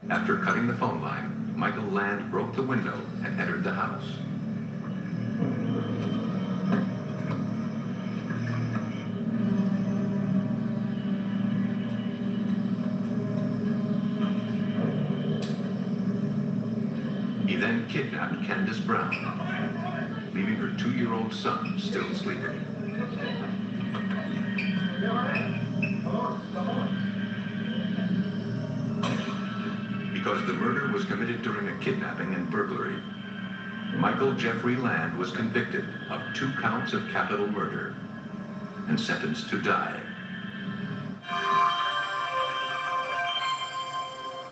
After cutting the phone line, Michael Land broke the window and entered the house. He then kidnapped Candace Brown, leaving her 2-year-old son still sleeping. Because the murder was committed during a kidnapping and burglary, Michael Jeffrey Land was convicted of 2 counts of capital murder and sentenced to die.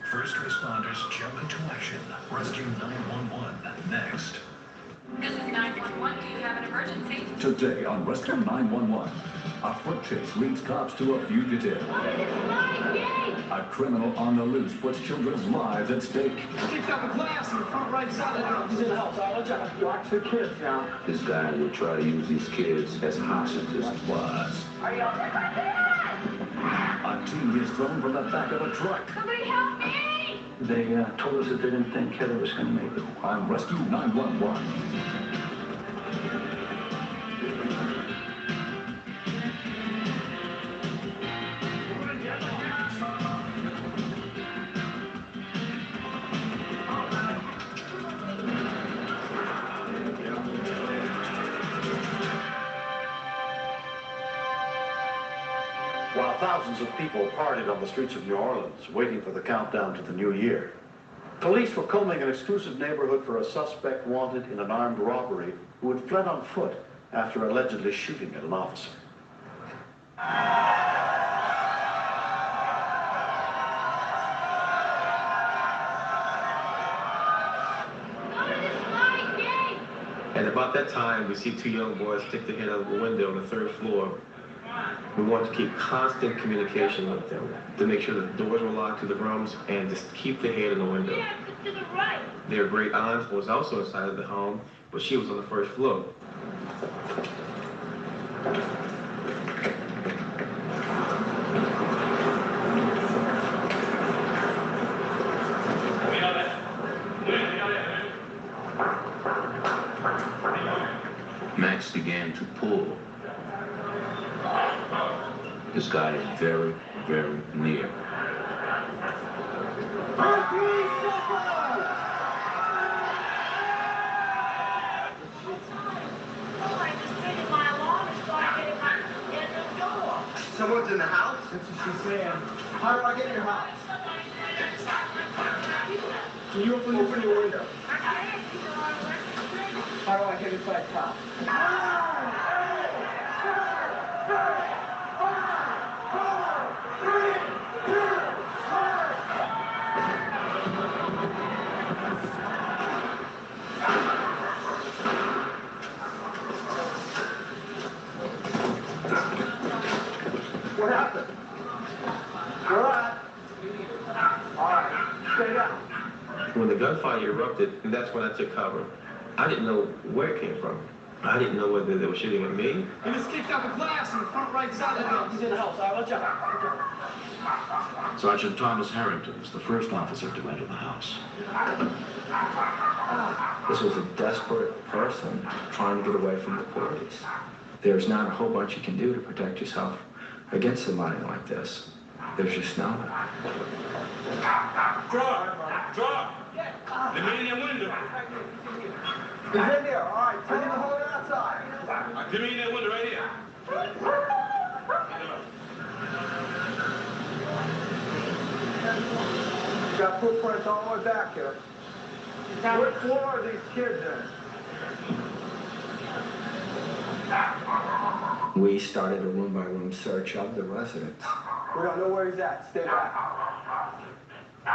First responders jump into action. Rescue 911 next. This is 911. Do you have an emergency? Today on Rescue 911, a foot chase leads cops to a fugitive. A criminal on the loose puts children's lives at stake. Kicked up a glass in the front right side of the house. He's in the house. I'll let you watch the kids now. This guy will try to use these kids as hostages. Was. Are you okay? A teen is thrown from the back of a truck. Somebody help me! They told us that they didn't think Heather was going to make it. On Rescue 911. While thousands of people partied on the streets of New Orleans, waiting for the countdown to the new year, police were combing an exclusive neighborhood for a suspect wanted in an armed robbery who had fled on foot after allegedly shooting at an officer. And about that time, we see 2 young boys stick their head out of the window on the 3rd floor. We want to keep constant communication with them to make sure that the doors were locked to the rooms and just keep their head in the window. Yeah, to the right. Their great aunt was also inside of the home, but she was on the 1st floor. Max began to pull. This guy is very, very near. Someone's in the house? That's what she's saying. How do I get in your house? Can you open your window? How do I get inside the house? What happened? Where at? All right, stay down. When the gunfire erupted, that's when I took cover. I didn't know where it came from. I didn't know whether they were shooting at me. He just kicked up a glass in the front right side of the house. He's in the house. I'll let you Sergeant Thomas Harrington was the first officer to enter the house. This was a desperate person trying to get away from the police. There's not a whole bunch you can do to protect yourself against somebody like this. There's just no. Drop! Let me in that window. He's in there. All right, tell him to hold it outside. Let me in that window right here. Got footprints all the way back here. What floor are these kids in? We started a room-by-room search of the residence. We don't know where he's at. Stay back. All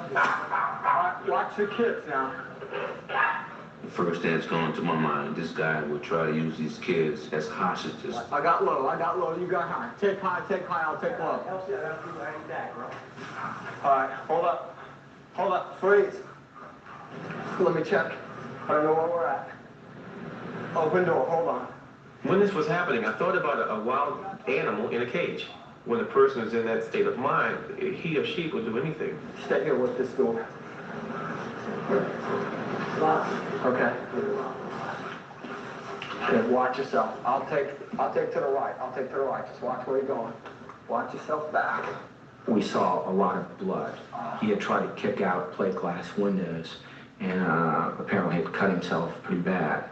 right, watch the kids now. The first thing that's going to my mind, this guy will try to use these kids as hostages. I got low, you got high. Take high, I'll take low. All right, hold up, freeze. Let me check. I don't know where we're at. Open door, hold on. When this was happening, I thought about a wild animal in a cage. when a person is in that state of mind, he or she will do anything. Stay here with this door. Okay. Okay, watch yourself. I'll take to the right. I'll take to the right. Just watch where you're going. Watch yourself back. We saw a lot of blood. He had tried to kick out plate glass windows and apparently had cut himself pretty bad.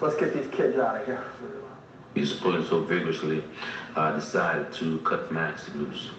Let's get these kids out of here. He was pulling so vigorously, decided to cut the mask loose.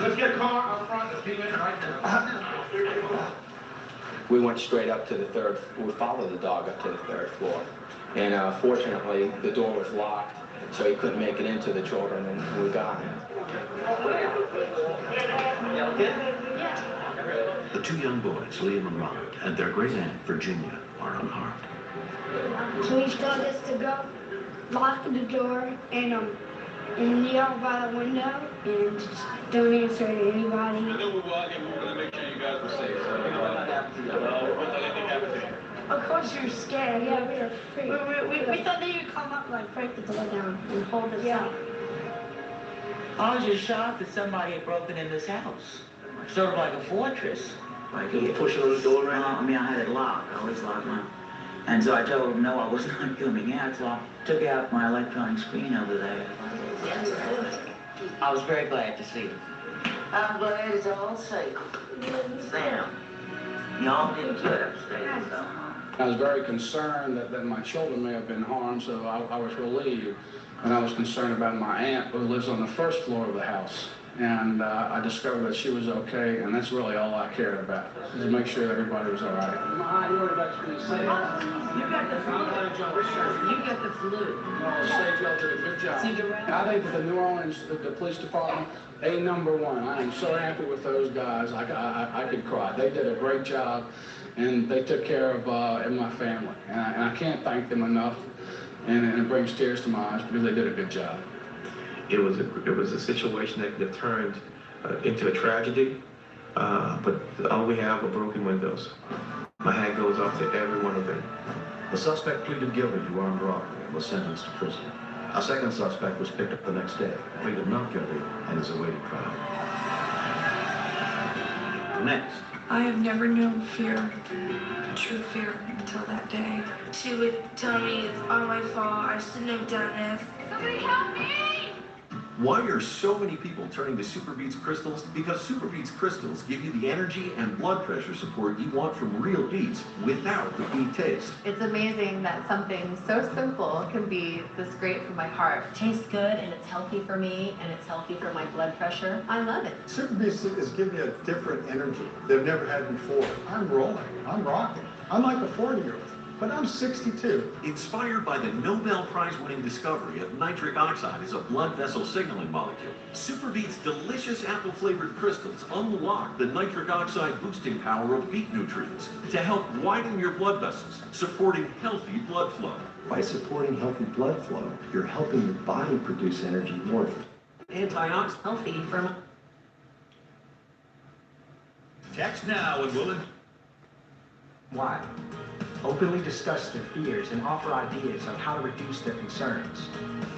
Let's get a car out front and leave it right now. We went straight up to the third, we followed the dog up to the third floor. And fortunately, the door was locked, so he couldn't make it into the children, and we got him. The two young boys, Liam and Robert, and their great aunt, Virginia, are unharmed. Police told us to go lock the door and yell by the window and just don't answer to anybody. I know we were out here, we were going to make sure you guys were safe, so we don't want anything happen to you. Of course you're scared. Yeah, we were afraid. We thought they would come up like break the door down and hold us up. I was just shocked that somebody had broken in this house. Sort of like a fortress. Like he was pushing on the door right now? I mean, I had it locked. I always locked mine. And so I told him, no, I was not coming out, so I took out my electronic screen over there. I was very glad to see him. I'm glad it's all safe. Sam, y'all did good upstairs, so. I was very concerned that my children may have been harmed, so I was relieved. And I was concerned about my aunt who lives on the first floor of the house. And I discovered that she was okay, and that's really all I cared about, is to make sure that everybody was all right. You got the flu. You got the flu. Y'all did a good job. I think that the New Orleans, the police department, #1. I am so happy with those guys. I could cry. They did a great job, and they took care of my family. And I can't thank them enough, and it brings tears to my eyes because they did a good job. It was a situation that could have turned into a tragedy, but all we have are broken windows. My hat goes off to every one of them. The suspect pleaded guilty to armed robbery and was sentenced to prison. A second suspect was picked up the next day, pleaded not guilty, and is awaiting trial. Next. I have never known fear, true fear, until that day. She would tell me it's all my fault, I shouldn't have done this. Somebody help me! Why are so many people turning to Super Beats crystals? Because Super Beats crystals give you the energy and blood pressure support you want from real beets without the beet taste. It's amazing that something so simple can be this great for my heart. It tastes good and it's healthy for me and it's healthy for my blood pressure. I love it. Super Beats is giving me a different energy they've never had before. I'm rolling. I'm rocking. I'm like a 40-year-old. But I'm 62. Inspired by the Nobel Prize-winning discovery of nitric oxide as a blood vessel signaling molecule, Super Beats' delicious apple-flavored crystals unlock the nitric oxide boosting power of beet nutrients to help widen your blood vessels, supporting healthy blood flow. By supporting healthy blood flow, you're helping your body produce energy more. Antioxidant. Healthy for my... Text now and we'll... Why? Openly discuss their fears and offer ideas on how to reduce their concerns.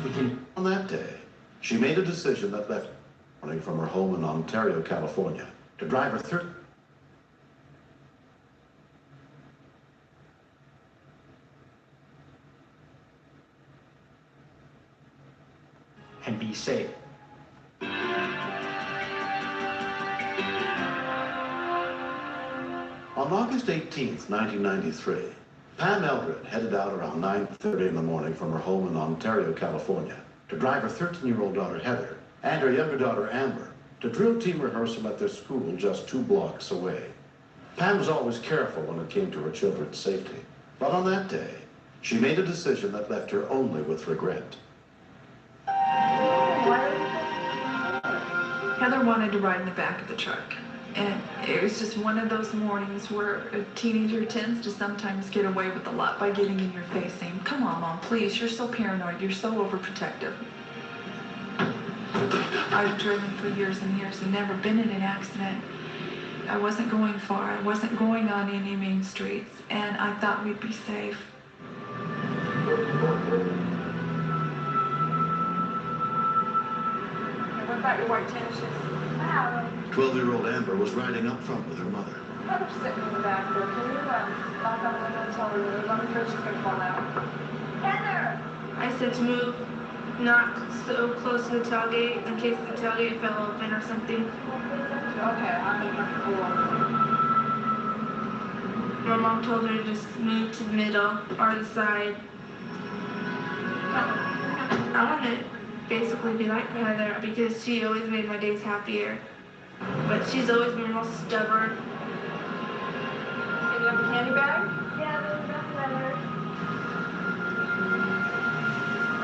We can... On that day, she made a decision that left from her home in Ontario, California, to drive her and be safe. On August 18th, 1993, Pam Eldred headed out around 9:30 in the morning from her home in Ontario, California, to drive her 13-year-old daughter Heather and her younger daughter Amber to drill team rehearsal at their school just 2 blocks away. Pam was always careful when it came to her children's safety, but on that day, she made a decision that left her only with regret. Heather wanted to ride in the back of the truck. And it was just one of those mornings where a teenager tends to sometimes get away with a lot by getting in your face saying, come on, Mom, please, you're so paranoid, you're so overprotective. I've driven for years and years and never been in an accident. I wasn't going far, I wasn't going on any main streets, and I thought we'd be safe. What about your white tennis shoes? 12-year-old Amber was riding up front with her mother. Mother's sitting in the back there. Can you knock on the window and tell her to move? I'm afraid she's going to fall out. Heather! I said to move not so close to the tailgate in case the tailgate fell open or something. Okay, I'm going to pull over. My mom told her to just move to the middle or the side. I want to basically be like Heather because she always made my days happier. But she's always been real stubborn. And you have a candy bag? Yeah, there's enough Heather.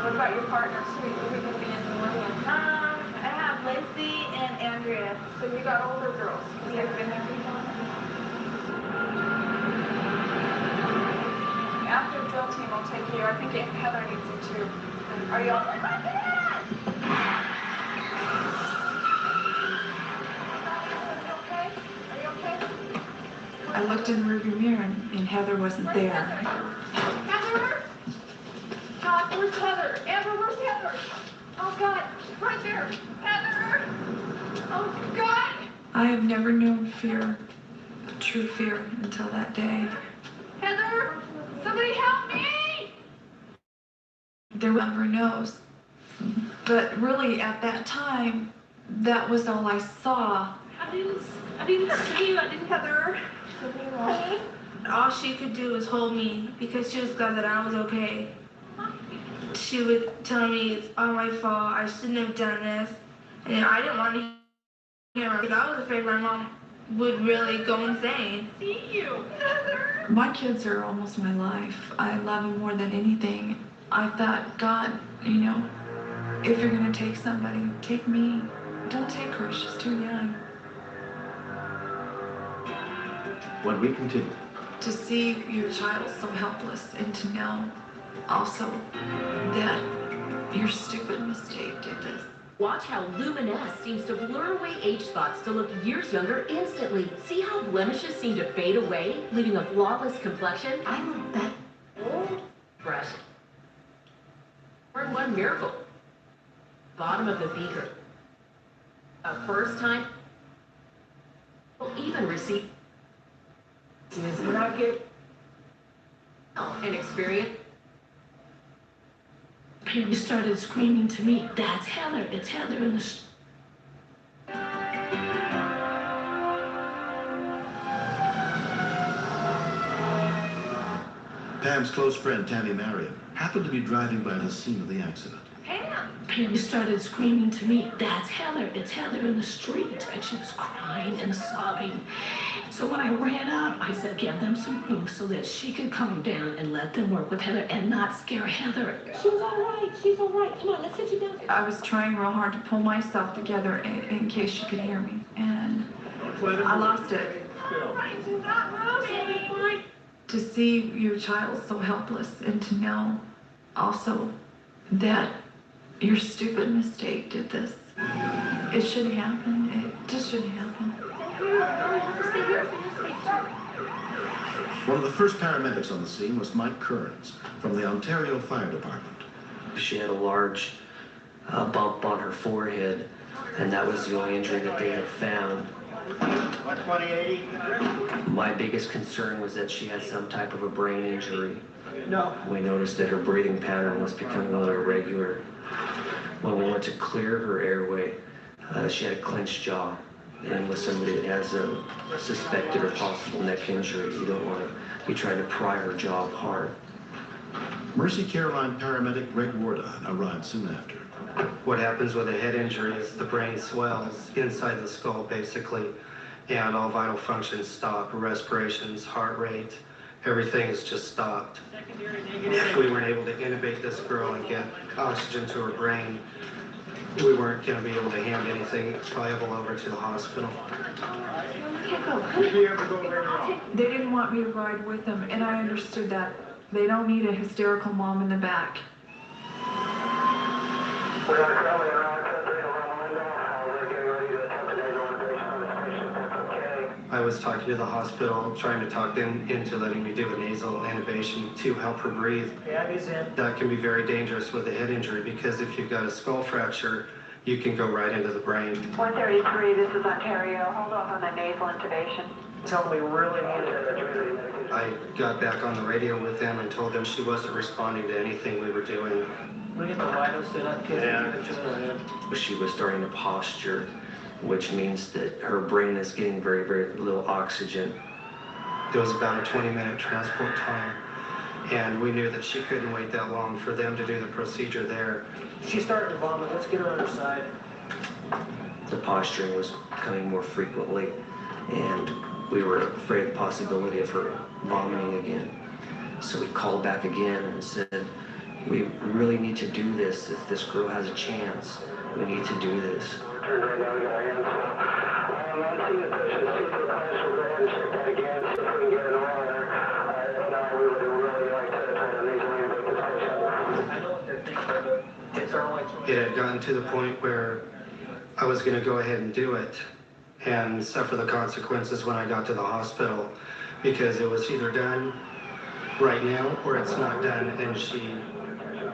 What about your partners? Who are going to be in the room with? I have Lacey and Andrea. So you got older girls? Because they've been there before? After the drill team will take you, I think Aunt Heather needs you too. Are you all right? I looked in the rearview mirror and Heather wasn't there. Heather? God, where's Heather? Amber, where's Heather? Oh, God, right there. Heather! Oh, God! I have never known fear, true fear, until that day. Heather! Somebody help me! There never knows. But really, at that time, that was all I saw. I didn't see you. I didn't Heather. All she could do was hold me because she was glad that I was okay. She would tell me it's all my fault. I shouldn't have done this. And I didn't want to hear her because I was afraid my mom would really go insane. See you, Heather! My kids are almost my life. I love them more than anything. I thought, God, you know, if you're going to take somebody, take me. Don't take her. She's too young. When we continue. To see your child so helpless and to know also that your stupid mistake did this. Watch how Luminesce seems to blur away age spots to look years younger instantly. See how blemishes seem to fade away, leaving a flawless complexion? I look that old fresh. One miracle. Bottom of the beaker. A first time. Will even receive. When I get an experience. He started screaming to me, that's Heather, it's Heather in the Pam's close friend, Tammy Marion, happened to be driving by the scene of the accident. Pam started screaming to me, that's Heather, it's Heather in the street. And she was crying and sobbing. So when I ran up, I said, give them some room so that she could calm down and let them work with Heather and not scare Heather. She's all right. She's all right. Come on, let's sit you down. I was trying real hard to pull myself together in case she could hear me, and I lost it. To see your child so helpless and to know also that your stupid mistake did this. It shouldn't happen. It just shouldn't happen. One of the first paramedics on the scene was Mike Kearns from the Ontario Fire Department. She had a large bump on her forehead, and that was the only injury that they had found. My biggest concern was that she had some type of a brain injury. No. We noticed that her breathing pattern was becoming a little irregular. When we went to clear her airway, she had a clenched jaw. And with somebody that has a suspected or possible neck injury, you don't want to be trying to pry her jaw apart. Mercy Caroline paramedic Greg Warda arrived soon after. What happens with a head injury is the brain swells inside the skull, basically, and all vital functions stop. Respirations, heart rate, everything is just stopped. If we weren't able to intubate this girl and get oxygen to her brain, we weren't going to be able to hand anything viable over to the hospital. They didn't want me to ride with them, and I understood that. They don't need a hysterical mom in the back. I was talking to the hospital, trying to talk them into letting me do a nasal intubation to help her breathe. That can be very dangerous with a head injury because if you've got a skull fracture, you can go right into the brain. 133, this is Ontario. Hold off on the nasal intubation. Tell me really needed. I got back on the radio with them and told them she wasn't responding to anything we were doing. We get the vitals to that kid. Yeah, just go ahead. She was starting to posture, which means that her brain is getting very, very little oxygen. It was about a 20-minute transport time, and we knew that she couldn't wait that long for them to do the procedure there. She's starting to vomit. Let's get her on her side. The posturing was coming more frequently, and we were afraid of the possibility of her vomiting again. So we called back again and said, we really need to do this. If this girl has a chance, we need to do this. It had gotten to the point where I was going to go ahead and do it and suffer the consequences when I got to the hospital because it was either done right now or it's not done, and she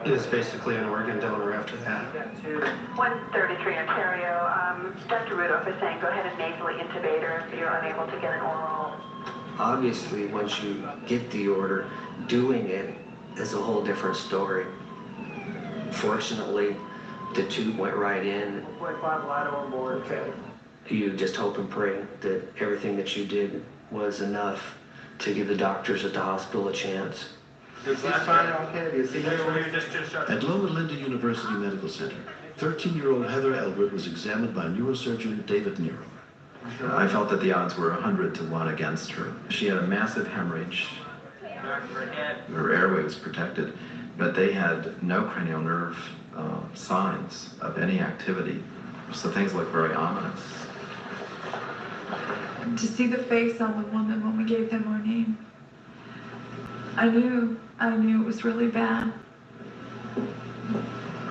is basically an organ donor after that. 133 Ontario. Dr. Rudolph is saying go ahead and nasally intubate her if you're unable to get an oral. Obviously, once you get the order, doing it is a whole different story. Fortunately, the tube went right in. 0.5 Lido on board. Okay. You just hope and pray that everything that you did was enough to give the doctors at the hospital a chance. At Loma Linda University Medical Center, 13-year-old Heather Elbert was examined by neurosurgeon David Nero. I felt that the odds were 100 to 1 against her. She had a massive hemorrhage. Her airway was protected, but they had no cranial nerve signs of any activity. So things looked very ominous. To see the face on the woman when we gave them our name, I knew it was really bad.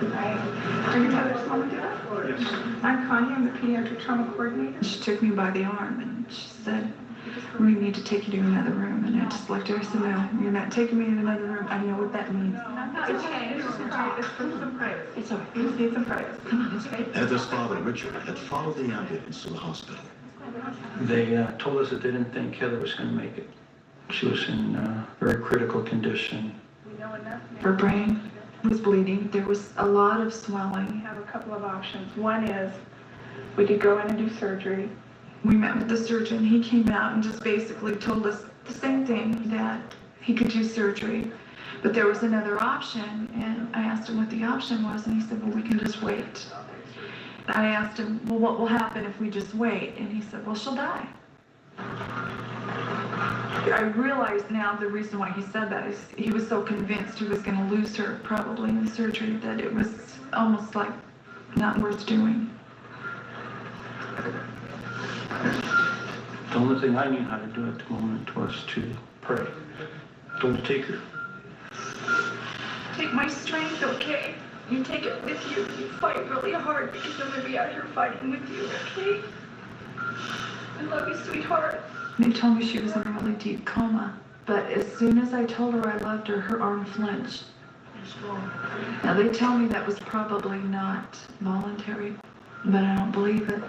Are you Heather's mom and dad? Yes. I'm Connie, I'm the pediatric trauma coordinator. She took me by the arm and she said, we need to take you to another room. And I just looked at her and said, no, you're not taking me to another room. I know what that means. It's okay. It's some private. It's okay. We just need some private. Come on, it's okay. Heather's father, Richard, had followed the ambulance to the hospital. They told us that they didn't think Heather was going to make it. She was in very critical condition. We know enough now. Her brain was bleeding. There was a lot of We swelling. have a couple of options. One is we could go in and do surgery. We met with the surgeon. He came out and just basically told us the same thing, that he could do surgery. But there was another option, and I asked him what the option was, and he said, well, we can just wait. I asked him, well, what will happen if we just wait? And he said, well, she'll die. I realize now the reason why he said that is he was so convinced he was going to lose her probably in the surgery that it was almost like not worth doing. The only thing I knew how to do at the moment was to pray. Don't take her. Take my strength, okay? You take it with you. You fight really hard because I'm going to be out here fighting with you, okay? I love you, sweetheart. They told me she was in a really deep coma, but as soon as I told her I loved her, her arm flinched. Now they tell me that was probably not voluntary, but I don't believe it.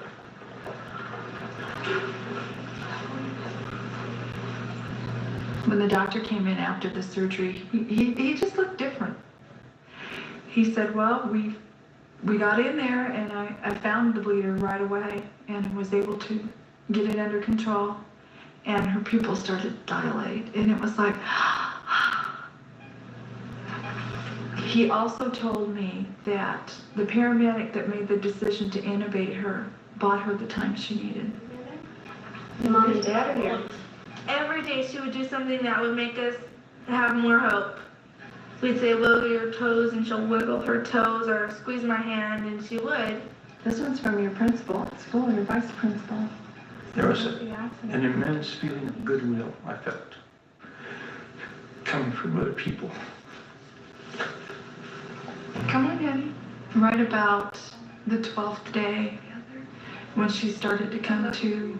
When the doctor came in after the surgery, he just looked different. He said, well, we got in there and I found the bleeder right away and was able to get it under control, and her pupils started to dilate, and it was like, he also told me that the paramedic that made the decision to intubate her bought her the time she needed. Mom and Dad are here. Every day she would do something that would make us have more hope. we'd say wiggle your toes, and she'll wiggle her toes, or squeeze my hand, and she would. This one's from your principal at school, your vice principal. There was an immense feeling of goodwill I felt coming from other people. Come on, Hattie. Right about the 12th day, when she started to come to,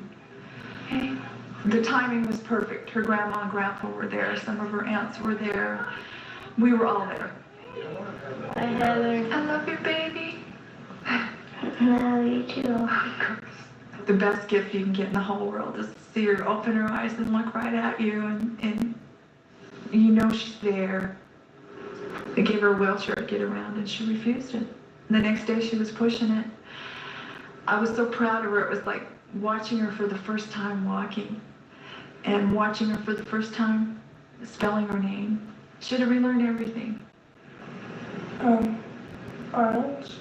the timing was perfect. Her grandma and grandpa were there. Some of her aunts were there. We were all there. Hi, Heather. I love you, baby. I love you too. The best gift you can get in the whole world is to see her open her eyes and look right at you, and you know she's there. They gave her a wheelchair to get around, and she refused it. The next day she was pushing it. I was so proud of her. It was like watching her for the first time walking and watching her for the first time spelling her name. Should have relearned everything. Orange.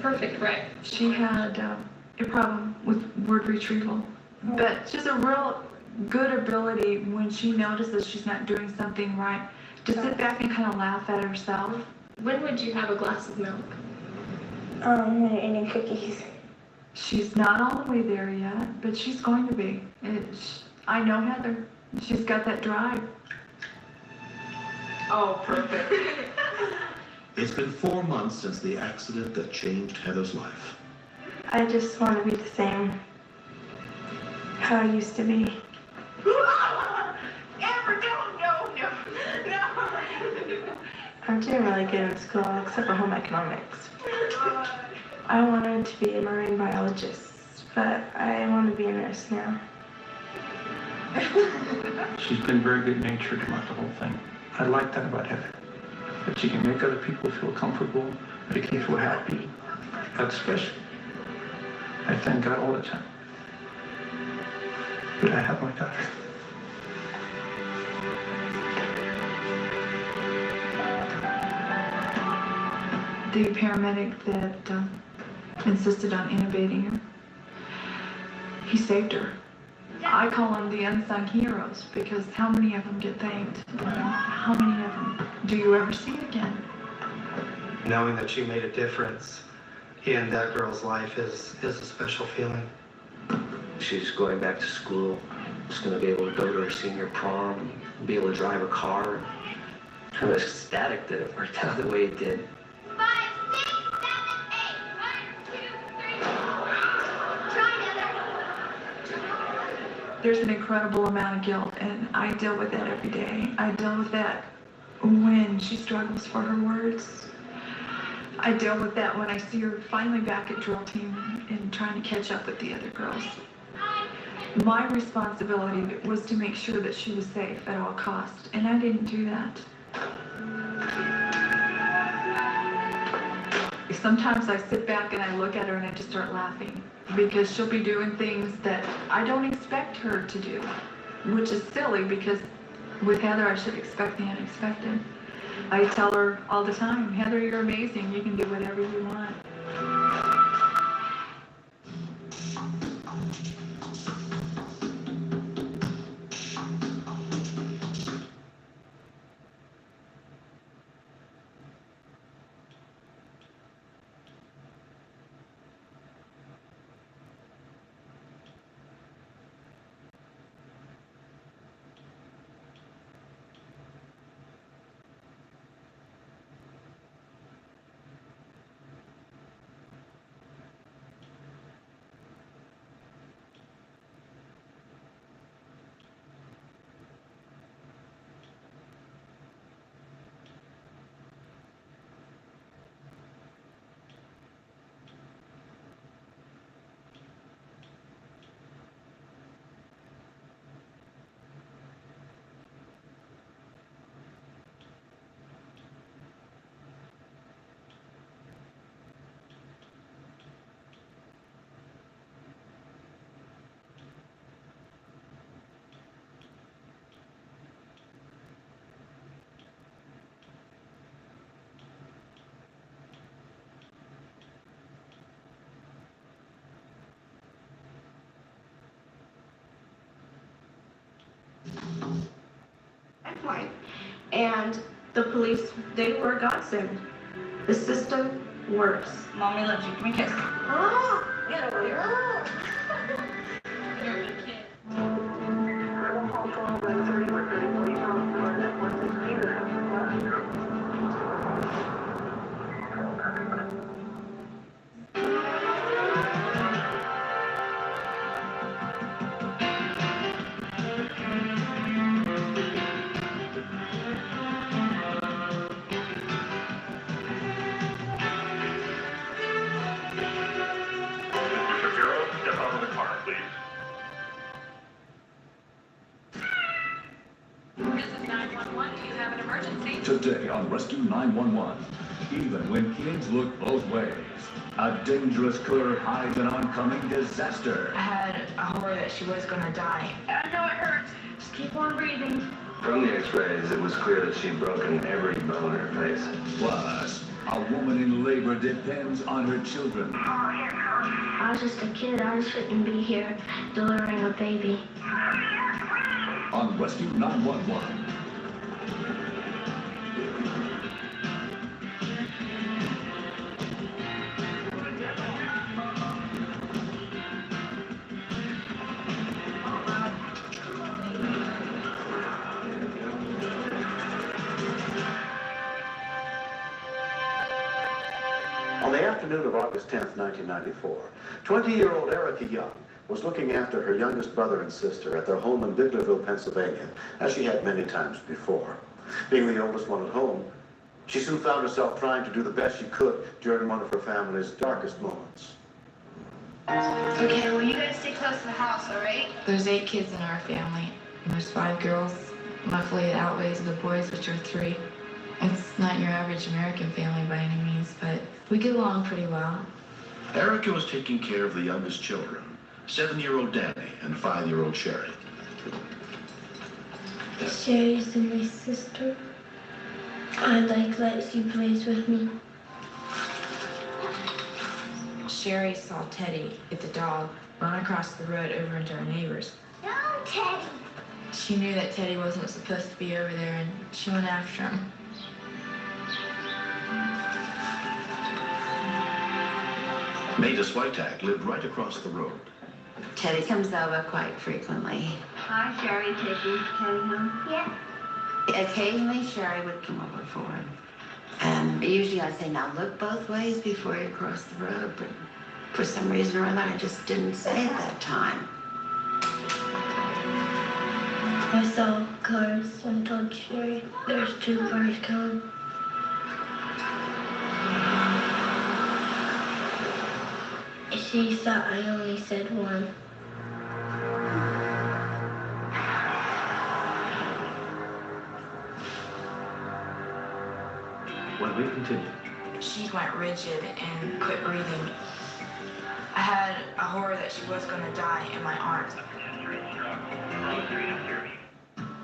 Perfect, right? She had a problem with word retrieval, but she's a real good ability when she notices she's not doing something right to sit back and kind of laugh at herself. When would you have a glass of milk? When you're eating cookies. She's not all the way there yet, but she's going to be. I know Heather. She's got that drive. Oh, perfect. It's been 4 months since the accident that changed Heather's life. I just want to be the same. How I used to be. Amber, no. I'm doing really good in school, except for home economics. I wanted to be a marine biologist, but I want to be a nurse now. She's been very good-natured about the whole thing. I like that about Heather. That she can make other people feel comfortable, make me feel happy. That's special. I thank God all the time that I have my daughter. The paramedic that insisted on intubating her, he saved her. I call them the unsung heroes because how many of them get thanked? How many of them do you ever see again? Knowing that she made a difference in that girl's life is a special feeling. She's going back to school. She's going to be able to go to her senior prom, be able to drive a car. I'm ecstatic that it worked out the way it did. There's an incredible amount of guilt, and I deal with that every day. I deal with that when she struggles for her words. I deal with that when I see her finally back at drill team and trying to catch up with the other girls. My responsibility was to make sure that she was safe at all costs, and I didn't do that. Sometimes I sit back and I look at her and I just start laughing because she'll be doing things that I don't expect her to do, which is silly because with Heather I should expect the unexpected. I tell her all the time, Heather, you're amazing. You can do whatever you want. Point. And The police, they were godsend. The system works. Mommy loves you. Give me a kiss. Oh, get over here. You're a good kid. Step out of the car, please. This is 911. Do you have an emergency? Today on Rescue 911, even when kids look both ways, a dangerous killer hides an oncoming disaster. I had a horror that she was gonna die. I know it hurts. Just keep on breathing. From the x-rays, it was clear that she'd broken every bone in her face. Plus, a woman in labor depends on her children. I was just a kid. I shouldn't be here delivering a baby. On Rescue 911. On the afternoon of August 10th, 1994, 20-year-old Erica Young was looking after her youngest brother and sister at their home in Biglerville, Pennsylvania, as she had many times before. Being the oldest one at home, she soon found herself trying to do the best she could during one of her family's darkest moments. Okay, well, you guys stay close to the house, all right? There's 8 kids in our family. There's 5 girls. Luckily, it outweighs the boys, which are 3. It's not your average American family by any means, but we get along pretty well. Erica was taking care of the youngest children, 7-year-old Danny and 5-year-old Sherry. Sherry's my sister. I like that she plays with me. Sherry saw Teddy, the dog, run across the road over into our neighbors. No, Teddy. She knew that Teddy wasn't supposed to be over there, and she went after him. Maida Switek lived right across the road. Teddy comes over quite frequently. Hi, Sherry. Taking Teddy home? Yeah. Occasionally, Sherry would come over for him. And usually I say, now look both ways before you cross the road. But for some reason or other, I just didn't say at that time. I saw cars and told Sherry there's 2 cars coming. She thought I only said 1. When we continued, She went rigid and quit breathing. I had a horror that she was gonna die in my arms.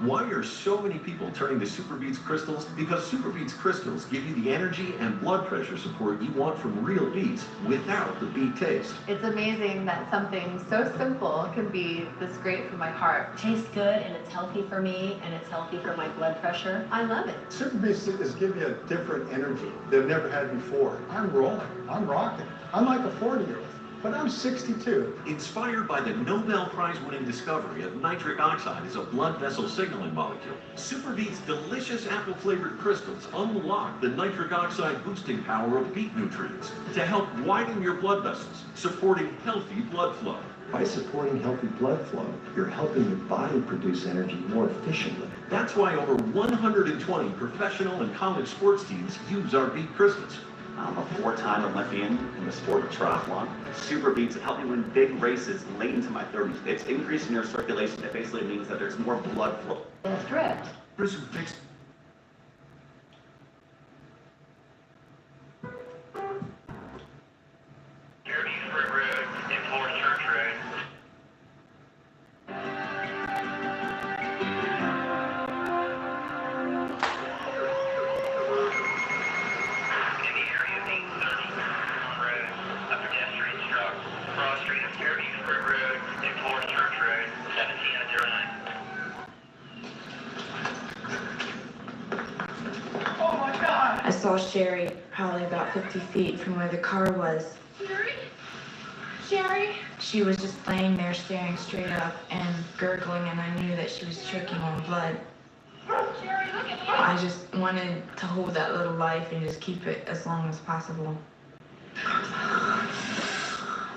Why are so many people turning to Super Beats crystals? Because Super Beats crystals give you the energy and blood pressure support you want from real beets without the beet taste. It's amazing that something so simple can be this great for my heart. Tastes good and it's healthy for me and it's healthy for my blood pressure. I love it. Super Beats is giving you a different energy they've never had before. I'm rolling. I'm rocking. I'm like a 40-year-old. But I'm 62. Inspired by the Nobel Prize-winning discovery of nitric oxide as a blood vessel signaling molecule, Super Beats' delicious apple-flavored crystals unlock the nitric oxide boosting power of beet nutrients to help widen your blood vessels, supporting healthy blood flow. By supporting healthy blood flow, you're helping your body produce energy more efficiently. That's why over 120 professional and college sports teams use our beet crystals. I'm a 4-time Olympian in the sport of triathlon. Super Beats helped me win big races late into my 30s. It's increasing your circulation. It basically means that there's more blood flow. It's dripped. Bruce fixed. saw Sherry probably about 50 feet from where the car was. Sherry? Sherry? She was just laying there staring straight up and gurgling, and I knew that she was choking on blood. Sherry, look at me. I just wanted to hold that little life and just keep it as long as possible.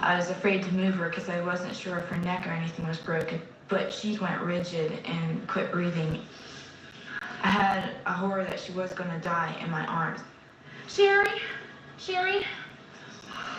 I was afraid to move her because I wasn't sure if her neck or anything was broken, but she went rigid and quit breathing. I had a horror that she was going to die in my arms. Sherry? Sherry?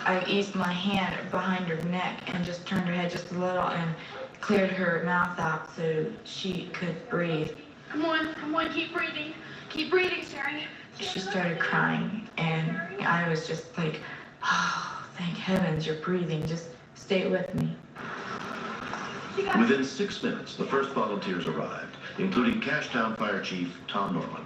I eased my hand behind her neck and just turned her head just a little and cleared her mouth out so she could breathe. Come on, keep breathing. Keep breathing, Sherry. She started crying, and I was just like, oh, thank heavens you're breathing. Just stay with me. Within 6 minutes, the first volunteers arrived, including Cashtown Fire Chief Tom Norman.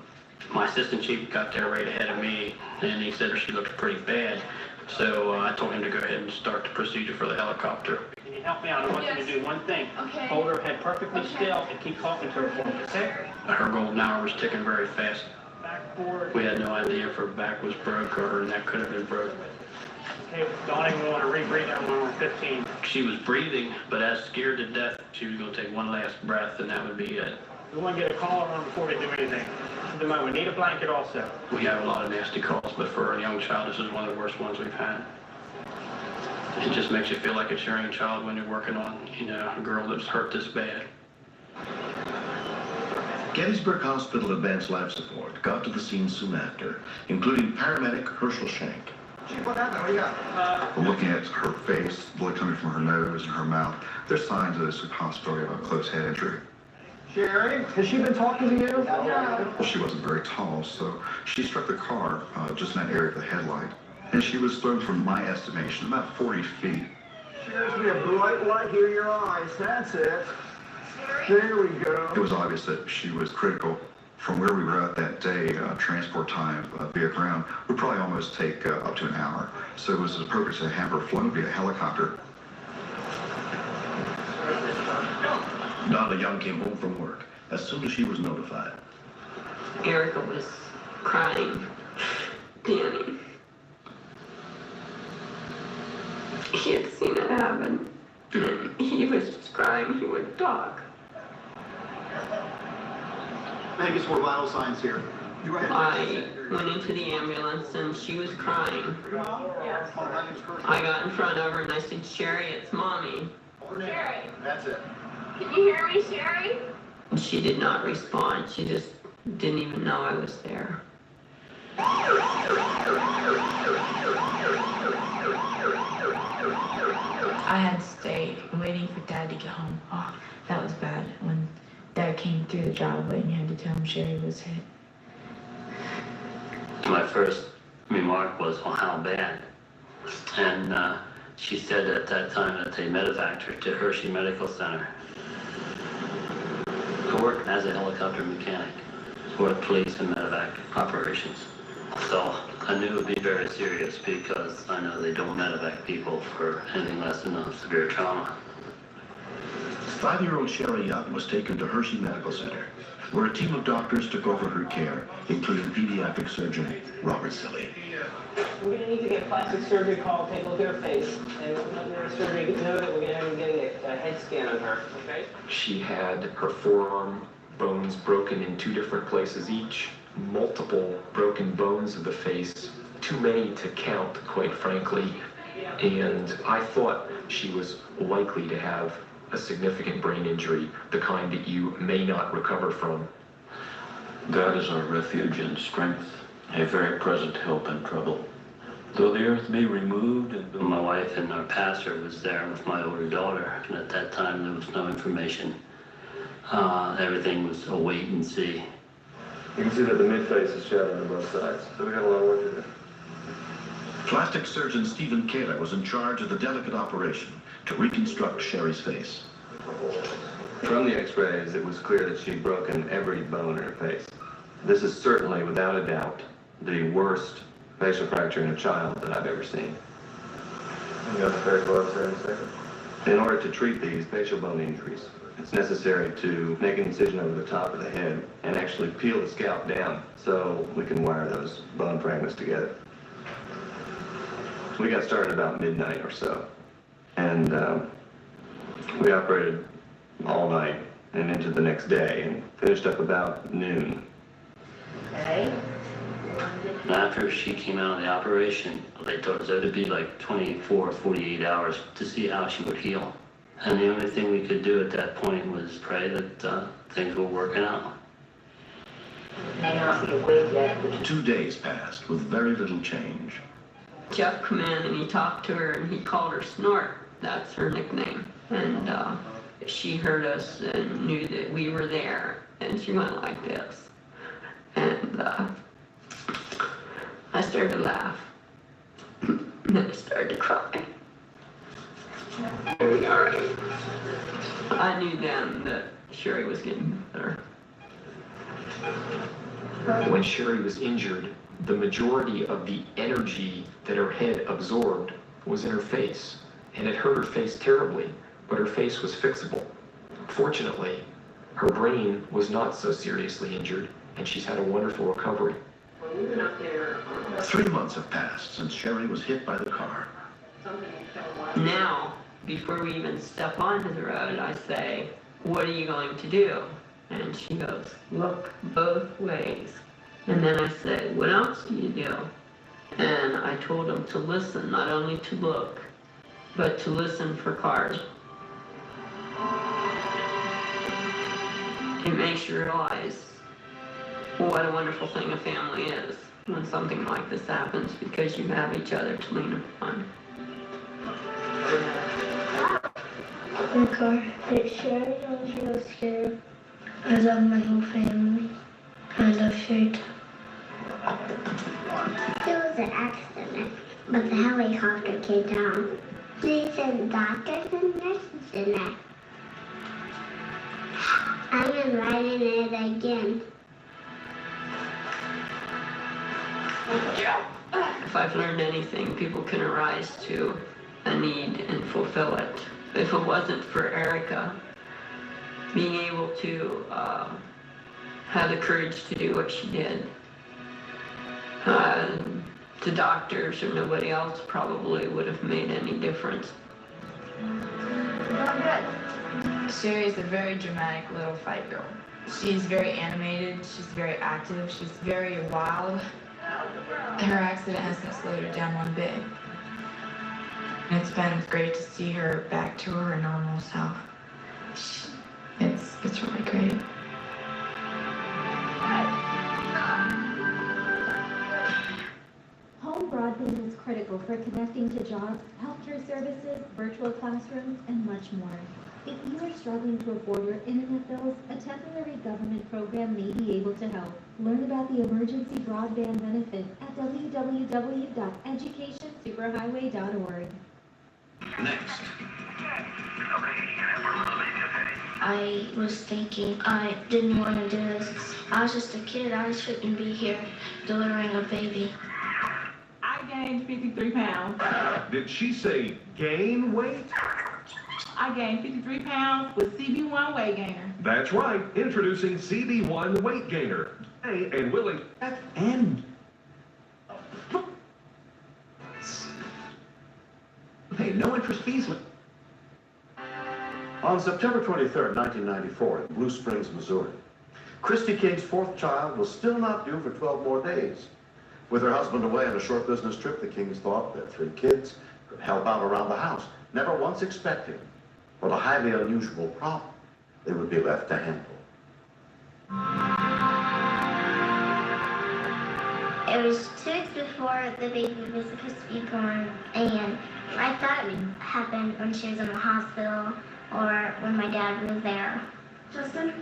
My assistant chief got there right ahead of me, and he said she looked pretty bad. So I told him to go ahead and start the procedure for the helicopter. Can you help me out? I want you to do one thing. Okay. Hold her head perfectly still and keep talking to her for me, okay? Her golden hour was ticking very fast. Back forward. We had no idea if her back was broke or her neck could have been broke. Okay, Donnie, we want to rebreathe her when we're 15. She was breathing, but as scared to death, she was going to take one last breath, and that would be it. We want to get a call on before we do anything. Keep in mind, we need a blanket also. We have a lot of nasty calls, but for a young child, this is one of the worst ones we've had. It just makes you feel like it's your own child when you're working on, a girl that's hurt this bad. Gettysburg Hospital Advanced Life Support got to the scene soon after, including paramedic Herschel Shank. Chief, what happened? What do you got? We're looking at her face, blood coming from her nose and her mouth. There's signs of this possibility of a close head injury. Sherry, has she been talking to you? No. Well, she wasn't very tall, so she struck the car just in that area of the headlight. And she was thrown, from my estimation, about 40 feet. There's be a bright light here in your eyes. That's it. There we go. It was obvious that she was critical. From where we were at that day, transport time via ground would probably almost take up to an hour. So it was appropriate to have her flown via helicopter. Donna Young came home from work as soon as she was notified. Erica was crying, Danny. He had seen it happen. He was just crying, he wouldn't talk. Vegas, more vital signs here. You ready? I went into the ambulance and she was crying. I got in front of her and I said, Sherry, it's Mommy. Sherry. That's it. Can you hear me, Sherry? And she did not respond. She just didn't even know I was there. I had to stay waiting for Dad to get home. Oh, that was bad. When Dad came through the driveway and you had to tell him Sherry was hit. My first remark was, well, how bad? And she said at that time that they medevaced her to Hershey Medical Center. I worked as a helicopter mechanic for police and medevac operations. So I knew it would be very serious because I know they don't medevac people for anything less than a severe trauma. 5-year-old Sherry Young was taken to Hershey Medical Center, where a team of doctors took over her care, including pediatric surgeon Robert Silly. We're going to need to get plastic surgery call, take a look at her face, and when surgery, know that we're going to have to get a head scan on her, okay? She had her forearm bones broken in 2 different places each, multiple broken bones of the face, too many to count, quite frankly, and I thought she was likely to have a significant brain injury, the kind that you may not recover from. God is our refuge and strength, a very present help in trouble. Though the earth be removed and... My wife and our pastor was there with my older daughter, and at that time there was no information. Everything was a wait and see. You can see that the midface is shattered on both sides, so we got a lot of work to do. Plastic surgeon Stephen Kaler was in charge of the delicate operation to reconstruct Sherry's face. From the x-rays, it was clear that she'd broken every bone in her face. This is certainly, without a doubt, the worst facial fracture in a child that I've ever seen. You got the face gloves there in a second. In order to treat these facial bone injuries, it's necessary to make an incision over the top of the head and actually peel the scalp down so we can wire those bone fragments together. We got started about midnight or so, and we operated all night and into the next day and finished up about noon. And after she came out of the operation, they told us it would be like 24, 48 hours to see how she would heal. And the only thing we could do at that point was pray that things were working out. 2 days passed with very little change. Jeff came in and he talked to her and he called her Snort. That's her nickname. And she heard us and knew that we were there. And she went like this. And I started to laugh. And then I started to cry. All right. I knew then that Sherry was getting better. When Sherry was injured, the majority of the energy that her head absorbed was in her face, and it hurt her face terribly, but her face was fixable. Fortunately, her brain was not so seriously injured, and she's had a wonderful recovery. 3 months have passed since Sherry was hit by the car. Now, before we even step onto the road, I say, "What are you going to do?" And she goes, "Look both ways." And then I say, "What else do you do?" And I told him to listen, not only to look, but to listen for cars. It makes you realize what a wonderful thing a family is when something like this happens, because you have each other to lean upon. The car hit Sherry. I was real scared. I love my whole family. I love Sherry too. It was an accident, but the helicopter came down. They said doctors and nurses in there. I'm inviting it again. If I've learned anything, people can arise to a need and fulfill it. If it wasn't for Erica being able to have the courage to do what she did, the doctors or nobody else probably would have made any difference. Sherry is a very dramatic little fight girl. She's very animated, she's very active, she's very wild. Her accident hasn't slowed her down one bit. And it's been great to see her back to her normal self. It's really great. Home broadband is critical for connecting to jobs, healthcare services, virtual classrooms, and much more. If you are struggling to afford your internet bills, a temporary government program may be able to help. Learn about the emergency broadband benefit at www.educationsuperhighway.org. Next. I was thinking I didn't want to do this. I was just a kid. I shouldn't be here delivering a baby. I gained 53 pounds. Did she say gain weight? I gained 53 pounds with CB1 weight gainer. That's right. Introducing CB1 Weight Gainer. Hey, and Willie. And... Hey, no interest fees. On September 23rd, 1994, in Blue Springs, Missouri, Christy King's fourth child was still not due for 12 more days. With her husband away on a short business trip, the Kings thought their 3 kids could help out around the house, never once expecting what a highly unusual problem they would be left to handle. It was 2 weeks before the baby was supposed to be born, and I thought it would happen when she was in the hospital or when my dad was there. Justin?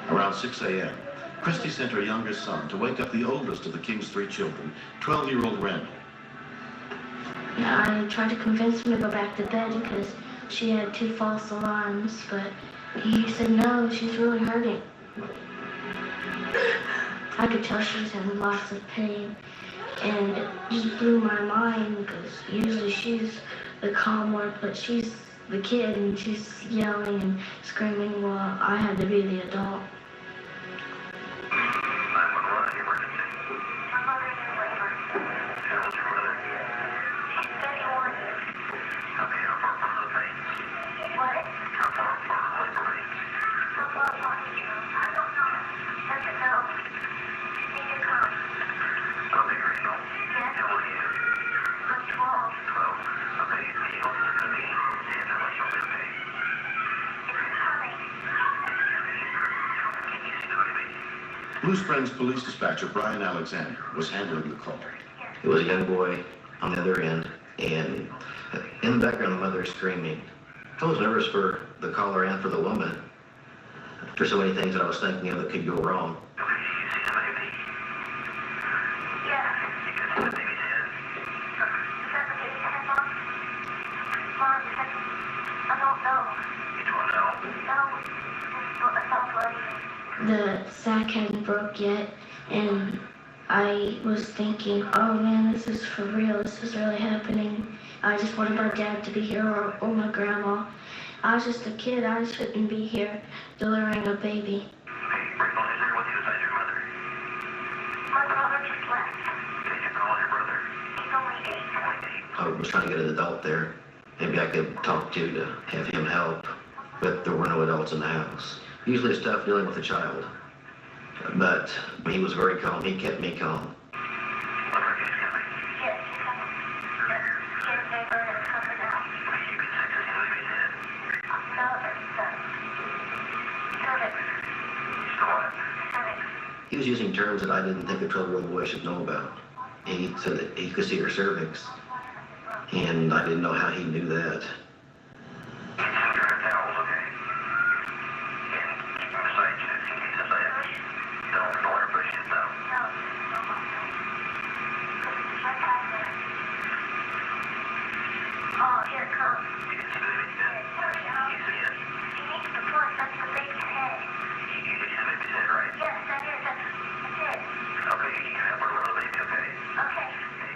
Around 6 a.m., Christy sent her youngest son to wake up the oldest of the King's 3 children, 12-year-old Randall. I tried to convince him to go back to bed because she had 2 false alarms, but he said no, she's really hurting. I could tell she's in lots of pain, and it just blew my mind because usually she's the calm one, but she's the kid and she's yelling and screaming while I had to be the adult. Blue Springs Police Dispatcher Brian Alexander was handling the call. It was a young boy on the other end, and in the background, the mother is screaming. I was nervous for the caller and for the woman. There's so many things that I was thinking of that could go wrong. The sack hadn't broke yet, and I was thinking, oh man, this is for real, this is really happening. I just wanted my dad to be here or my grandma. I was just a kid, I shouldn't be here delivering a baby. I was trying to get an adult there. Maybe I could talk to have him help, but there were no adults in the house. Usually it's tough dealing with a child, but he was very calm. He kept me calm. He was using terms that I didn't think a 12-year-old boy should know about. He said that he could see her cervix, and I didn't know how he knew that.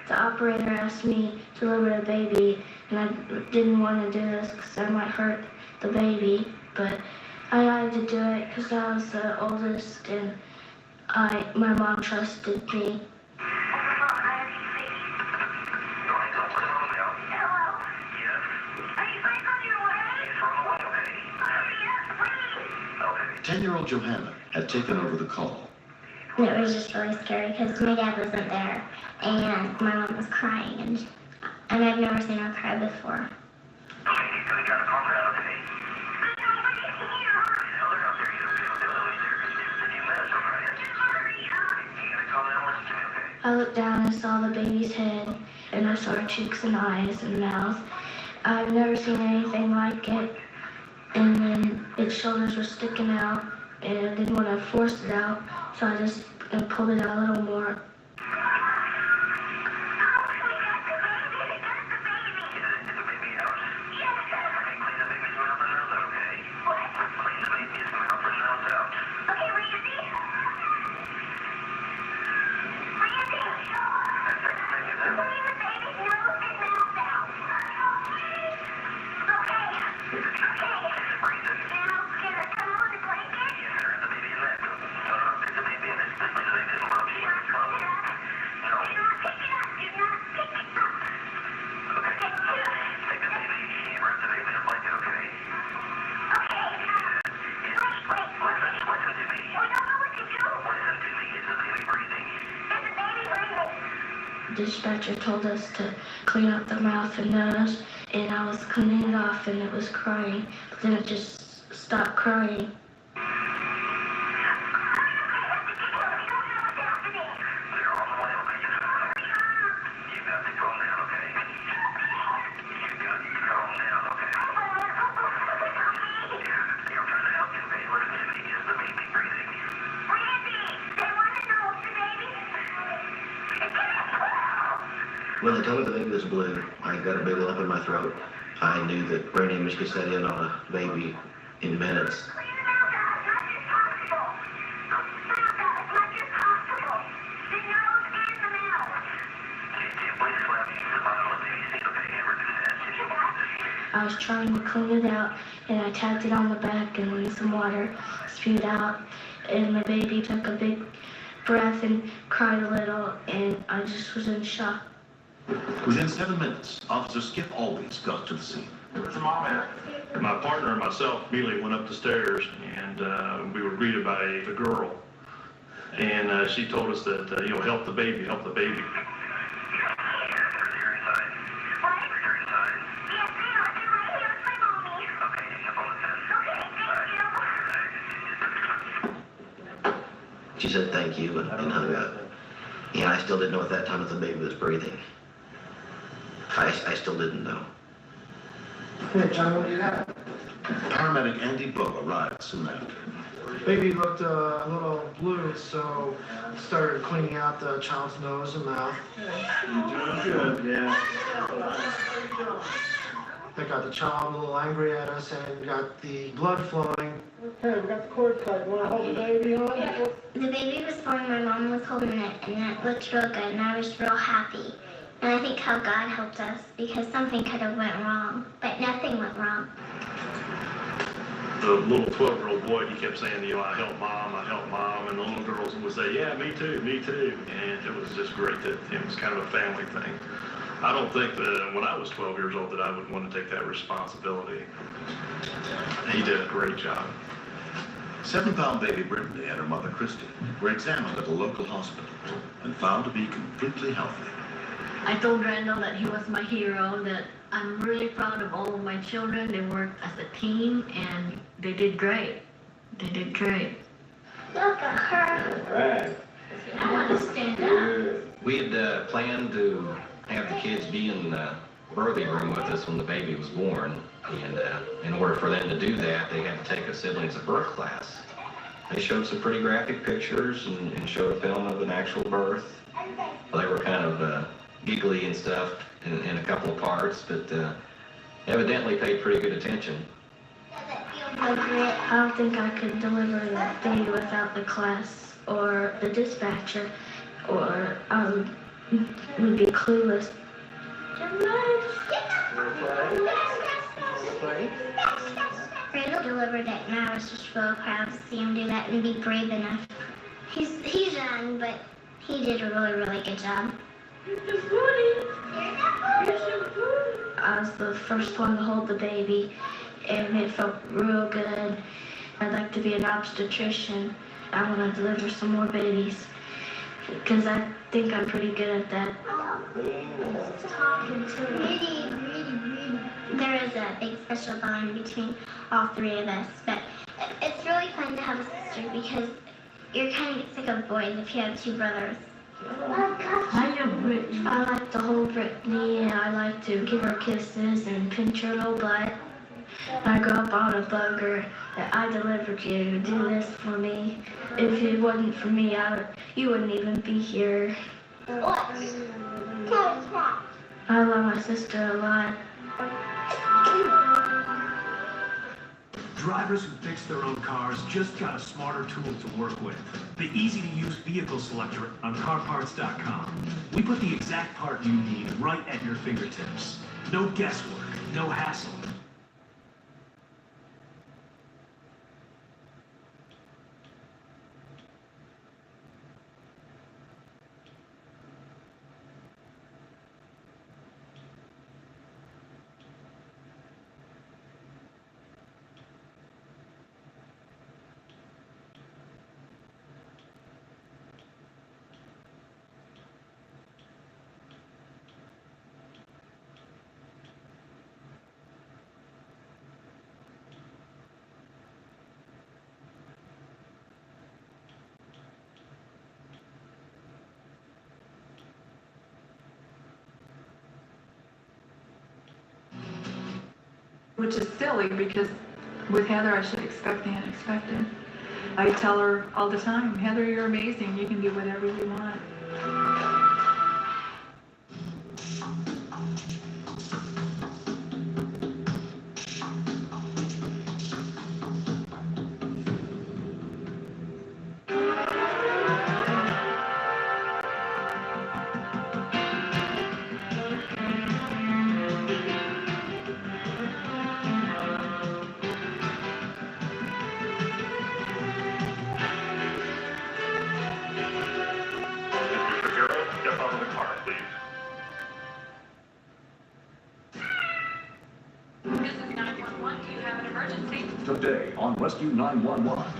The operator asked me to deliver the baby, and I didn't want to do this because I might hurt the baby, but I had to do it because I was the oldest and my mom trusted me. Ten-year-old Johanna had taken over the call. And it was just really scary because my dad wasn't there and my mom was crying and I've never seen her cry before. I looked down and saw the baby's head and I saw her cheeks and eyes and mouth. I've never seen anything like it. And then its shoulders were sticking out and I didn't want to force it out, so I just pulled it out a little more. The dispatcher told us to clean up the mouth and nose, and I was cleaning it off and it was crying, but then it just stopped crying. When they told me the baby was blue, I got a big lump in my throat. I knew that brain damage could set in on a baby in minutes. I was trying to clean it out, and I tapped it on the back, and then some water spewed out, and the baby took a big breath and cried a little, and I just was in shock. Within 7 minutes, Officer Skip Always got to the scene. Where's the mom at? My partner and myself immediately went up the stairs, and we were greeted by the girl. And she told us that, help the baby, help the baby. She said thank you and hung up. Yeah, I still didn't know at that time if the baby was breathing. I still didn't know. Hey, John, what do you have? Paramedic Andy Bow arrived soon after. Baby looked a little blue, so started cleaning out the child's nose and mouth. Good, yeah. That got the child a little angry at us and got the blood flowing. Okay, we got the cord cut. You want to hold the baby on? Yeah. The baby was born, my mom was holding it, and it looked real good, and I was real happy. And I think how God helped us, because something could have went wrong, but nothing went wrong. The little 12-year-old boy, he kept saying, I help mom, and the little girls would say, yeah, me too, and it was just great that it was kind of a family thing. I don't think that when I was 12 years old that I would want to take that responsibility. He did a great job. 7-pound baby Brittany and her mother Christy were examined at a local hospital and found to be completely healthy. I told Randall that he was my hero, that I'm really proud of all of my children. They worked as a team and they did great. They did great. Look at her. Right. I want to stand up. We had planned to have the kids be in the birthing room with us when the baby was born. And in order for them to do that, they had to take a siblings at birth class. They showed some pretty graphic pictures and showed a film of an actual birth. Well, they were kind of giggly and stuff in a couple of parts, but evidently paid pretty good attention. I don't think I could deliver the baby without the class or the dispatcher, or would be clueless. Randall delivered it, and I was just real proud to see him do that and be brave enough. He's young, but he did a really, really good job. I was the first one to hold the baby, and it felt real good. I'd like to be an obstetrician. I want to deliver some more babies, because I think I'm pretty good at that. Talking to me. There is a big special bond between all three of us, but it's really fun to have a sister because you're kind of sick of boys if you have two brothers. I like to hold Brittany, and I like to give her kisses and pinch her little butt. I go up on a bugger that I delivered you. Do this for me. If it wasn't for me, you wouldn't even be here. What? I love my sister a lot. Drivers who fix their own cars just got a smarter tool to work with. The easy-to-use vehicle selector on carparts.com. We put the exact part you need right at your fingertips. No guesswork, no hassle. Which is silly because with Heather I should expect the unexpected. I tell her all the time, Heather, you're amazing. You can do whatever you want. 911, do you have an emergency? Today on Rescue 911,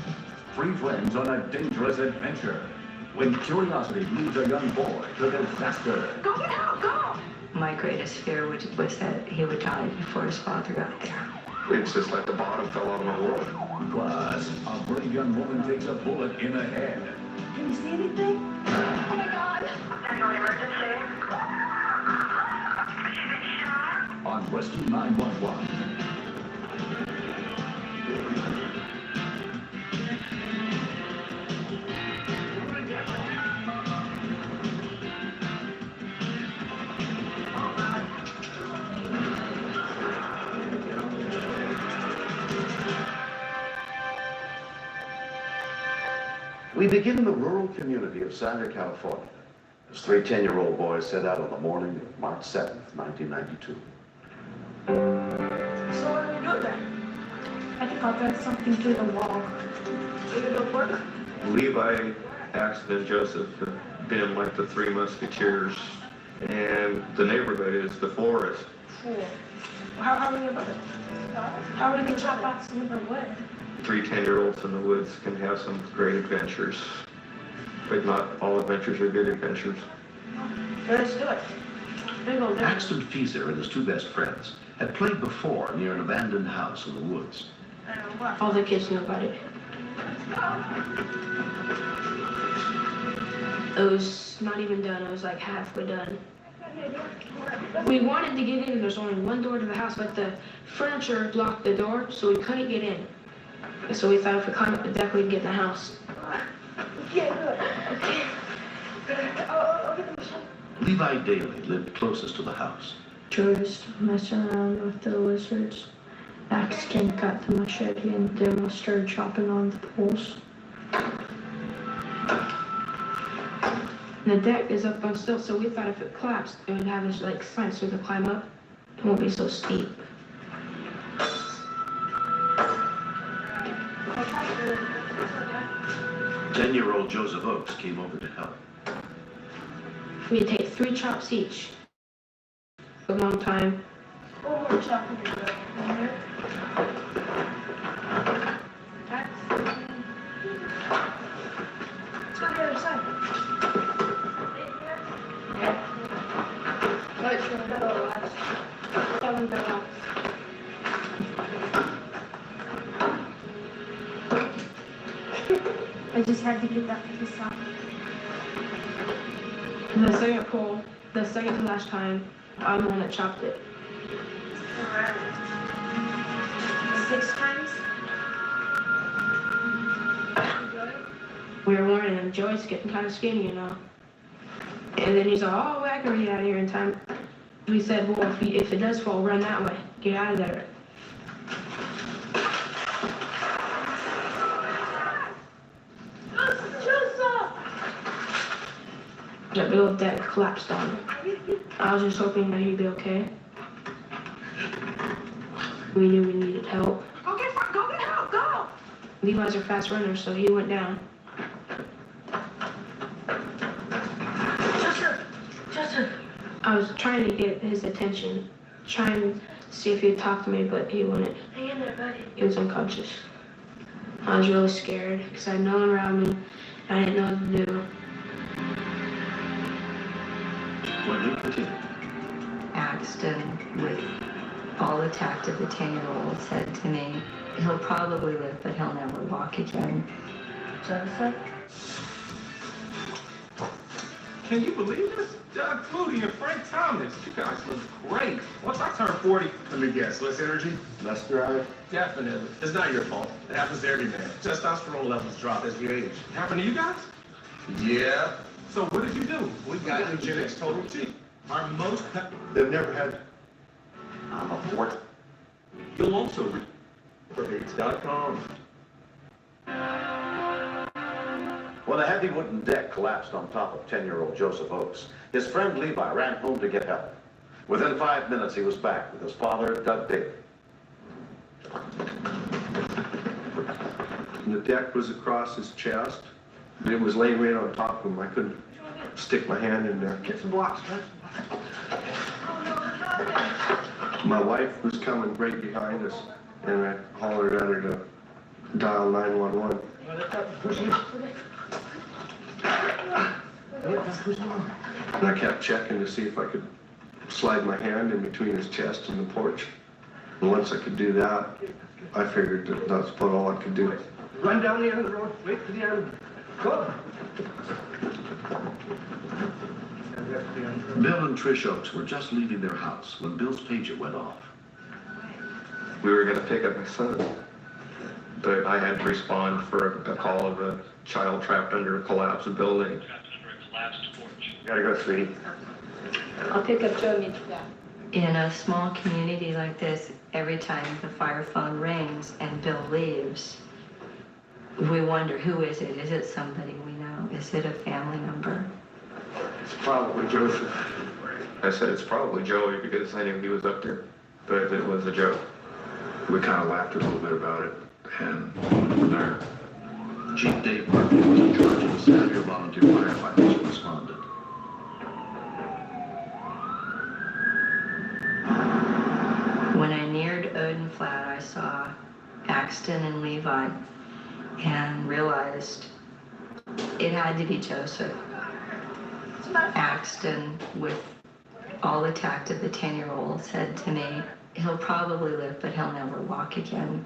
three friends on a dangerous adventure. When curiosity leads a young boy to disaster. Go get out, go! My greatest fear was that he would die before his father got there. It's just like the bottom fell out of the world. Plus, a brave young woman takes a bullet in the head. Can you see anything? Oh my God! On Rescue 911. We begin in the rural community of Sanger, California, as three 10-year-old boys set out on the morning of March 7th, 1992. So what do we do then? I think I'll thread something through the wall. It'll work. Levi, Axel, and Joseph have been like the three musketeers, and the neighborhood is the forest. Cool. How are we about it? How are we gonna chop out some of the wood? Three 10-year-olds in the woods can have some great adventures, but not all adventures are good adventures. Let's do it. Axton Fieser and his two best friends had played before near an abandoned house in the woods. All the kids knew about it. It was not even done. It was like halfway done. We wanted to get in. There's only one door to the house, but the furniture blocked the door, so we couldn't get in. So we thought if we climbed up the deck, we'd get in the house. Yeah, good. Okay. I'll get the machine. Levi Daly lived closest to the house. Just messing around with the lizards. Axton got the machete and then started chopping on the poles. The deck is up on stilts, so we thought if it collapsed, it would have us like slant so we could climb up. It won't be so steep. Ten-year-old Joseph Oakes came over to help. We'd take 3 chops each. A long time. One more chop in the Let's go to the other side. Let's go to the other side. That one better off. I just had to get that piece off. The second pole, the second to last time, I'm the one that chopped it. 6 times? We were warning him, Joey's getting kind of skinny, you know. And then he's like, oh, I can get out of here in time. We said, well, if it does fall, run that way. Get out of there. That big old deck collapsed on him. I was just hoping that he'd be okay. We knew we needed help. Go get help, go! Levi's a fast runner, so he went down. Chester! I was trying to get his attention, trying to see if he'd talk to me, but he wouldn't. Hang in there, buddy. He was unconscious. I was really scared because I had no one around me. I didn't know what to do. When we continued, Axton, with all the tact of the 10-year-old, said to me, he'll probably live, but he'll never walk again. Joseph? Can you believe this? Doug Flutie and Frank Thomas. You guys look great. Once I turn 40, let me guess, less energy? Less drive? Definitely. It's not your fault. It happens to every man. Testosterone levels drop as you age. Happen to you guys? Yeah. So what did you do? We got Eugenics Total T. Our most... They've never had... I'm aboard. You'll also read .com. When the heavy wooden deck collapsed on top of 10-year-old Joseph Oakes, his friend Levi ran home to get help. Within 5 minutes, he was back with his father, Doug Daly. The deck was across his chest. It was laying right on top of him. I couldn't stick my hand in there. Get some blocks, man. My wife was coming right behind us, and I hollered at her to dial 911. And I kept checking to see if I could slide my hand in between his chest and the porch. And once I could do that, I figured that that's about all I could do. Run down the end of the road, wait for the end. Go! Bill and Trish Oakes were just leaving their house when Bill's pager went off. We were going to pick up my son, but I had to respond for a call of a child trapped under a collapsed building. Gotta go, sweetie. I'll pick up Joe needs that. In a small community like this, every time the fire phone rings and Bill leaves, we wonder, who is it? Is it somebody we know? Is it a family member? It's probably Joseph. I said it's probably Joey because I knew he was up there, but it was a joke. We kind of laughed a little bit about it, and from there, Chief Dave Murphy was in charge of the Saturday volunteer firefighters who responded. When I neared Odin Flat, I saw Axton and Levi and realized it had to be Joseph. Axton, with all the tact of the 10-year-old, said to me, "He'll probably live, but he'll never walk again."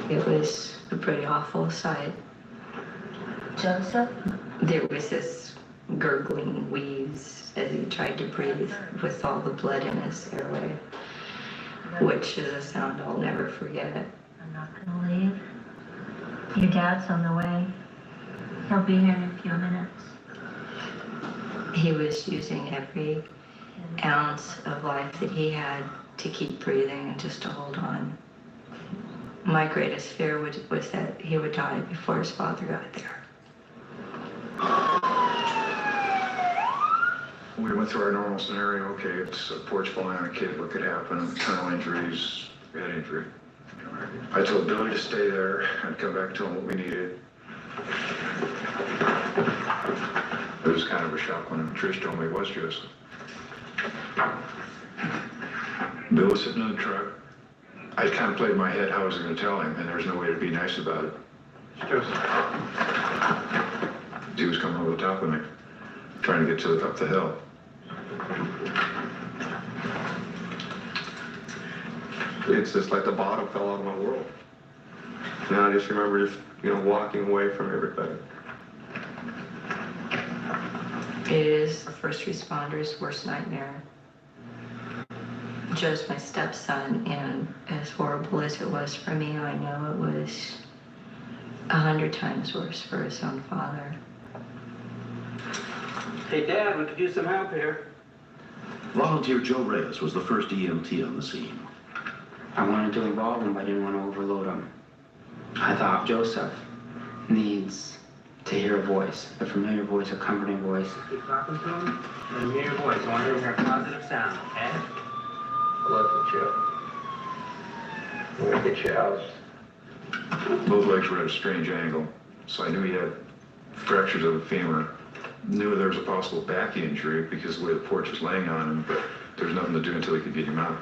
It was a pretty awful sight. Joseph? There was this gurgling wheeze as he tried to breathe with all the blood in his airway, which is a sound I'll never forget. I'm not gonna leave. Your dad's on the way. He'll be here in a few minutes. He was using every ounce of life that he had to keep breathing and just to hold on. My greatest fear was that he would die before his father got there. We went through our normal scenario. Okay, it's a porch falling on a kid, what could happen? Internal injuries, head injury. I told Billy to stay there. I'd come back, tell him what we needed. It was kind of a shock when Trish told me it was Joseph. Bill was sitting in the truck. I kind of played in my head how I was going to tell him, and there was no way to be nice about it. It's Joseph. He was coming over the top of me, trying to get up the hill. It's just like the bottom fell out of my world. And I just remember walking away from everybody. It is the first responder's worst nightmare. Joe's my stepson, and as horrible as it was for me, I know it was 100 times worse for his own father. Hey, Dad, we could use some help here. Volunteer Joe Reyes was the first EMT on the scene. I wanted to involve him, but I didn't want to overload him. I thought Joseph needs to hear a voice, a familiar voice, a comforting voice. Keep talking to him, and hear your voice. I want to hear a positive sound, okay? Look at you. I'm gonna get you out. Both legs were at a strange angle, so I knew he had fractures of the femur. Knew there was a possible back injury because of the way the porch was laying on him, but there was nothing to do until he could get him out.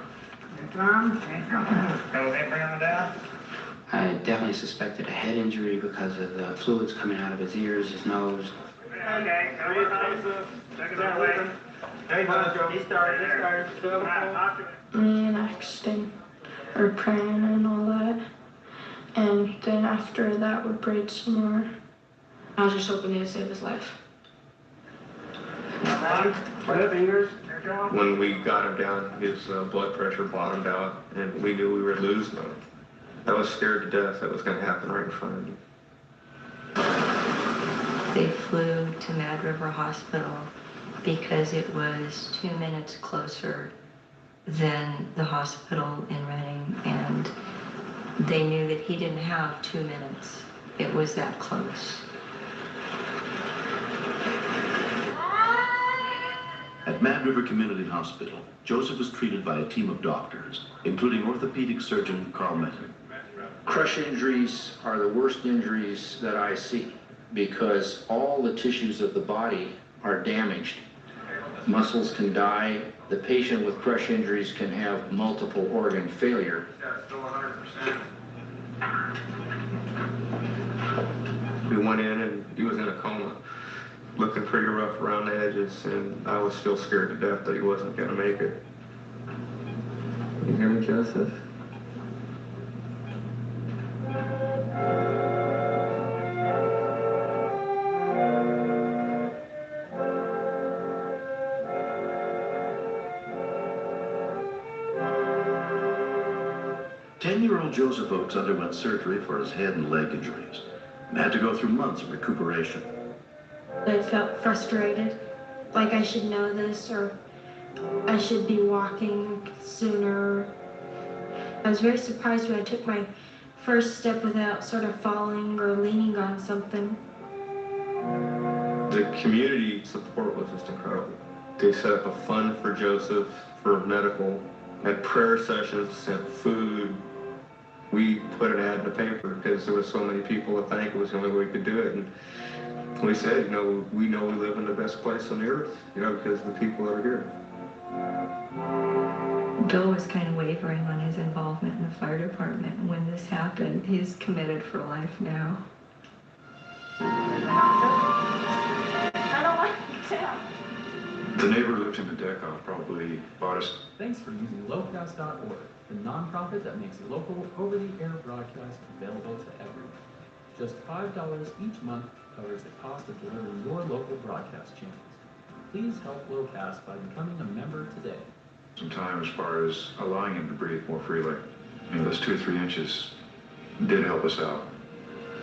I definitely suspected a head injury because of the fluids coming out of his ears, his nose. Okay, check it out. He started. Me and Axton were praying and all that. And then after that, we prayed some more. I was just hoping he'd save his life. When we got him down, his blood pressure bottomed out, and we knew we were losing him. I was scared to death that was going to happen right in front of me. They flew to Mad River Hospital because it was 2 minutes closer than the hospital in Reading, and they knew that he didn't have 2 minutes. It was that close. At Mad River Community Hospital, Joseph was treated by a team of doctors, including orthopedic surgeon Carl Metten. Crush injuries are the worst injuries that I see because all the tissues of the body are damaged. Muscles can die. The patient with crush injuries can have multiple organ failure. Yeah, still 100%. We went in and he was in a coma, looking pretty rough around the edges, and I was still scared to death that he wasn't gonna make it. You hear me, Joseph? 10-year-old Joseph Oakes underwent surgery for his head and leg injuries and had to go through months of recuperation. I felt frustrated, like I should know this, or I should be walking sooner. I was very surprised when I took my first step without sort of falling or leaning on something. The community support was just incredible. They set up a fund for Joseph for medical, had prayer sessions, sent food. We put an ad in the paper because there was so many people to thank. It was the only way we could do it. And we said, you know we live in the best place on the earth, you know, because of the people that are here. Bill was kind of wavering on his involvement in the fire department. When this happened, he's committed for life now. I don't like that. The neighbor who lived in the deck off probably bought us. Thanks for using locast.org, the nonprofit that makes local over-the-air broadcast available to everyone. Just $5 each month covers the cost of delivering your local broadcast channels. Please help Locast by becoming a member today. Some time as far as allowing him to breathe more freely. You know, those 2 or 3 inches did help us out.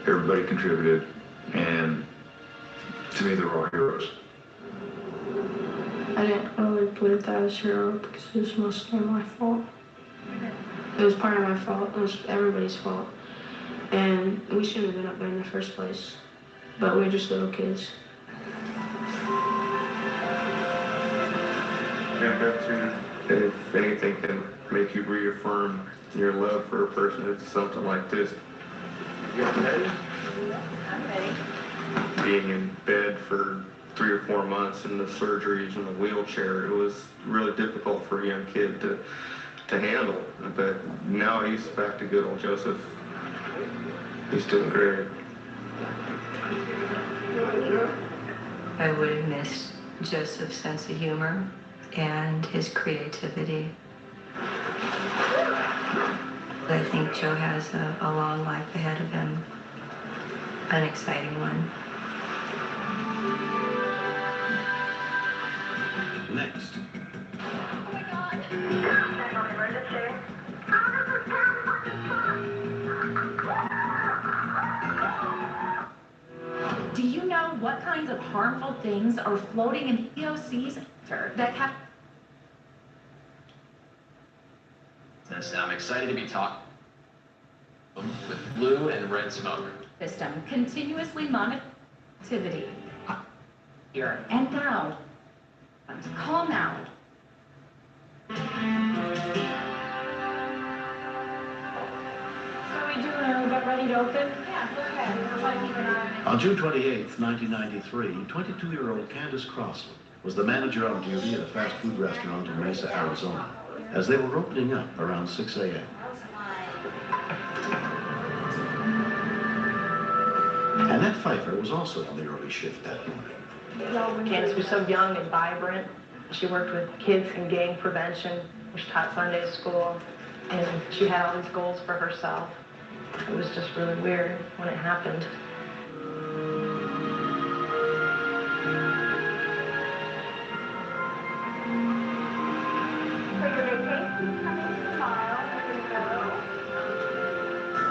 Everybody contributed, and to me, they're all heroes. I didn't really believe that I was a hero because it was mostly my fault. It was part of my fault. It was everybody's fault. And we shouldn't have been up there in the first place. But we were just little kids. If anything can make you reaffirm your love for a person, it's something like this. You ready? I'm ready. Being in bed for 3 or 4 months and the surgeries and the wheelchair, it was really difficult for a young kid to handle. But now he's back to good old Joseph. He's doing great. I would have missed Joseph's sense of humor and his creativity. I think Joe has a long life ahead of him, an exciting one. Next. Oh my God. Do you know what kinds of harmful things are floating in EOC's that have... I'm excited to be talking with blue and red smoke. System continuously monitor activity. Here and now. Calm now. So we doing about ready to open? Yeah, go ahead. On June 28, 1993, 22-year-old Candace Crossley was the manager on duty at a fast food restaurant in Mesa, Arizona, as they were opening up around 6 a.m. Annette Pfeiffer was also on the early shift that morning. Candace was so young and vibrant. She worked with kids in gang prevention. She taught Sunday school, and she had all these goals for herself. It was just really weird when it happened.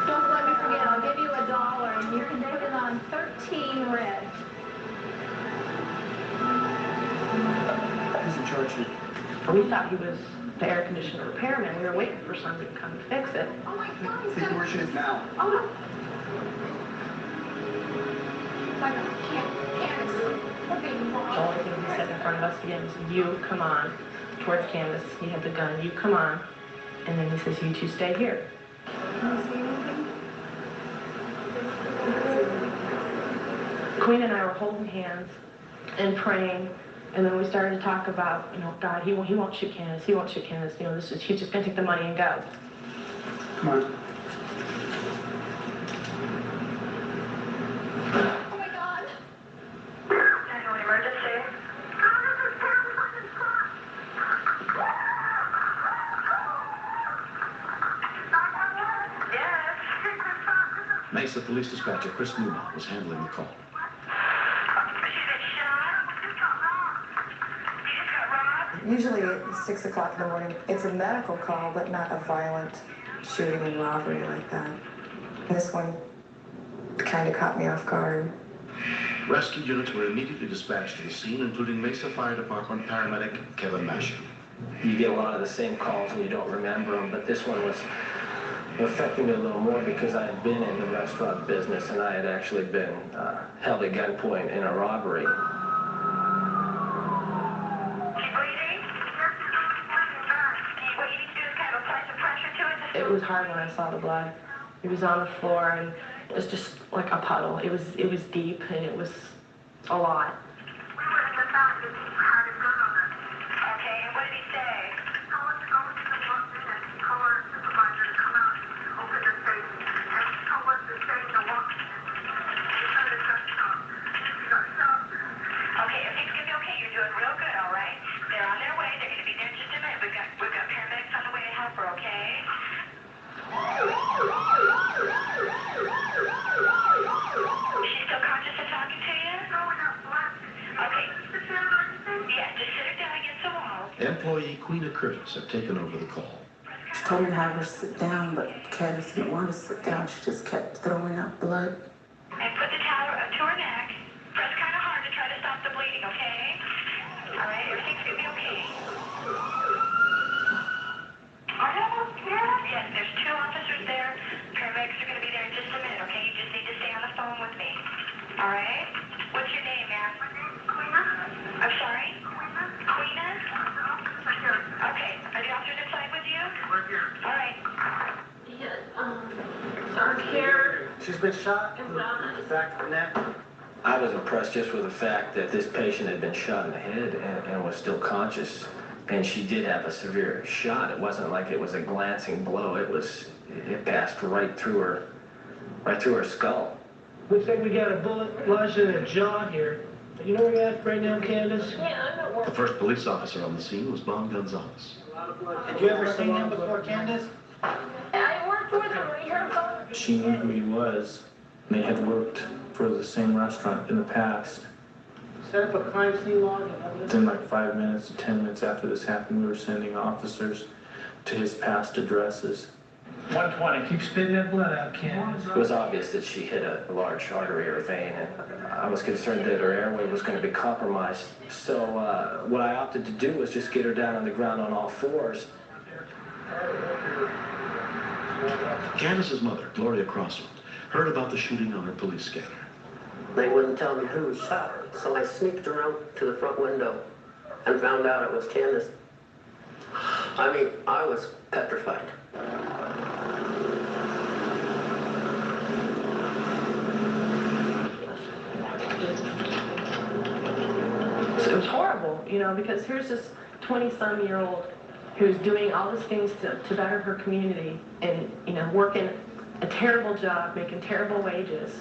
Don't let me forget, I'll give you $1 and you can put it on 13 red. Who's in charge here? We thought he was the air conditioner repairman. We were waiting for somebody to come and fix it. Oh my God, he's Think got... where she is now. Oh no. Candace, okay, The only thing he said in front of us again was, "You come on," towards Candace. He had the gun. "You come on," and then he says, "You two stay here." Queen and I were holding hands and praying And then we started to talk about, God, he won't shoot Candace, he won't shoot Candace, he's just gonna take the money and go. Come on. Oh my God. 911 emergency. Mesa Police Dispatcher Chris Newman was handling the call. Usually at 6 o'clock in the morning, it's a medical call, but not a violent shooting and robbery like that. This one kind of caught me off guard. Rescue units were immediately dispatched to the scene, including Mesa Fire Department paramedic Kevin Masham. You get a lot of the same calls and you don't remember them, but this one was affecting me a little more because I had been in the restaurant business and I had actually been held at gunpoint in a robbery. It was hard when I saw the blood. It was on the floor and it was just like a puddle. It was deep and it was a lot. Employee Queena Curtis had taken over the call. She told me to have her sit down, but Candace didn't want to sit down. She just kept throwing up blood. And put the towel to her neck. Press kind of hard to try to stop the bleeding, okay? All right, everything's gonna be okay. Yes, there's 2 officers there. Paramedics are gonna be there in just a minute, okay? You just need to stay on the phone with me. All right? What's your name, ma'am? Queena. I'm sorry? Queena. Okay. Are the officers inside with you? We're here. All right. Dark hair. She's been shot in the back of the neck. I was impressed just with the fact that this patient had been shot in the head and was still conscious. And she did have a severe shot. It wasn't like it was a glancing blow. It passed right through her skull. Looks like we got a bullet lodged in her jaw here. You know where you're at right now, Candace? Yeah, I'm at work. The first police officer on the scene was Bon Gonzalez. Did you ever see him before, Candace? I worked with him when he heard about. She knew who he was. They had worked for the same restaurant in the past. Set up a crime scene log and evidence. Within like 5 minutes to 10 minutes after this happened, we were sending officers to his past addresses. 120. Keep spitting that blood out, Candace. It was obvious that she hit a large artery or vein, and I was concerned that her airway was going to be compromised. So what I opted to do was just get her down on the ground on all fours. Candace's mother, Gloria Crossland, heard about the shooting on her police scanner. They wouldn't tell me who shot her, so I sneaked around to the front window and found out it was Candace. I mean, I was petrified. It was horrible, because here's this 20-some-year-old who's doing all these things to better her community and, working a terrible job, making terrible wages,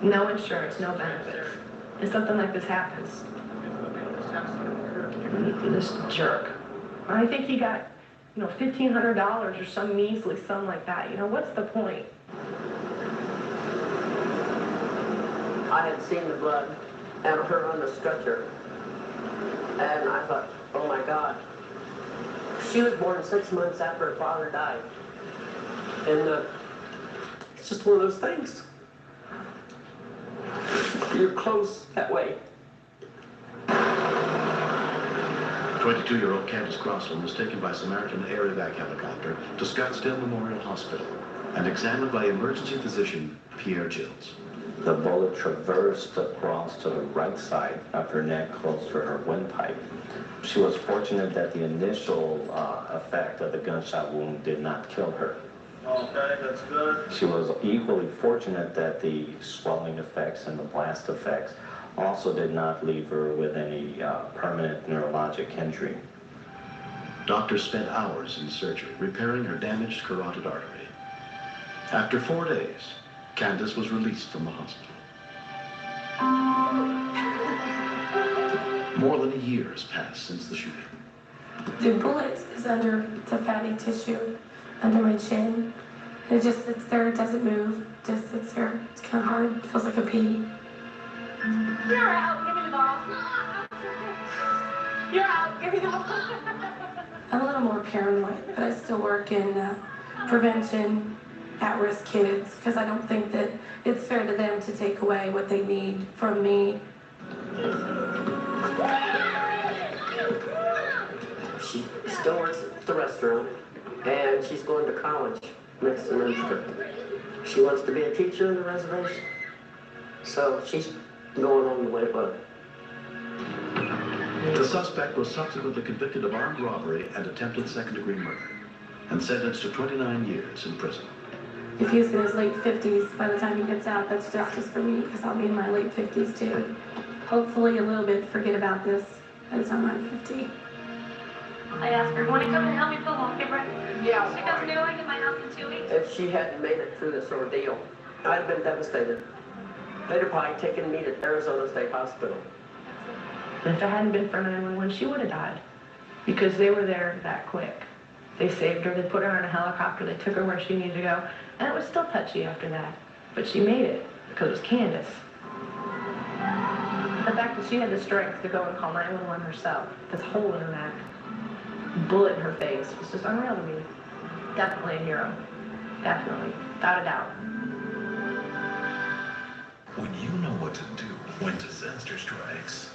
no insurance, no benefits. And something like this happens. This jerk. I think he got, $1,500 or some measly sum like that. What's the point? I had seen the blood and her on the stretcher. And I thought, oh my God. She was born 6 months after her father died. And it's just one of those things. You're close that way. 22-year-old Candace Crossland was taken by Samaritan Air Evac helicopter to Scottsdale Memorial Hospital and examined by emergency physician Pierre Gilles. The bullet traversed across to the right side of her neck close to her windpipe. She was fortunate that the initial effect of the gunshot wound did not kill her. Okay, that's good. She was equally fortunate that the swelling effects and the blast effects Also did not leave her with any permanent neurologic injury. Doctors spent hours in surgery repairing her damaged carotid artery. After 4 days, Candace was released from the hospital. More than a year has passed since the shooting. The bullet is under the fatty tissue under my chin. It just sits there, it doesn't move, just sits there. It's kind of hard, it feels like a pee. You're out, give me the ball. You're out, give me the ball. I'm a little more paranoid, but I still work in prevention, at-risk kids, because I don't think that it's fair to them to take away what they need from me. She still works at the restaurant, and she's going to college next semester. She wants to be a teacher in the reservation, so she's going on the way up. The suspect was subsequently convicted of armed robbery and attempted second-degree murder, and sentenced to 29 years in prison. If he's in his late 50s, by the time he gets out, that's justice for me, because I'll be in my late 50s too. Hopefully a little bit forget about this by the time I'm 50. I asked her, want to come and help me pull off your breath? Yeah. She comes doing in my house in 2 weeks. If she hadn't made it through this ordeal, I'd have been devastated. They'd have probably taken me to Arizona State Hospital. If it hadn't been for 911, she would have died, because they were there that quick. They saved her, they put her on a helicopter, they took her where she needed to go, and it was still touchy after that. But she made it, because it was Candace. The fact that she had the strength to go and call 911 herself, this hole in her neck, bullet in her face, was just unreal to me. Definitely a hero. Definitely. Without a doubt. When you know what to do when disaster strikes,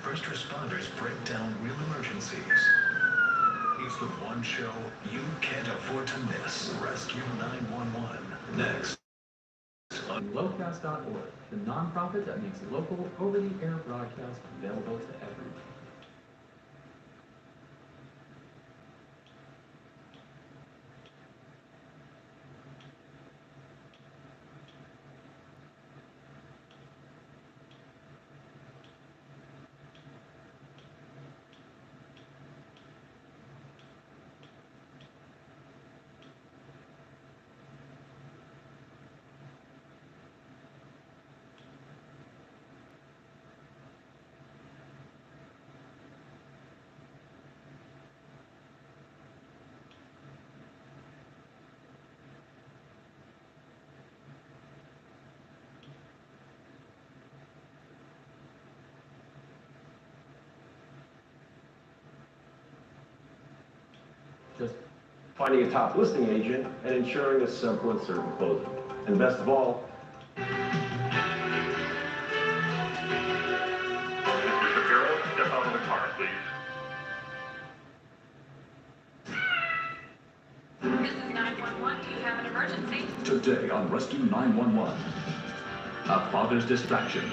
first responders break down real emergencies. It's the one show you can't afford to miss. Rescue 911. Next. On Locast.org, the nonprofit that makes local over-the-air broadcast available to everyone. Just finding a top listing agent and ensuring a simple and certain closing. And best of all, Mr. Shapiro, step out of the car, please. This is 911. Do you have an emergency? Today on Rescue 911. A father's distraction.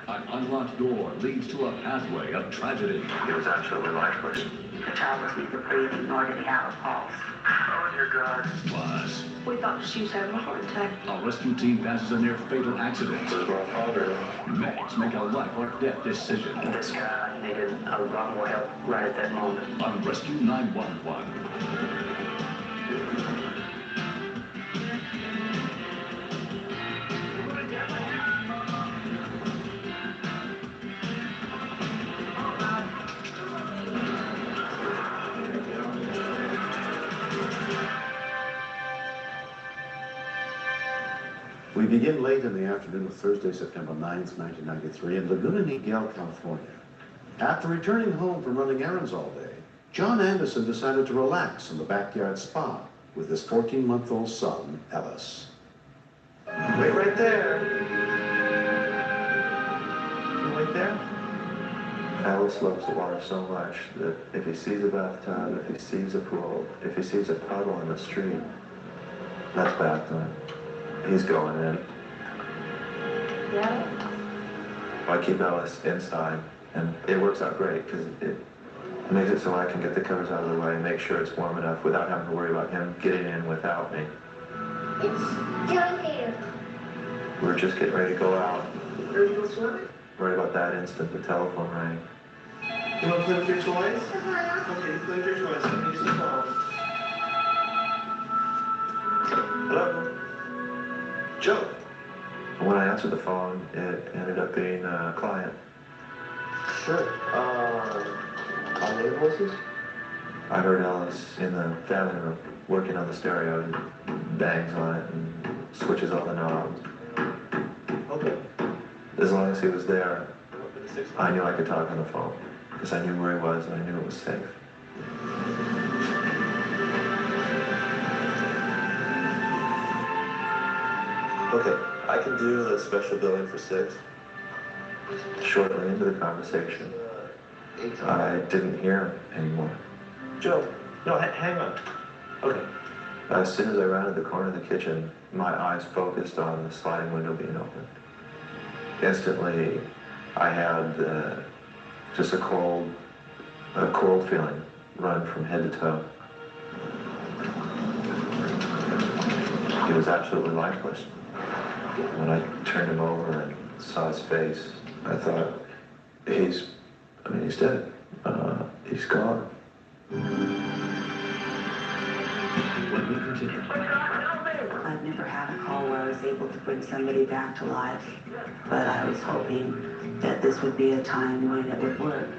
An unlocked door leads to a pathway of tragedy. He was absolutely lifeless. The child was neither breathing nor did he have a pulse. Oh, dear God. Plus, We thought she was having a heart attack. a rescue team passes a near-fatal accident. This is my father. Makes make a life or death decision. This guy needed a lot more help right at that moment. On Rescue 911. We begin late in the afternoon of Thursday, September 9th, 1993, in Laguna Niguel, California. After returning home from running errands all day, John Anderson decided to relax in the backyard spa with his 14-month-old son, Ellis. Wait right there. You wait there? Alice loves the water so much that if he sees a bathtub, if he sees a pool, if he sees a puddle in the street, that's bath time. He's going in. Yeah. I keep Alice inside, and it works out great because it makes it so I can get the covers out of the way and make sure it's warm enough without having to worry about him getting in without me. It's down here. We were just getting ready to go out. Ready to go swimming? Right about that instant, the telephone rang. You want to play with your toys? Okay, play with your toys. Let me get the phone. Hello? Joe? And when I answered the phone, it ended up being a client. Sure. On the invoices? I heard Ellis in the family room working on the stereo. He bangs on it and switches all the knobs. Okay. As long as he was there, I knew I could talk on the phone because I knew where he was and I knew it was safe. Okay, I can do the special billing for 6. Shortly into the conversation, I didn't hear him anymore. Joe, no, hang on. Okay. As soon as I rounded the corner of the kitchen, my eyes focused on the sliding window being opened. Instantly, I had just a cold feeling run from head to toe. He was absolutely lifeless. When I turned him over and saw his face, I thought, he's dead. He's gone. When we continue. I've never had a call where I was able to bring somebody back to life, but I was hoping that this would be a time when it would work.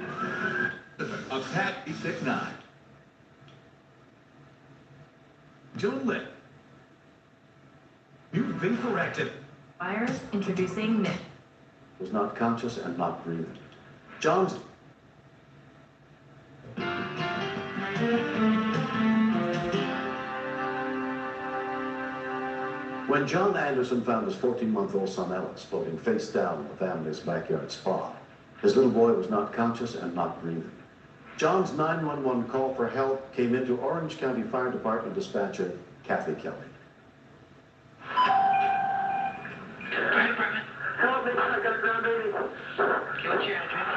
A Pat 69. Joan Litt. New vaporactive. Myers introducing Nick. Was not conscious and not breathing. John's... When John Anderson found his 14-month-old son Ellis floating face down in the family's backyard spa, his little boy was not conscious and not breathing. John's 911 call for help came into Orange County Fire Department dispatcher Kathy Kelly. Fire department. Help me, I got a grandbaby. Okay, what's your address?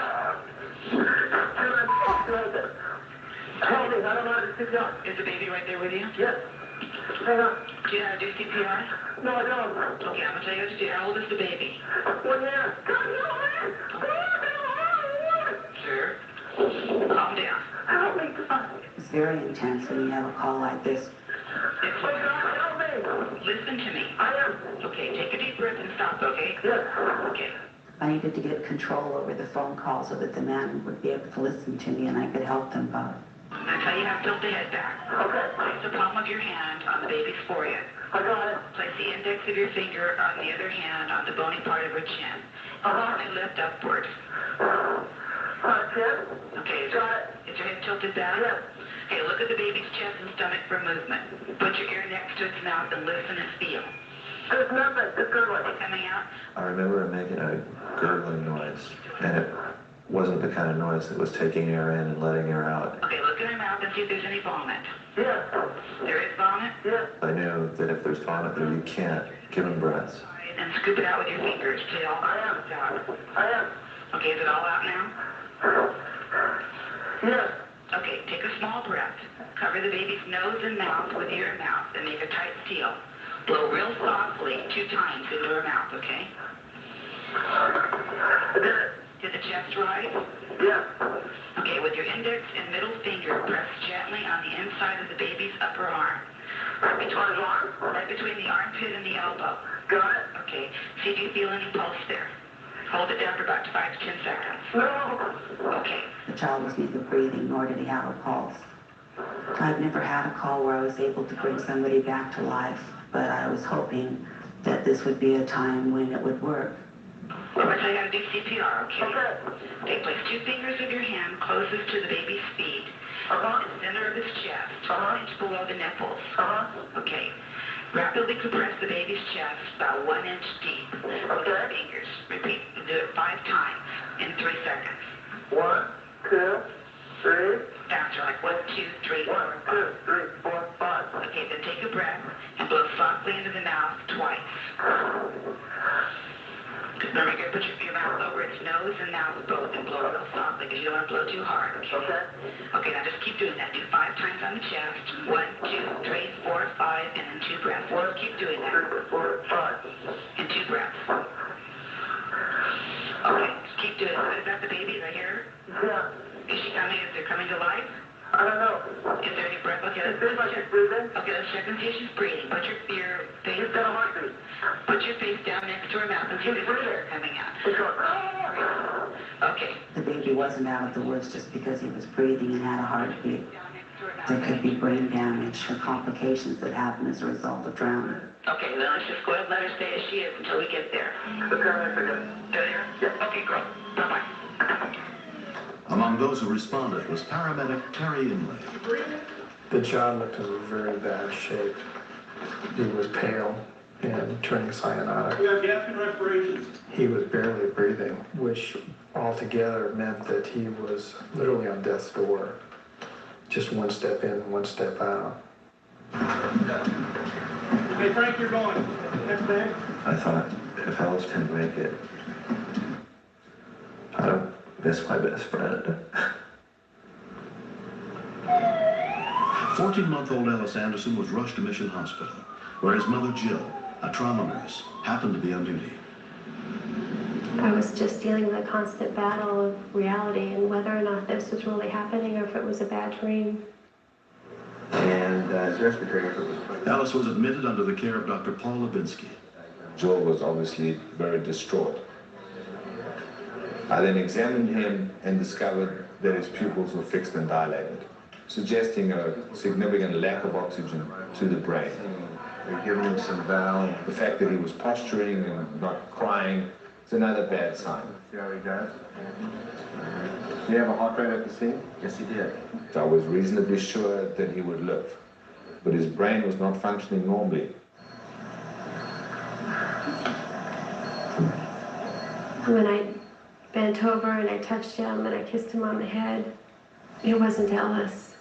Help me, I don't know how to do CPR. Is the baby right there with you? Yes. Hang on. Do you know how to do CPR? No, I don't. Okay, I'm gonna tell you what to do. How old is the baby? 1 year. Sure. Calm down. Help me. It's very intense when you have a call like this. Help me. Listen to me. I am. Okay, take a deep breath and stop, okay? Yes. Okay. I needed to get control over the phone call so that the man would be able to listen to me and I could help them both. I'm gonna tell you how to tilt the head back. Okay. Place the palm of your hand on the baby's forehead. I got it. Place the index of your finger on the other hand on the bony part of her chin. And lift upward. Chin? Okay, is your head tilted back? Yes. Okay, look at the baby's chest and stomach for movement. Put your ear next to its mouth and listen and feel. There's nothing. It's gurgling. Coming out? I remember him making a gurgling noise, and it wasn't the kind of noise that was taking air in and letting air out. Okay, look in her mouth and see if there's any vomit. Yes. There is vomit? Yes. I knew that if there's vomit there, you can't give him breaths. And scoop it out with your fingers till I am. it's out. I am. Okay, is it all out now? Yes. Okay, take a small breath. Cover the baby's nose and mouth with your mouth and make a tight seal. Blow real softly 2 times into her mouth, okay? Did the chest rise? Yes. Okay, with your index and middle finger, press gently on the inside of the baby's upper arm. Right between the armpit and the elbow. Got it. Okay, see if you feel any pulse there. Hold it down for about 5 to 10 seconds. No. Okay. The child was neither breathing nor did he have a pulse. I've never had a call where I was able to bring somebody back to life, but I was hoping that this would be a time when it would work. I'm going to tell you how to do CPR, okay? Okay, place 2 fingers of your hand closest to the baby's feet, in the center of his chest, 1 inch below the nipples. Okay. Rapidly compress the baby's chest about 1 inch deep with your fingers. Repeat, do it 5 times in 3 seconds. 1, 2, 3. Faster, like 1, 2, 3, 4, 1, 2, 3, 4, 5. Okay, then take a breath and blow softly into the mouth twice. Remember, you're going to put your mouth over its nose and mouth both and blow real softly because you don't want to blow too hard, okay? Okay, now just keep doing that. Do 5 times on the chest. 1, 2, 3, 4, 5, and then 2 breaths. Just keep doing that. 3, 4, 5. And 2 breaths. alive? I don't know. Is there any breath? Okay, let's check. Okay, let's check and see if she's breathing. Put your face. She's got a heartbeat. Put your face down next to her mouth and see if there's air coming out. Okay. The baby wasn't out of the woods just because he was breathing and had a heartbeat. There could be brain damage or complications that happen as a result of drowning. Okay, then let's just go ahead and let her stay as she is until we get there. There? Okay, girl. Bye-bye. Among those who responded was paramedic Terry Inley. The child looked in very bad shape. He was pale and turning cyanotic. We have gas and respiration. He was barely breathing, which altogether meant that he was literally on death's door. Just one step in, one step out. Hey, Frank, you're going. Next man. I thought, if Alice didn't make it, I don't miss my best friend. 14-month-old Ellis Anderson was rushed to Mission Hospital, where his mother Jill, a trauma nurse, happened to be on duty. I was just dealing with a constant battle of reality and whether or not this was really happening or if it was a bad dream. And his respiratory was... Alice was admitted under the care of Dr. Paul Levinsky. Joe was obviously very distraught. I then examined him and discovered that his pupils were fixed and dilated, suggesting a significant lack of oxygen to the brain. They're giving him some valve. The fact that he was posturing and not crying is another bad sign. See how he does? Did he have a heart rate at the scene? Yes, he did. So I was reasonably sure that he would live, but his brain was not functioning normally. When I bent over and I touched him and I kissed him on the head, it wasn't Ellis.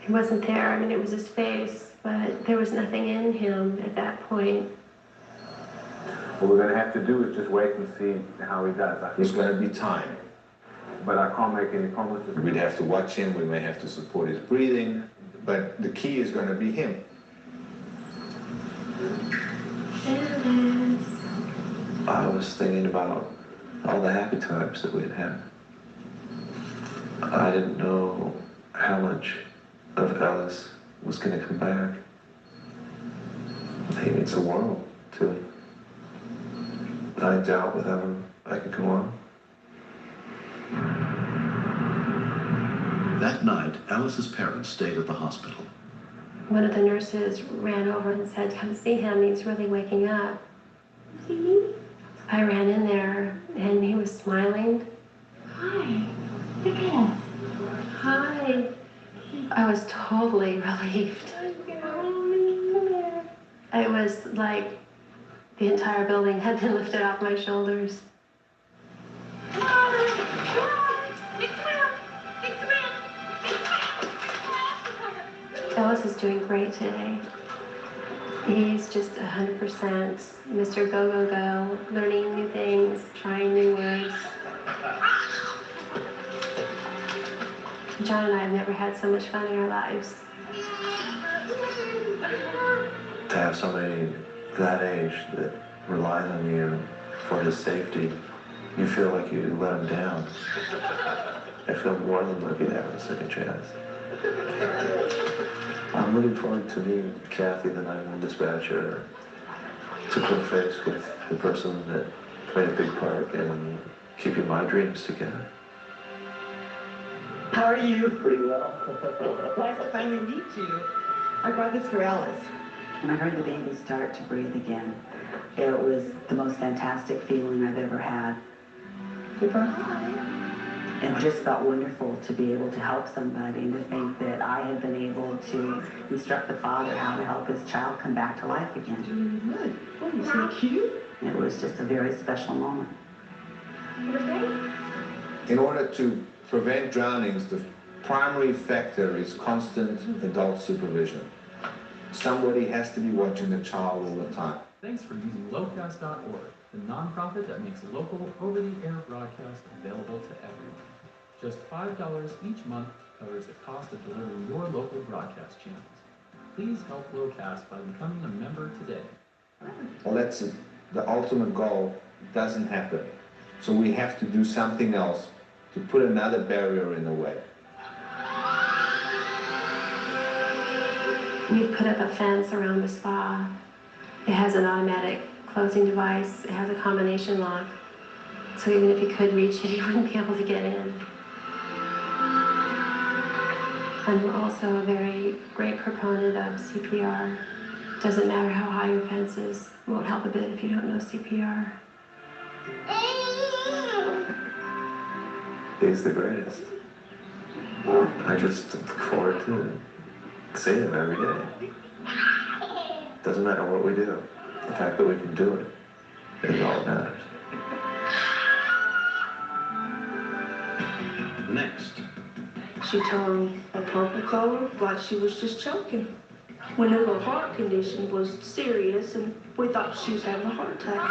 He wasn't there. I mean, it was his face, but there was nothing in him at that point. What we're going to have to do is just wait and see how he does. There's going to be time. But I can't make any promises. We'd have to watch him, we may have to support his breathing, but the key is going to be him. I was thinking about all the happy times that we'd had. I didn't know how much of Alice was going to come back. He means the world to me. I doubt without him I could go on. That night, Alice's parents stayed at the hospital. One of the nurses ran over and said, "Come see him, he's really waking up." I ran in there and he was smiling. Hi. Hi. I was totally relieved. It was like the entire building had been lifted off my shoulders. Ellis is doing great today. He's just 100% Mr. Go, Go, Go, learning new things, trying new words. John and I have never had so much fun in our lives. To have somebody that age that relies on you for his safety, you feel like you let him down. I feel more than lucky to have a second chance. I'm looking forward to meeting Kathy, the 911 dispatcher, to put face with the person that played a big part in keeping my dreams together. How are you? Pretty well. Nice to finally meet you. I brought this for Alice. When I heard the baby start to breathe again, it was the most fantastic feeling I've ever had. It just felt wonderful to be able to help somebody and to think that I had been able to instruct the father how to help his child come back to life again. Really good. Oh, you're so cute. It was just a very special moment. In order to prevent drownings, the primary factor is constant adult supervision. Somebody has to be watching the child all the time. Thanks for using locast.org, the nonprofit that makes local over-the-air broadcast available to everyone. Just $5 each month covers the cost of delivering your local broadcast channels. Please help Locast by becoming a member today. Well, that's it. The ultimate goal doesn't happen. So we have to do something else to put another barrier in the way. We put up a fence around the spa. It has an automatic closing device. It has a combination lock. So even if you could reach it, you wouldn't be able to get in. I'm also a very great proponent of CPR. Doesn't matter how high your fence is. It won't help a bit if you don't know CPR. He's the greatest. I just look forward to seeing him every day. Doesn't matter what we do. The fact that we can do it is all that matters. Next. She turned a purple color like she was just choking. When her little heart condition was serious and we thought she was having a heart attack.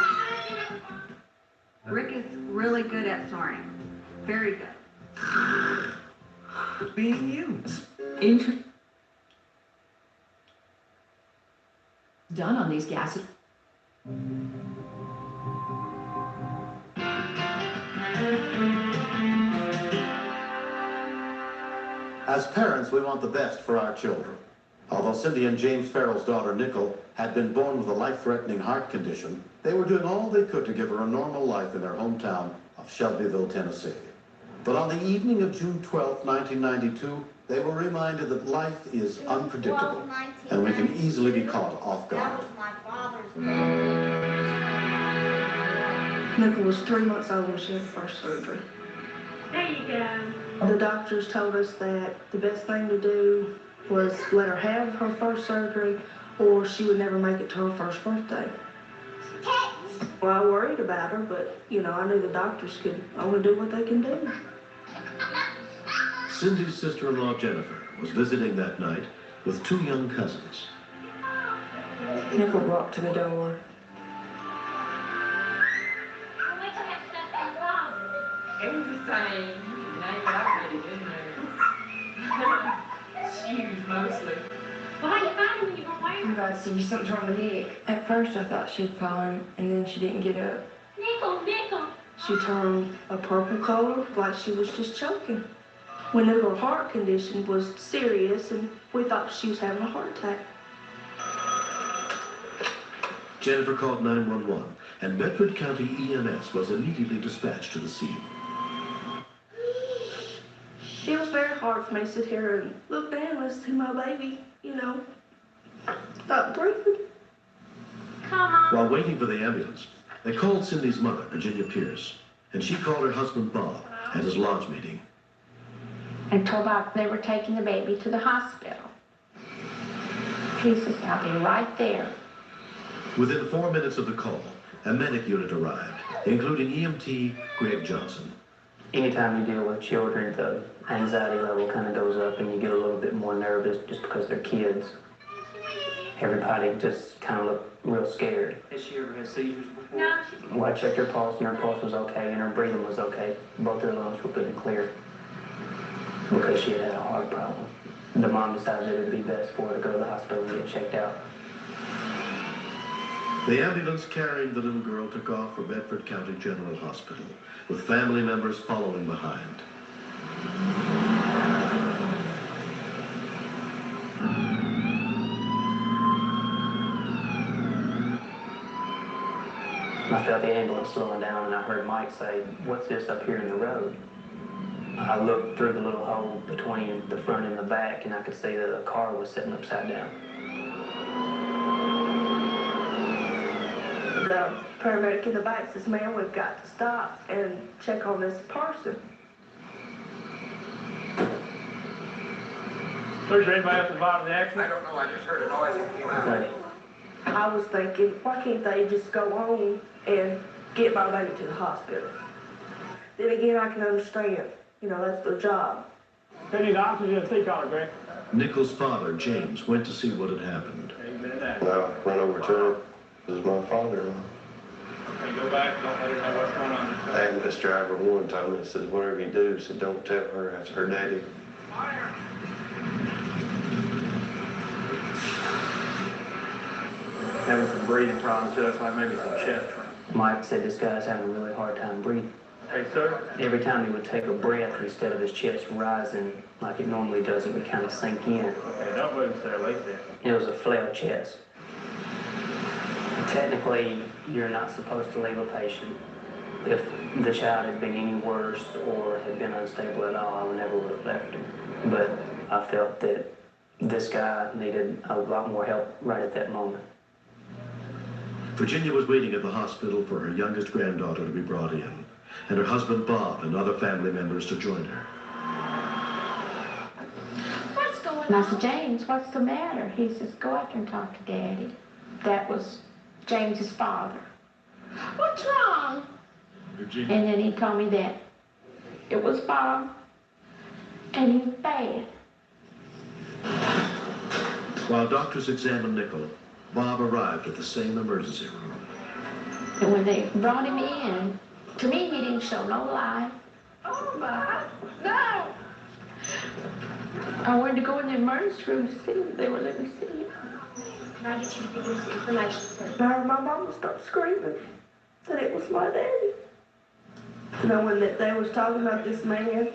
Rick is really good at snoring. Very good. Being used. Done on these gases. As parents, we want the best for our children. Although Cindy and James Farrell's daughter, Nicole, had been born with a life-threatening heart condition, they were doing all they could to give her a normal life in their hometown of Shelbyville, Tennessee. But on the evening of June 12, 1992, they were reminded that life is unpredictable, and we can easily be caught off guard. Nicole was 3 months old when she had the first surgery. There you go. The doctors told us that the best thing to do was let her have her first surgery or she would never make it to her first birthday. Well, I worried about her, but, I knew the doctors could only do what they can do. Cindy's sister-in-law, Jennifer, was visiting that night with 2 young cousins. Nicole walked to the door. It was the same. Now you in there. Shoes mostly. Well, how you find when you were wearing? You guys see something wrong with Nick. At first I thought she'd fallen and then she didn't get up. Nickel. She turned a purple color like she was just choking. When her little heart condition was serious and we thought she was having a heart attack. Jennifer called 911, and Bedford County EMS was immediately dispatched to the scene. It was very hard for me to sit here and look down and see my baby, not breathing. Come on. While waiting for the ambulance, they called Cindy's mother, Virginia Pierce, and she called her husband Bob at his lodge meeting. And told Bob they were taking the baby to the hospital. He says, I'll be right there. Within 4 minutes of the call, a medic unit arrived, including EMT Greg Johnson. Anytime you deal with children, the anxiety level kind of goes up and you get a little bit more nervous just because they're kids. Everybody just kind of looked real scared. Has she ever had seizures before? No. Well, I checked her pulse and her pulse was okay and her breathing was okay. Both her lungs were good and clear because she had a heart problem. The mom decided it would be best for her to go to the hospital and get checked out. The ambulance carrying the little girl took off for Bedford County General Hospital, with family members following behind. I felt the ambulance slowing down and I heard Mike say, "What's this up here in the road?" I looked through the little hole between the front and the back and I could see that a car was sitting upside down. The paramedic in the back says, "Ma'am, we've got to stop and check on this person." Was there anybody else involved in the accident? I don't know, I just heard a noise that came out. Okay. I was thinking, why can't they just go on and get my baby to the hospital? Then again, I can understand. That's their job. They need oxygen and sea collar, Greg. Nichols' father, James, went to see what had happened. Well, I went over to her. This is my father-in-law. Okay, go back, don't let her know what's going on. I had this driver one time and says, whatever you do, said, don't tell her that's her daddy. Having some breathing problems, just like maybe some chest. Mike said this guy's having a really hard time breathing. Hey, sir. Every time he would take a breath, instead of his chest rising like it normally does, it would kind of sink in. Okay, don't move, sir. Like that. It was a flared chest. Technically, you're not supposed to leave a patient. If the child had been any worse or had been unstable at all, I never would have left him. But I felt that this guy needed a lot more help right at that moment. Virginia was waiting at the hospital for her youngest granddaughter to be brought in, and her husband Bob and other family members to join her. What's going on? And I said, James, what's the matter? He says, go out there and talk to Daddy. That was James's father. What's wrong? Virginia. And then he told me that it was Bob, and he was bad. While doctors examined Nickel, Bob arrived at the same emergency room. And when they brought him in, to me, he didn't show no life. Oh, my, no! I wanted to go in the emergency room to see if they would let me see him. Can I get you to give this information, sir? I heard my mama start screaming that it was my daddy. You know, when they was talking about this man,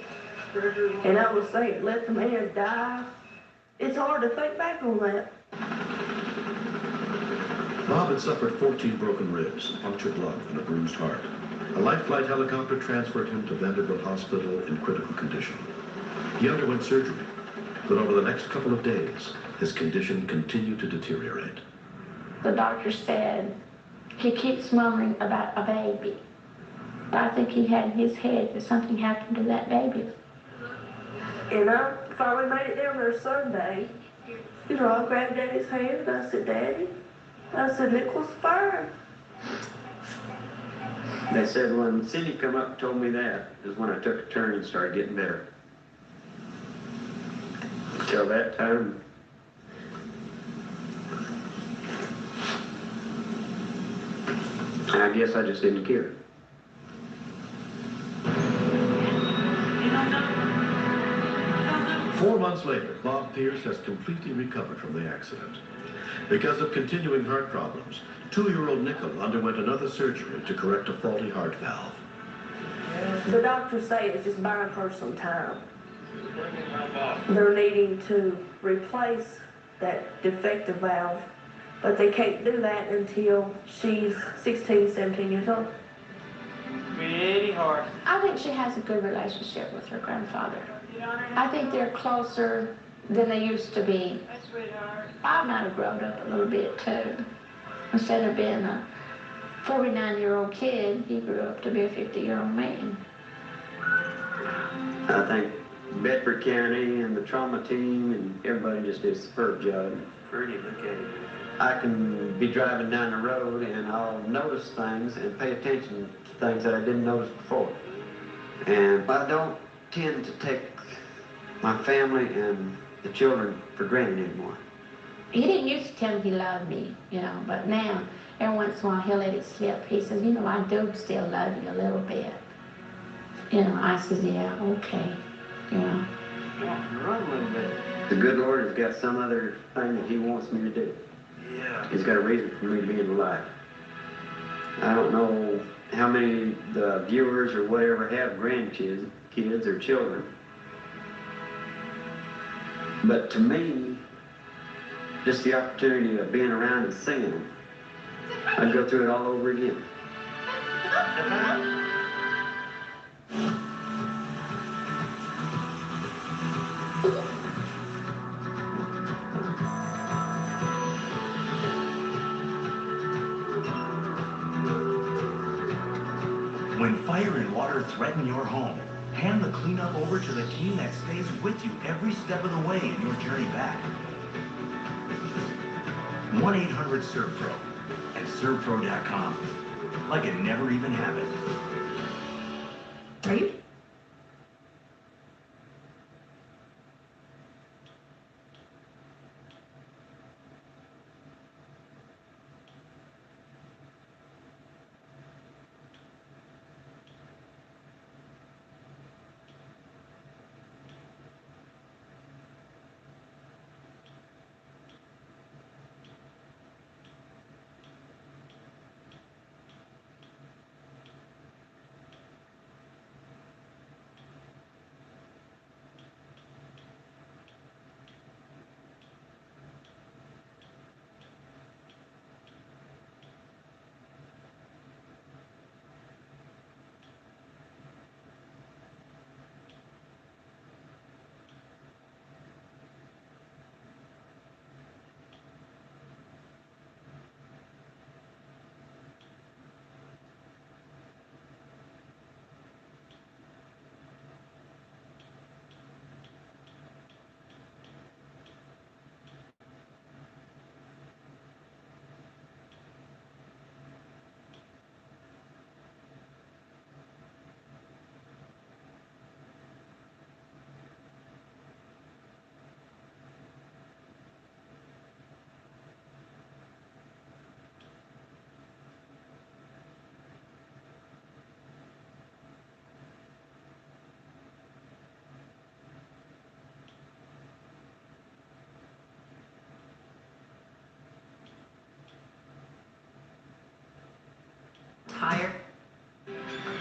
and I was saying, let the man die, it's hard to think back on that. Bob had suffered 14 broken ribs, a punctured lung, and a bruised heart. A life flight helicopter transferred him to Vanderbilt Hospital in critical condition. He underwent surgery, but over the next couple of days, his condition continued to deteriorate. The doctor said he keeps murmuring about a baby. I think he had in his head that something happened to that baby. And I finally made it down there Sunday. You know, I grabbed Daddy's hand and I said, Daddy, I said, Nicholas fine. They said when Cindy come up and told me that is when I took a turn and started getting better. Until that time, I guess I just didn't care. 4 months later, Bob Pierce has completely recovered from the accident. Because of continuing heart problems, 2-year-old Nickel underwent another surgery to correct a faulty heart valve. The doctors say it's just buying her some time. They're needing to replace that defective valve, but they can't do that until she's 16, 17 years old. Pretty hard. I think she has a good relationship with her grandfather. I think they're closer than they used to be. Bob might have grown up a little bit too. Instead of being a 49-year-old kid, he grew up to be a 50-year-old man. I think Bedford County and the trauma team and everybody just did a superb job. Pretty okay. I can be driving down the road and I'll notice things and pay attention to things that I didn't notice before. And I don't tend to take my family and the children for granted anymore. He didn't used to tell me he loved me, you know, but now, every once in a while, he'll let it slip. He says, you know, I do still love you a little bit. You know, I says, yeah, okay, you know. Run a little bit. The good Lord has got some other thing that he wants me to do. Yeah. He's got a reason for me to be in life. I don't know how many the viewers or whatever have grandkids, kids or children. But to me, just the opportunity of being around and seeing them, I'd go through it all over again. When fire and water threaten your home, hand the cleanup over to the team that stays with you every step of the way in your journey back. 1-800-SERVPRO and servpro.com. Like it never even happened. Are you?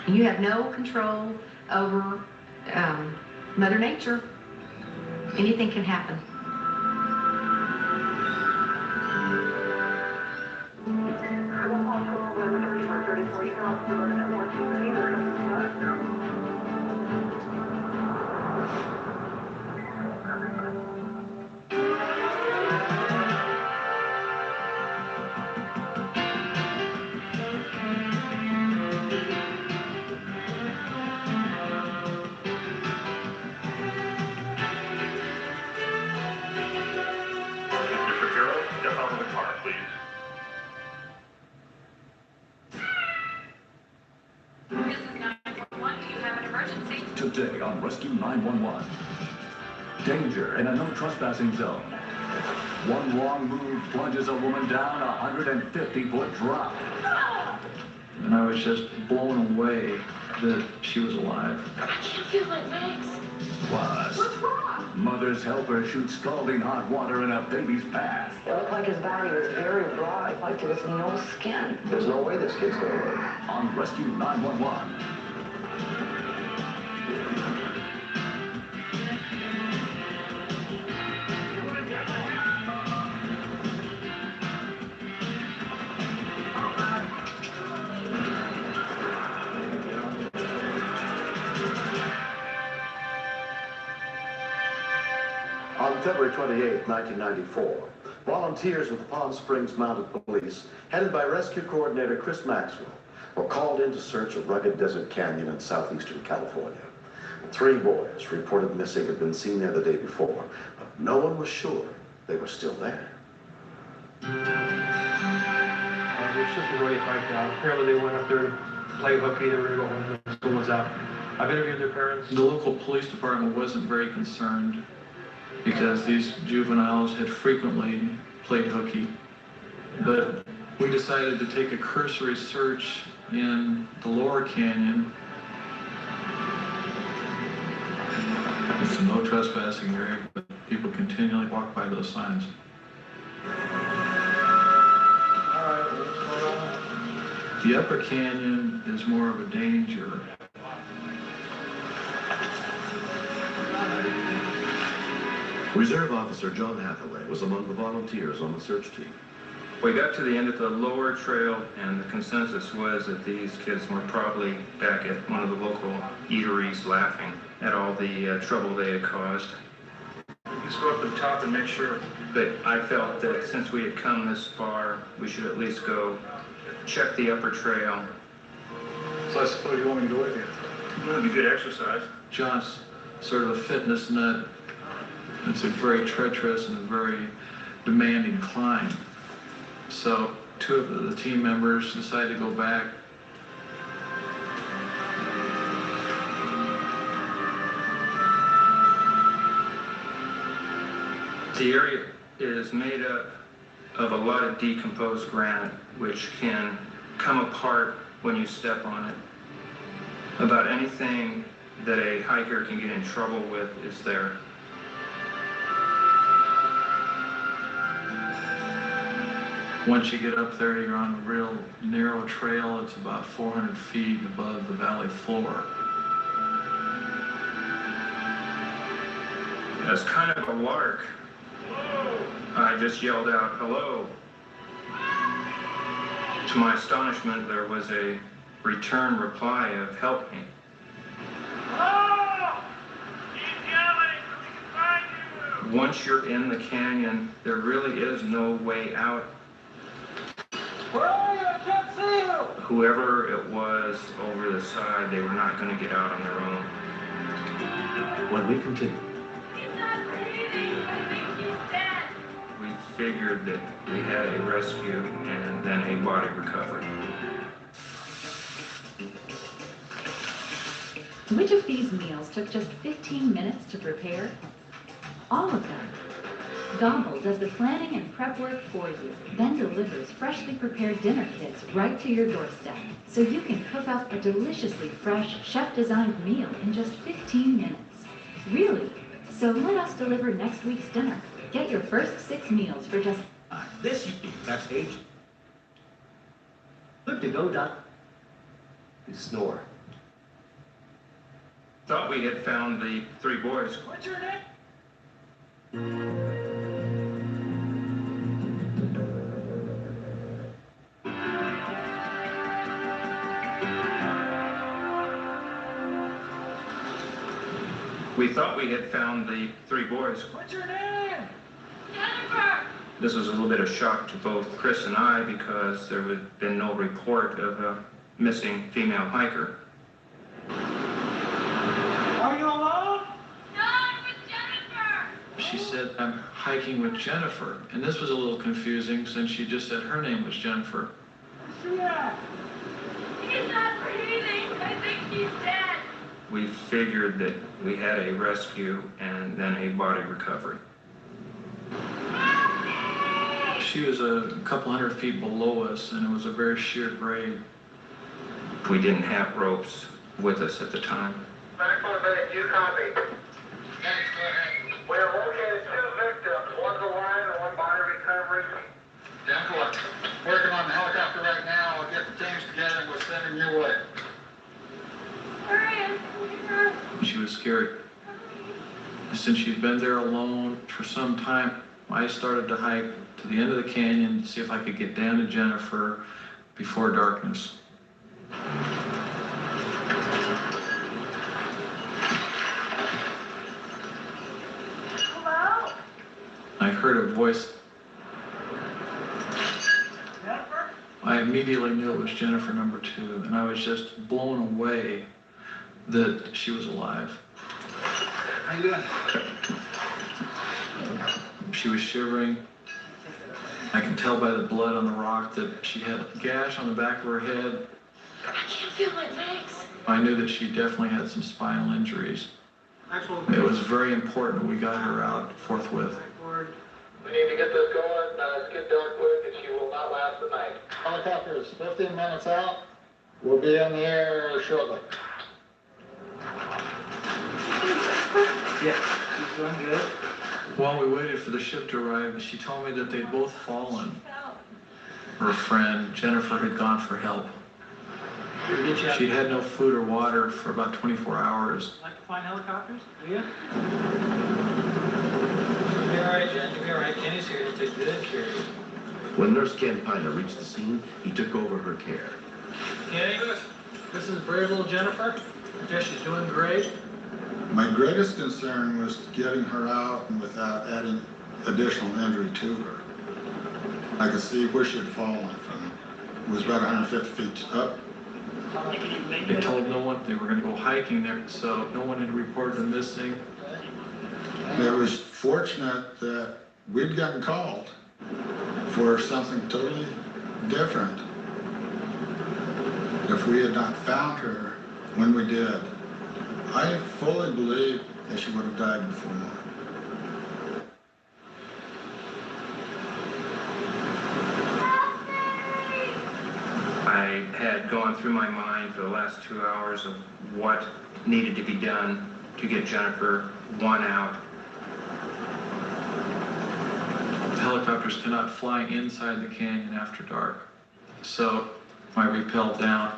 And you have no control over Mother Nature. Anything can happen. Mr. Shapiro, step out of the car, please. This is 911. Do you have an emergency? Today on Rescue 911. Danger in a no trespassing zone. One wrong move plunges a woman down a 150-foot drop. And I was just blown away that she was alive. I can't feel my legs. Plus, What's wrong? mother's helper shoots scalding hot water in a baby's path. It looked like his body was very dry, like there was no skin. There's no way this kid's gonna live. On Rescue 911. On February 28, 1994, volunteers with the Palm Springs Mounted Police, headed by Rescue Coordinator Chris Maxwell, were called in to search a rugged desert canyon in southeastern California. 3 boys reported missing had been seen there the day before, but no one was sure they were still there. It's just a really high crowd. Apparently they went up there to play hooky. They were going to go home when school was out. I've interviewed their parents. The local police department wasn't very concerned because these juveniles had frequently played hooky. But we decided to take a cursory search in the lower canyon. It's a no trespassing area, but people continually walk by those signs. The upper canyon is more of a danger. Reserve Officer John Hathaway was among the volunteers on the search team. We got to the end of the lower trail, and the consensus was that these kids were probably back at one of the local eateries laughing at all the trouble they had caused. Just go up to the top and make sure. But I felt that since we had come this far, we should at least go check the upper trail. So I suppose you want me to go with you? It would be good exercise. John's sort of a fitness nut. It's a very treacherous and very demanding climb. So 2 of the team members decided to go back. The area is made up of a lot of decomposed granite, which can come apart when you step on it. About anything that a hiker can get in trouble with is there. Once you get up there, you're on a real narrow trail. It's about 400 feet above the valley floor. As kind of a lark, I just yelled out, "Hello." To my astonishment, there was a return reply of, "Help me." Oh! Keep yelling so we can find you! Once you're in the canyon, there really is no way out. Where are you? I can't see you! Whoever it was over the side, they were not going to get out on their own. When we continue. He's not breathing. I think he's dead. We figured that we had a rescue and then a body recovery. Which of these meals took just 15 minutes to prepare? All of them. Gobble does the planning and prep work for you, then delivers freshly prepared dinner kits right to your doorstep, so you can cook up a deliciously fresh, chef-designed meal in just 15 minutes. Really? So let us deliver next week's dinner. Get your first 6 meals for just... This backstage. Good to go, Doc. You snore. Thought we had found the 3 boys. What's your name? We thought we had found the 3 boys. What's your name? Jennifer! This was a little bit of shock to both Chris and I because there had been no report of a missing female hiker. Are you alone? No, I'm with Jennifer! She said, I'm hiking with Jennifer. And this was a little confusing since she just said her name was Jennifer. Where's she at? He's not breathing. I think he's dead. We figured that we had a rescue and then a body recovery. She was a couple hundred feet below us, and it was a very sheer grade. We didn't have ropes with us at the time. Back for a minute, you copy. We have located 2 victims, one's alive and one body recovery. Denver, working on the helicopter right now. I'll get the teams together and we'll send them your way. She was scared. Since she'd been there alone for some time, I started to hike to the end of the canyon to see if I could get down to Jennifer before darkness. Hello? I heard a voice. Jennifer? I immediately knew it was Jennifer number 2, and I was just blown away that she was alive. How you doing? She was shivering. I can tell by the blood on the rock that she had a gash on the back of her head. I can't feel my legs. I knew that she definitely had some spinal injuries. It was very important we got her out forthwith. We need to get this going. It's getting dark quick and she will not last the night. Helicopter is 15 minutes out. We'll be in the air shortly. Yeah, she's doing good. While we waited for the ship to arrive, she told me that they'd both fallen. Her friend, Jennifer, had gone for help. She'd had no food or water for about 24 hours. Like to find helicopters? Do you? You'll be all right, Jen. You'll be all right. Kenny's here to take good care of you. When Nurse Ken Piner reached the scene, he took over her care. Kenny, this is brave little Jennifer. I guess she's doing great. My greatest concern was getting her out and without adding additional injury to her. I could see where she had fallen from. It was about 150 feet up. They told no one they were going to go hiking there, so no one had reported them missing. It was fortunate that we'd gotten called for something totally different. If we had not found her when we did, I fully believe that she would have died before now. I had gone through my mind for the last 2 hours of what needed to be done to get Jennifer, one, out. Helicopters cannot fly inside the canyon after dark, so I rappelled down.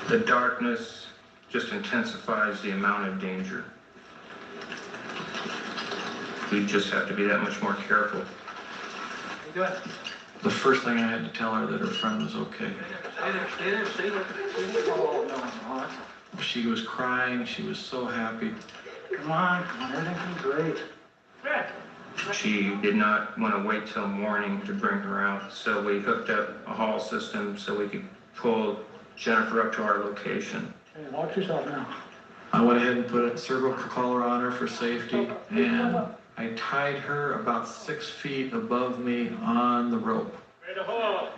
The darkness just intensifies the amount of danger. We just have to be that much more careful. The first thing I had to tell her that her friend was okay. Stay there, stay there. Oh, no. She was crying, she was so happy. Come on, everything's great. She did not want to wait till morning to bring her out, so we hooked up a haul system so we could pull Jennifer up to our location. Hey, watch yourself now. I went ahead and put a cervical collar on her for safety, and I tied her about 6 feet above me on the rope. Ready to haul.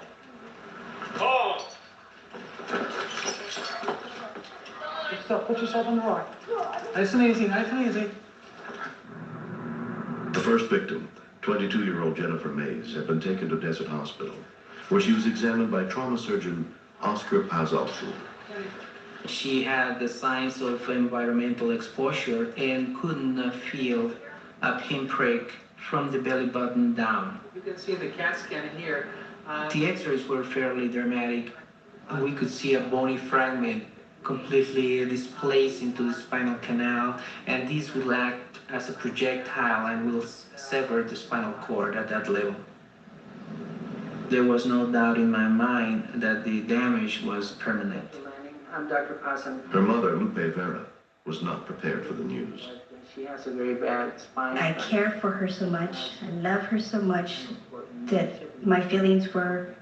Haul. Put yourself on the rock. Nice and easy, nice and easy. The first victim, 22-year-old Jennifer Mays, had been taken to Desert Hospital, where she was examined by trauma surgeon Oscar Pazalsu. She had the signs of environmental exposure and couldn't feel a pinprick from the belly button down. You can see the CAT scan here. The x-rays were fairly dramatic. We could see a bony fragment completely displaced into the spinal canal, and this will act as a projectile and will sever the spinal cord at that level. There was no doubt in my mind that the damage was permanent. I'm Dr. Possum. Her mother, Lupe Vera, was not prepared for the news. She has a very bad spine. I care for her so much, I love her so much that my feelings were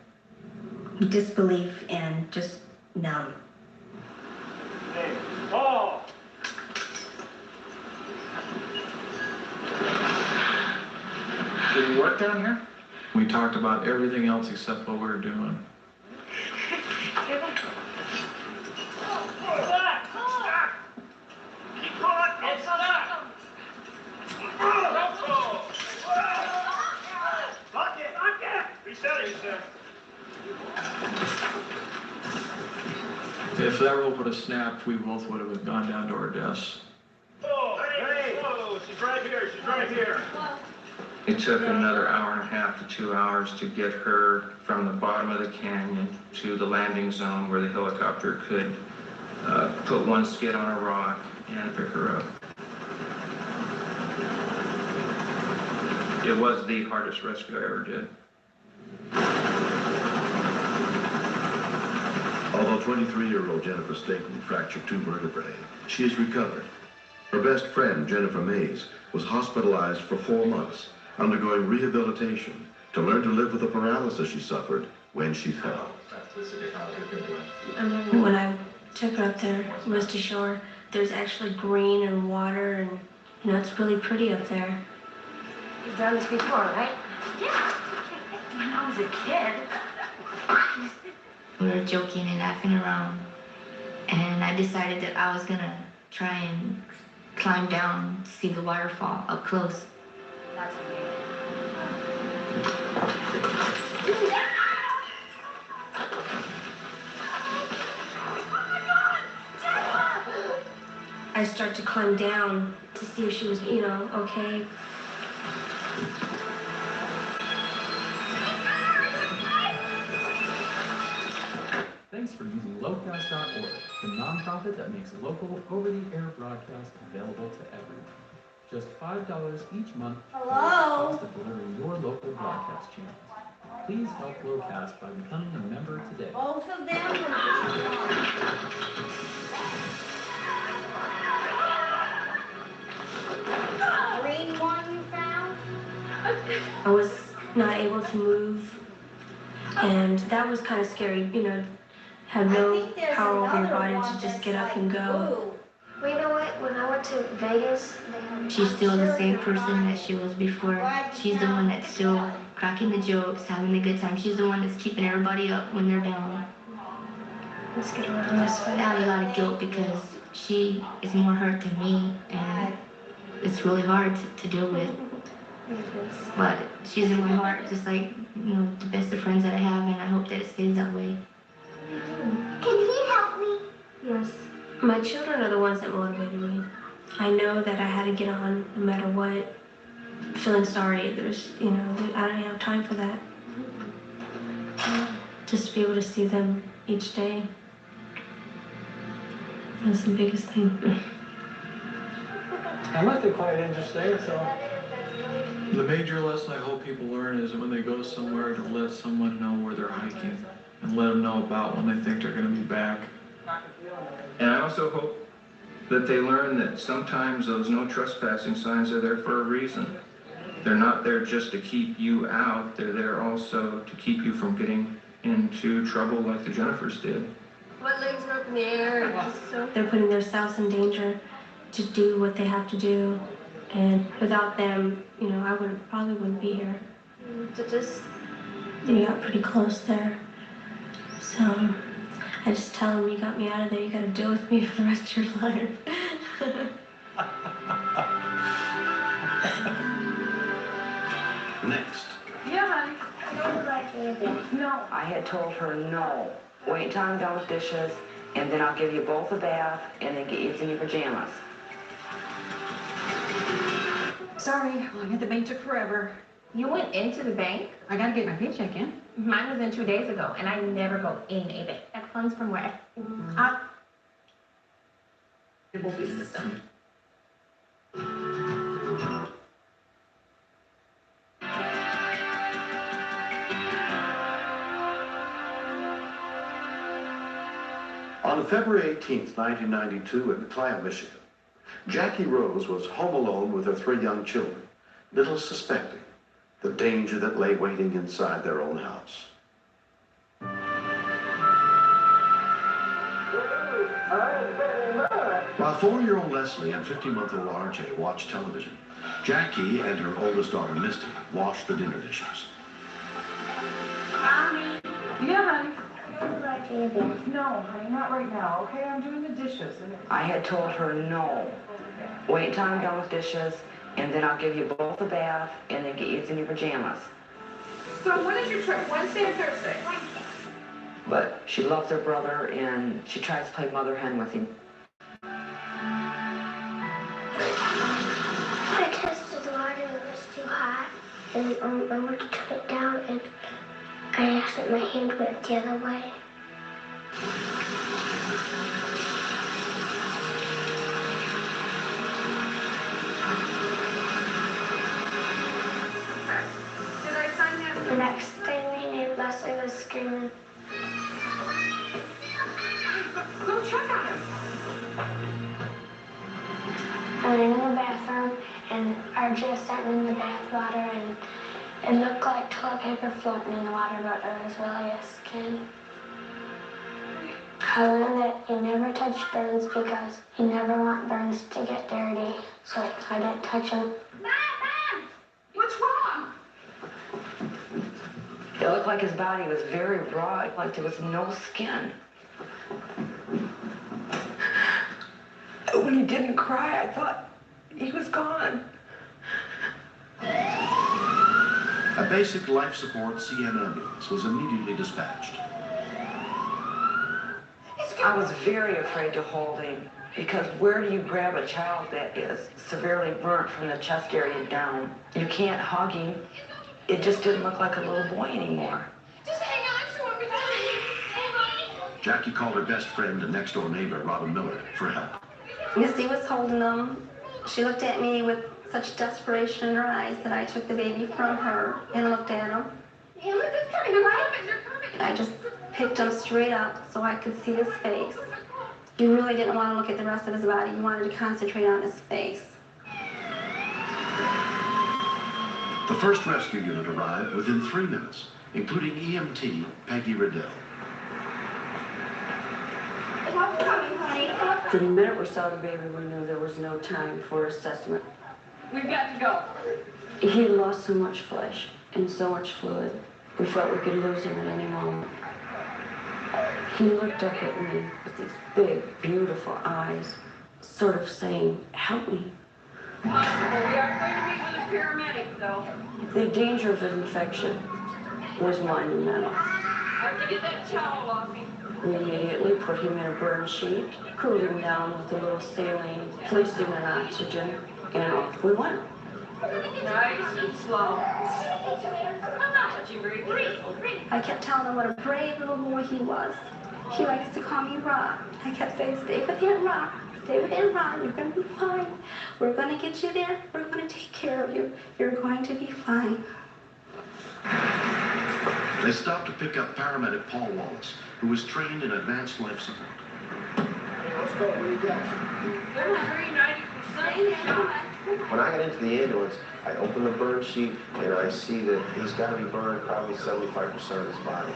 disbelief and just numb. Hey, Paul! Did you work down here? We talked about everything else except what we were doing. If that rope would have snapped, we both would have gone down to our deaths. Hey! Whoa, she's right here, she's right here. It took another hour and a half to 2 hours to get her from the bottom of the canyon to the landing zone where the helicopter could put one skid on a rock and pick her up. It was the hardest rescue I ever did. Although 23-year-old Jennifer Staten fractured 2 vertebrae, she has recovered. Her best friend, Jennifer Mays, was hospitalized for 4 months, undergoing rehabilitation to learn to live with the paralysis she suffered when she fell. I remember when I took her up there, rest ashore, there's actually green and water and, you know, it's really pretty up there. You've done this before, right? Yeah. When I was a kid. We were joking and laughing around, and I decided that I was gonna try and climb down to see the waterfall up close. That's amazing. I start to climb down to see if she was, you know, okay. Thanks for using Locast.org, the nonprofit that makes local over-the-air broadcast available to everyone. Just $5 each month covers the cost of delivering your local broadcast channels. Please help Locast by becoming a member today. Both of them? Green one you found? I was not able to move, and that was kind of scary, you know, have no power over your body to just get up and go. Well, you know what? When I went to Vegas, she's still the same person that she was before. She's the one that's still cracking the jokes, having a good time. She's the one that's keeping everybody up when they're down. Let's get her on this I have a lot of guilt because she is more hurt than me, and it's really hard to deal with. But she's in my heart, just like, you know, the best of friends that I have, and I hope that it stays that way. Can he help me? Yes. My children are the ones that motivated me. I know that I had to get on no matter what. Feeling sorry, there's, you know, I don't have time for that. Just to be able to see them each day. That's the biggest thing. I must be quite interesting, so. The major lesson I hope people learn is that when they go somewhere to let someone know where they're hiking and let them know about when they think they're going to be back. And I also hope that they learn that sometimes those no trespassing signs are there for a reason. They're not there just to keep you out, they're there also to keep you from getting into trouble like the Jennifers did. My legs are up in the air. They're putting themselves in danger to do what they have to do. And without them, you know, I probably wouldn't be here. We got pretty close there. So I just tell them, you got me out of there, you gotta deal with me for the rest of your life. Next. Yeah, honey. No, I had told her no. Wait till I'm done with dishes, and then I'll give you both a bath, and then get you some your pajamas. Sorry, well, I had the bank took forever. You went into the bank? I gotta get my paycheck in. Mine was in 2 days ago, and I never go in a bank. That funds from where? It will be system. On February 18th, 1992, in McLeod, Michigan, Jackie Rose was home alone with her 3 young children, little suspecting the danger that lay waiting inside their own house. While 4-year-old Leslie and 50-month-old RJ watched television, Jackie and her oldest daughter Misty washed the dinner dishes. Mommy. Yeah, honey. No, honey, not right now, okay? I'm doing the dishes. I had told her no. Wait until I'm done with dishes, and then I'll give you both a bath, and then get you in your pajamas. So when is your trip? Wednesday or Thursday? But she loves her brother, and she tries to play mother hen with him. I tested the water and it was too hot, and I went to turn it down, and I accidentally my hand went the other way. Did I sign that? The next thing we knew, Leslie was screaming. Go check on him. I went into the bathroom, and RJ was standing in the bath water, and it looked like toilet paper floating in the water, but it was really a skin. I learned that you never touch burns because you never want burns to get dirty, so I didn't touch them. Mom! What's wrong? It looked like his body was very raw, like there was no skin. When he didn't cry, I thought he was gone. A basic life support CN ambulance was immediately dispatched. I was very afraid to hold him, because where do you grab a child that is severely burnt from the chest area down? You can't hug him. It just didn't look like a little boy anymore. Just hang on to him. Jackie called her best friend and next-door neighbor, Robin Miller, for help. Misty was holding him. She looked at me with such desperation in her eyes that I took the baby from her and looked at him. I just picked him straight up so I could see his face. You really didn't want to look at the rest of his body. You wanted to concentrate on his face. The first rescue unit arrived within 3 minutes, including EMT Peggy Riddell. The minute we saw the baby, we knew there was no time for assessment. We've got to go. He lost so much flesh and so much fluid. We felt we could lose him at any moment. He looked up at me with these big, beautiful eyes, sort of saying, "Help me." Possible. We are going to meet with a paramedic, though. The danger of infection was monumental. I'll give you that towel off me. We immediately put him in a burn sheet, cooled him down with a little saline, placed him in oxygen, and off we went. Nice and slow. I kept telling him what a brave little boy he was. He likes to call me Rob. I kept saying, "Stay with him, Rob. Stay with him, Rob. You're going to be fine. We're going to get you there. We're going to take care of you. You're going to be fine." They stopped to pick up paramedic Paul Wallace, who was trained in advanced life support. Let's go. What do you got? They're 90% shot. When I got into the ambulance, I opened the burn sheet and I see that he's got to be burned probably 75% of his body.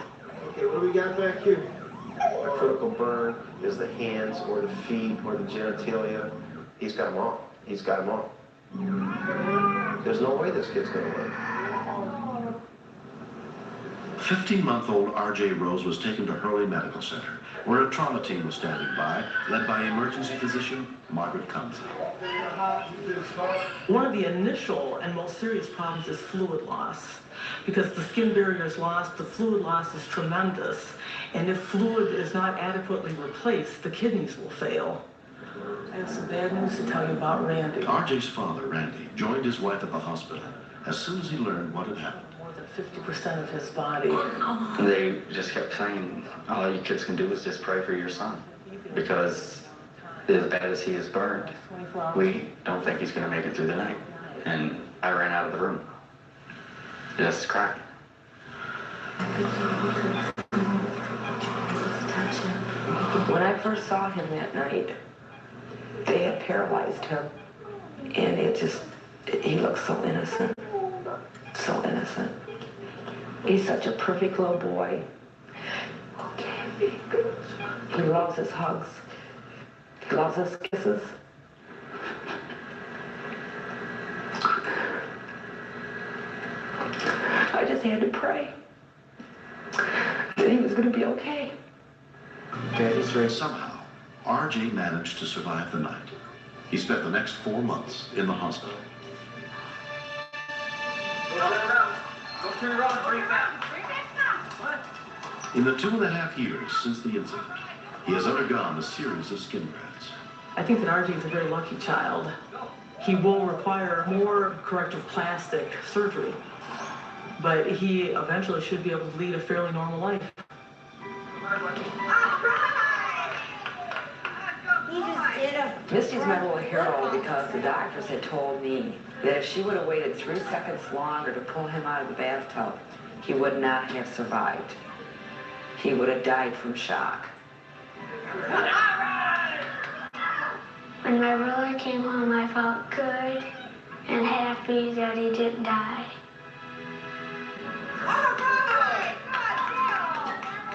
Okay, what do we got back here? A critical burn is the hands or the feet or the genitalia. He's got them all. He's got them all. There's no way this kid's going to live. 15-month-old R.J. Rose was taken to Hurley Medical Center, where a trauma team was standing by, led by emergency physician Margaret Cumsey. One of the initial and most serious problems is fluid loss. Because the skin barrier is lost, the fluid loss is tremendous. And if fluid is not adequately replaced, the kidneys will fail. I have some bad news to tell you about Randy. R.J.'s father, Randy, joined his wife at the hospital as soon as he learned what had happened. More than 50% of his body. They just kept saying, all you kids can do is just pray for your son, because as bad as he is burned, we don't think he's going to make it through the night. And I ran out of the room, just crying. When I first saw him that night, they had paralyzed him, and he looked so innocent, so innocent. He's such a perfect little boy. He loves his hugs. He loves his kisses. I just had to pray that he was going to be okay. Somehow, RJ managed to survive the night. He spent the next 4 months in the hospital. In the 2.5 years since the incident, he has undergone a series of skin grafts. I think that RJ is a very lucky child. He will require more corrective plastic surgery, but he eventually should be able to lead a fairly normal life. Misty's my little hero because the doctors had told me that if she would have waited 3 seconds longer to pull him out of the bathtub, he would not have survived. He would have died from shock. When my brother came home, I felt good and happy that he didn't die.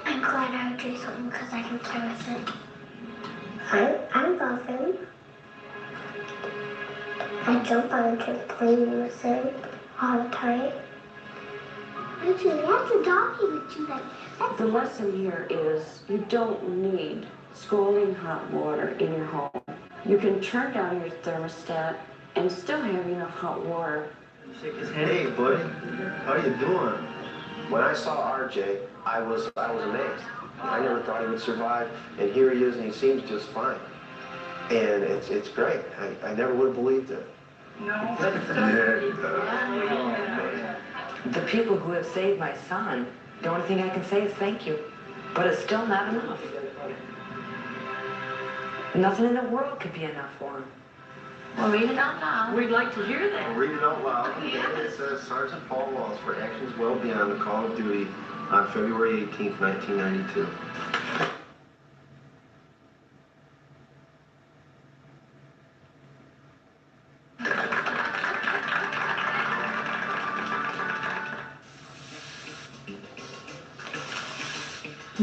I'm glad I would do something because I can play with it. I love him. I jump on the trampoline with him all the time. Actually, that's a doggy that you like. The lesson here is you don't need scalding hot water in your home. You can turn down your thermostat and still have enough hot water. Hey, buddy, how you doing? When I saw RJ, I was amazed. I never thought he would survive, and here he is, and he seems just fine. And it's great. I never would have believed it. No. The people who have saved my son, the only thing I can say is thank you. But it's still not enough. Nothing in the world could be enough for him. Well, read it out loud. We'd like to hear that. I'll read it out loud. It says, Sergeant Paul Walsh for actions well beyond the call of duty on February 18th, 1992.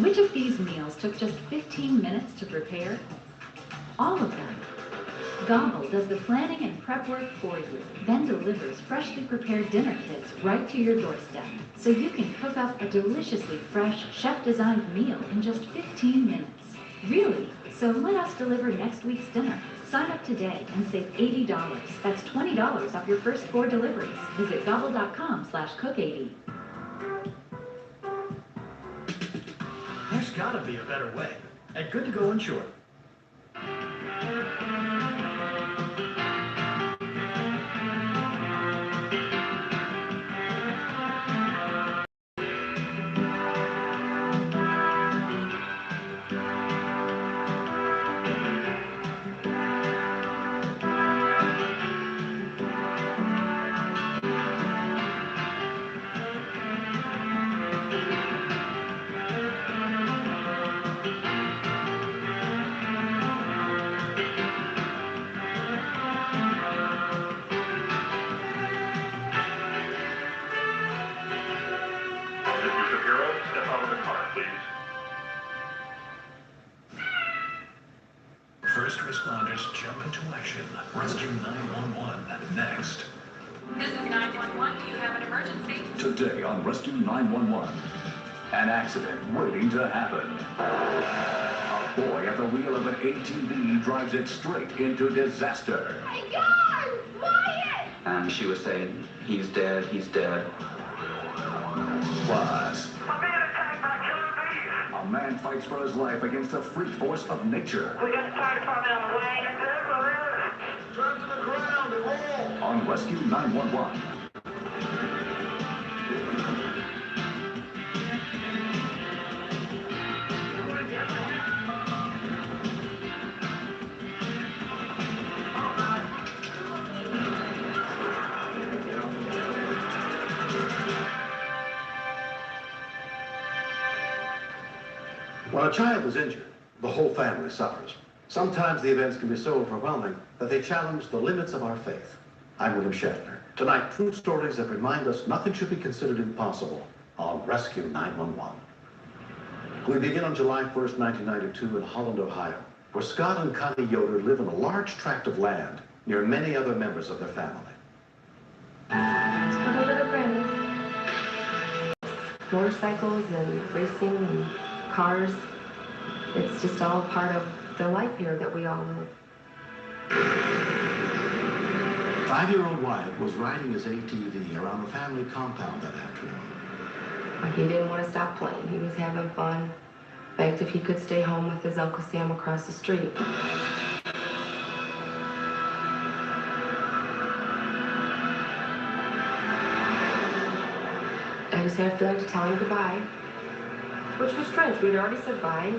Which of these meals took just 15 minutes to prepare? All of them. Gobble does the planning and prep work for you, then delivers freshly prepared dinner kits right to your doorstep, so you can cook up a deliciously fresh, chef-designed meal in just 15 minutes. Really? So let us deliver next week's dinner. Sign up today and save $80. That's $20 off your first 4 deliveries. Visit gobble.com/cook80. There's gotta be a better way. At Good to Go Insure. First responders jump into action. Rescue 911 next. This is 911. Do you have an emergency? Today on Rescue 911. An accident waiting to happen. A boy at the wheel of an ATV drives it straight into disaster. My God! Wyatt! And she was saying, he's dead, he's dead. Plus, a man fights for his life against the freak force of nature. We got the fire department on the way. Drive to the ground and roll. On Rescue 911. When a child is injured, the whole family suffers. Sometimes the events can be so overwhelming that they challenge the limits of our faith. I'm William Shatner. Tonight, true stories that remind us nothing should be considered impossible on Rescue 911. We begin on July 1st, 1992 in Holland, Ohio, where Scott and Connie Yoder live on a large tract of land near many other members of their family. It's for the little grannies. Motorcycles and racing and cars. It's just all part of the life here that we all live. 5-year-old Wyatt was riding his ATV around the family compound that afternoon. He didn't want to stop playing. He was having fun. Begged if he could stay home with his Uncle Sam across the street. I just had a feeling to tell him goodbye, which was strange. We'd already said bye,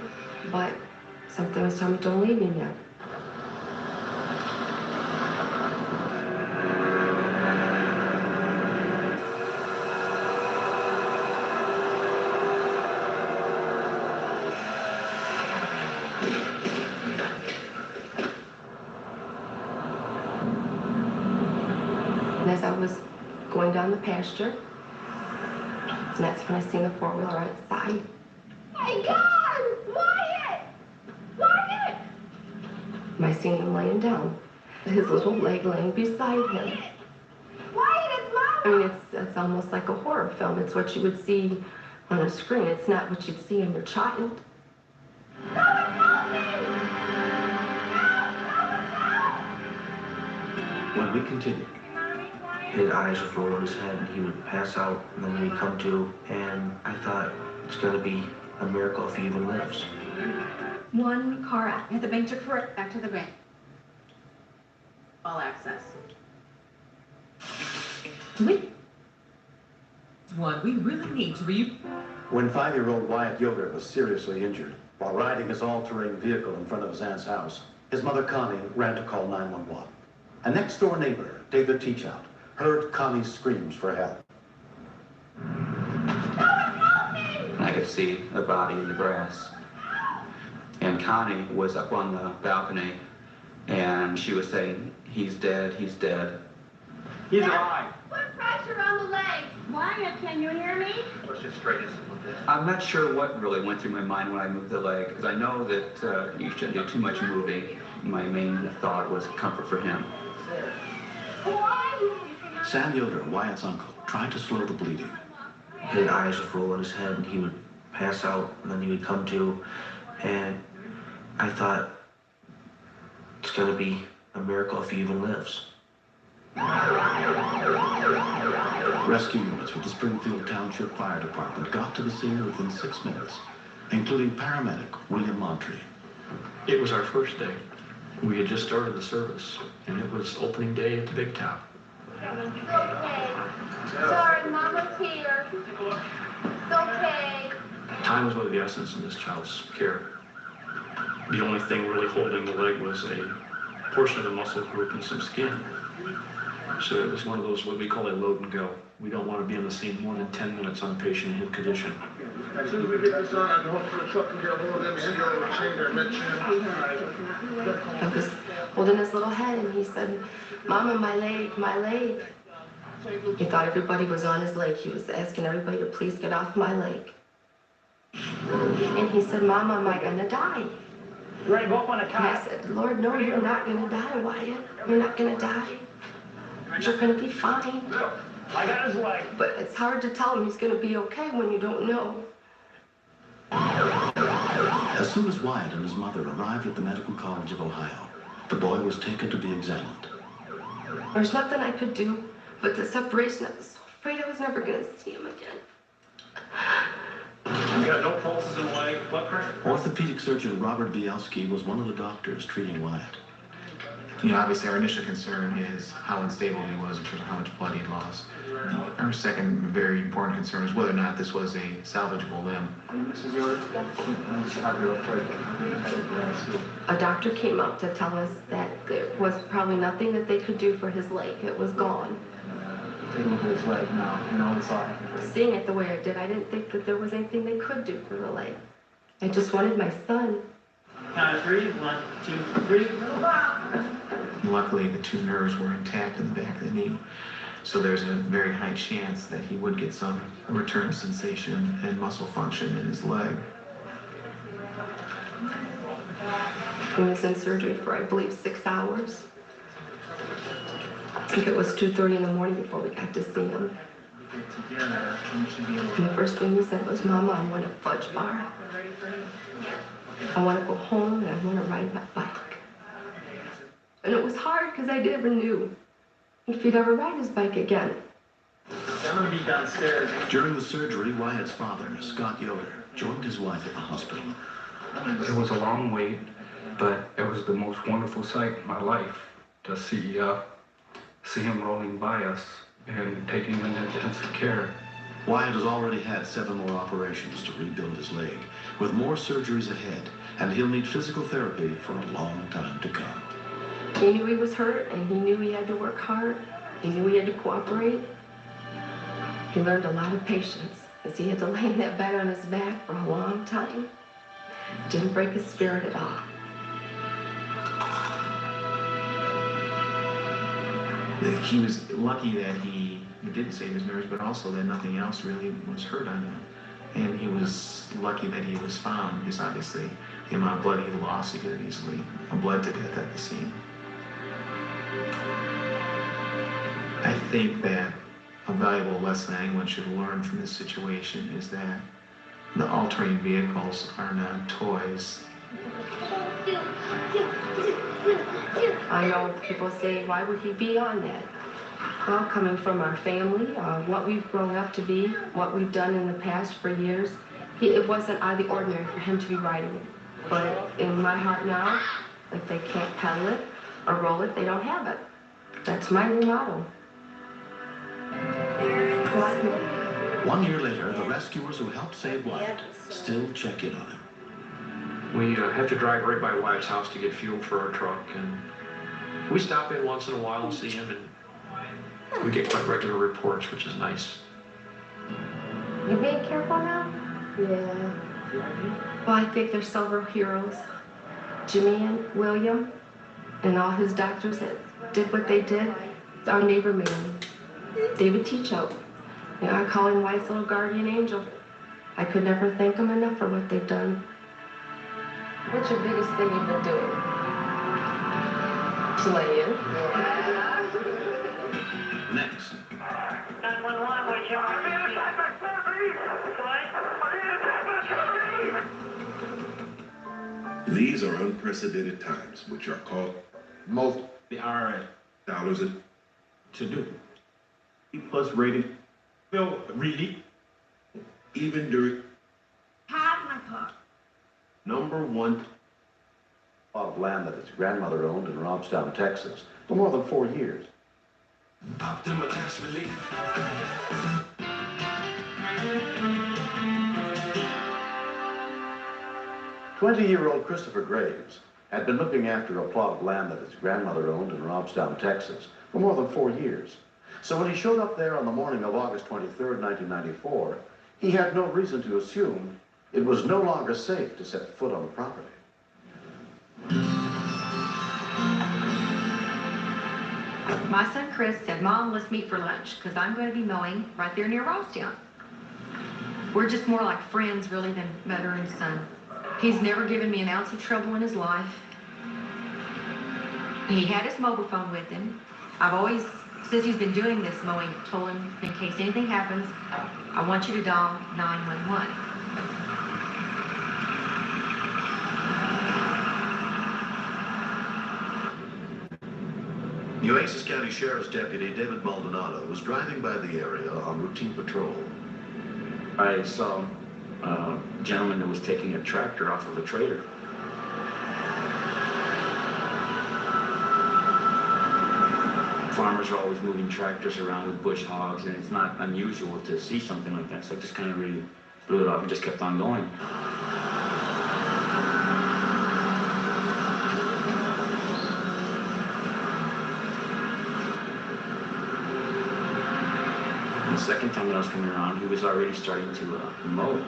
but something was telling me, don't leave me yet. And as I was going down the pasture, and that's when I seen the four-wheeler outside. My God! Wyatt! Wyatt! And I seen him laying down, his little leg laying beside him. Wyatt, it's Mama! I mean, it's almost like a horror film. It's what you would see on a screen. It's not what you'd see in your child. When we continued, his eyes would roll in his head and he would pass out, and then he'd come to, and I thought, it's going to be a miracle if he even lives. One car at the bank took for back to the bank. All access. We really need to When 5-year-old Wyatt Yoder was seriously injured while riding his all-terrain vehicle in front of his aunt's house, his mother Connie ran to call 911. A next-door neighbor, David Teachout, heard Connie's screams for help. I could see a body in the grass. And Connie was up on the balcony, and she was saying, he's dead, he's dead. He's alive. Put pressure on the leg. Wyatt, can you hear me? Let's just straighten this a little bit. I'm not sure what really went through my mind when I moved the leg, because I know that you shouldn't do too much moving. My main thought was comfort for him. Sam Yoder, Wyatt's uncle, tried to slow the bleeding. His eyes would roll in his head and he would pass out, and then he would come to, and I thought, it's going to be a miracle if he even lives. Rescue units with the Springfield Township Fire Department got to the scene within 6 minutes, including paramedic William Montree. It was our first day. We had just started the service, and it was opening day at the Big Top. Sorry, Mama's here. It's okay. Time was of the essence in this child's care. The only thing really holding the leg was a portion of the muscle group and some skin. So it was one of those, what we call a load and go. We don't want to be on the scene more than 10 minutes on a patient in his condition. As soon as we get this done, I go up to the truck and get a hold of them and go to the chamber and let you I was holding his little head, and he said, Mama, my leg, my leg. He thought everybody was on his leg. He was asking everybody to please get off my leg. And he said, Mama, am I going to die? You ready to go up on a cot? And I said, Lord, no, you're not going to die, Wyatt. You're not going to die. You're going to be fine. I got his leg. But it's hard to tell him he's going to be okay when you don't know. As soon as Wyatt and his mother arrived at the Medical College of Ohio, the boy was taken to be examined. There's nothing I could do, but the separation, I was so afraid I was never going to see him again. You got no pulses in the leg, blood pressure? Orthopedic surgeon Robert Bielski was one of the doctors treating Wyatt. You know, obviously our initial concern is how unstable he was in terms of how much blood he'd lost. Our second very important concern is whether or not this was a salvageable limb. A doctor came up to tell us that there was probably nothing that they could do for his leg. It was gone. Take a look at his leg now. You know, it's all. Seeing it the way I did, I didn't think that there was anything they could do for the leg. I just wanted my son. Count of 3, 1, 2, 3. Luckily, the two nerves were intact in the back of the knee, so there's a very high chance that he would get some return of sensation and muscle function in his leg. He was in surgery for, I believe, 6 hours. I think it was 2:30 in the morning before we got to see him. And the first thing he said was, "Mama, I want a fudge bar. I want to go home and I want to ride my bike." And it was hard because I never knew if he'd ever ride his bike again. I'm going to be downstairs. During the surgery, Wyatt's father, Scott Yoder, joined his wife at the hospital. It was a long wait, but it was the most wonderful sight in my life to see him rolling by us and taking him into intensive care. Wyatt has already had 7 more operations to rebuild his leg, with more surgeries ahead, and he'll need physical therapy for a long time to come. He knew he was hurt, and he knew he had to work hard. He knew he had to cooperate. He learned a lot of patience, as he had to lay in that bed on his back for a long time. It didn't break his spirit at all. He was lucky that he did save his nerves, but also that nothing else really was hurt on him. And he was lucky that he was found, because obviously the amount of blood he lost, he could have easily bled to death at the scene. I think that a valuable lesson anyone should learn from this situation is that the all-terrain vehicles are not toys. I know people say, why would he be on that? Well, coming from our family, what we've grown up to be, what we've done in the past for years, it wasn't out of the ordinary for him to be riding it. But in my heart now, if they can't pedal it or roll it, they don't have it. That's my new motto. 1 year later, the rescuers who helped save Wyatt still check in on him. We have to drive right by Wyatt's house to get fuel for our truck, and we stop in once in a while and see him, and we get quite regular reports, which is nice. You being careful now? Yeah. Well, I think there's several heroes. Jimmy and William, and all his doctors that did what they did. Our neighbor man, David Teachout. You know, I call him Wyatt's little guardian angel. I could never thank him enough for what they've done. What's your biggest thing you've been doing? Playing. Next. 911, what's your These are unprecedented times, which are called dollars to do. E+ rated. No, really? Even during Have my car. #1 plot of land that his grandmother owned in Robstown, Texas, for more than 4 years. Pop them a tax relief. 20-year-old Christopher Graves had been looking after a plot of land that his grandmother owned in Robstown, Texas, for more than 4 years. So when he showed up there on the morning of August 23rd, 1994, he had no reason to assume it was no longer safe to set foot on the property. My son Chris said, "Mom, let's meet for lunch, because I'm going to be mowing right there near Robstown." We're just more like friends, really, than mother and son. He's never given me an ounce of trouble in his life. He had his mobile phone with him. I've always, since he's been doing this mowing, told him, in case anything happens, I want you to dial 911. New Oasis County Sheriff's Deputy David Maldonado was driving by the area on routine patrol. I saw a gentleman that was taking a tractor off of a trailer. Farmers are always moving tractors around with bush hogs, and it's not unusual to see something like that, so I just kind of really blew it off and just kept on going. The second time that I was coming around, he was already starting to mow it.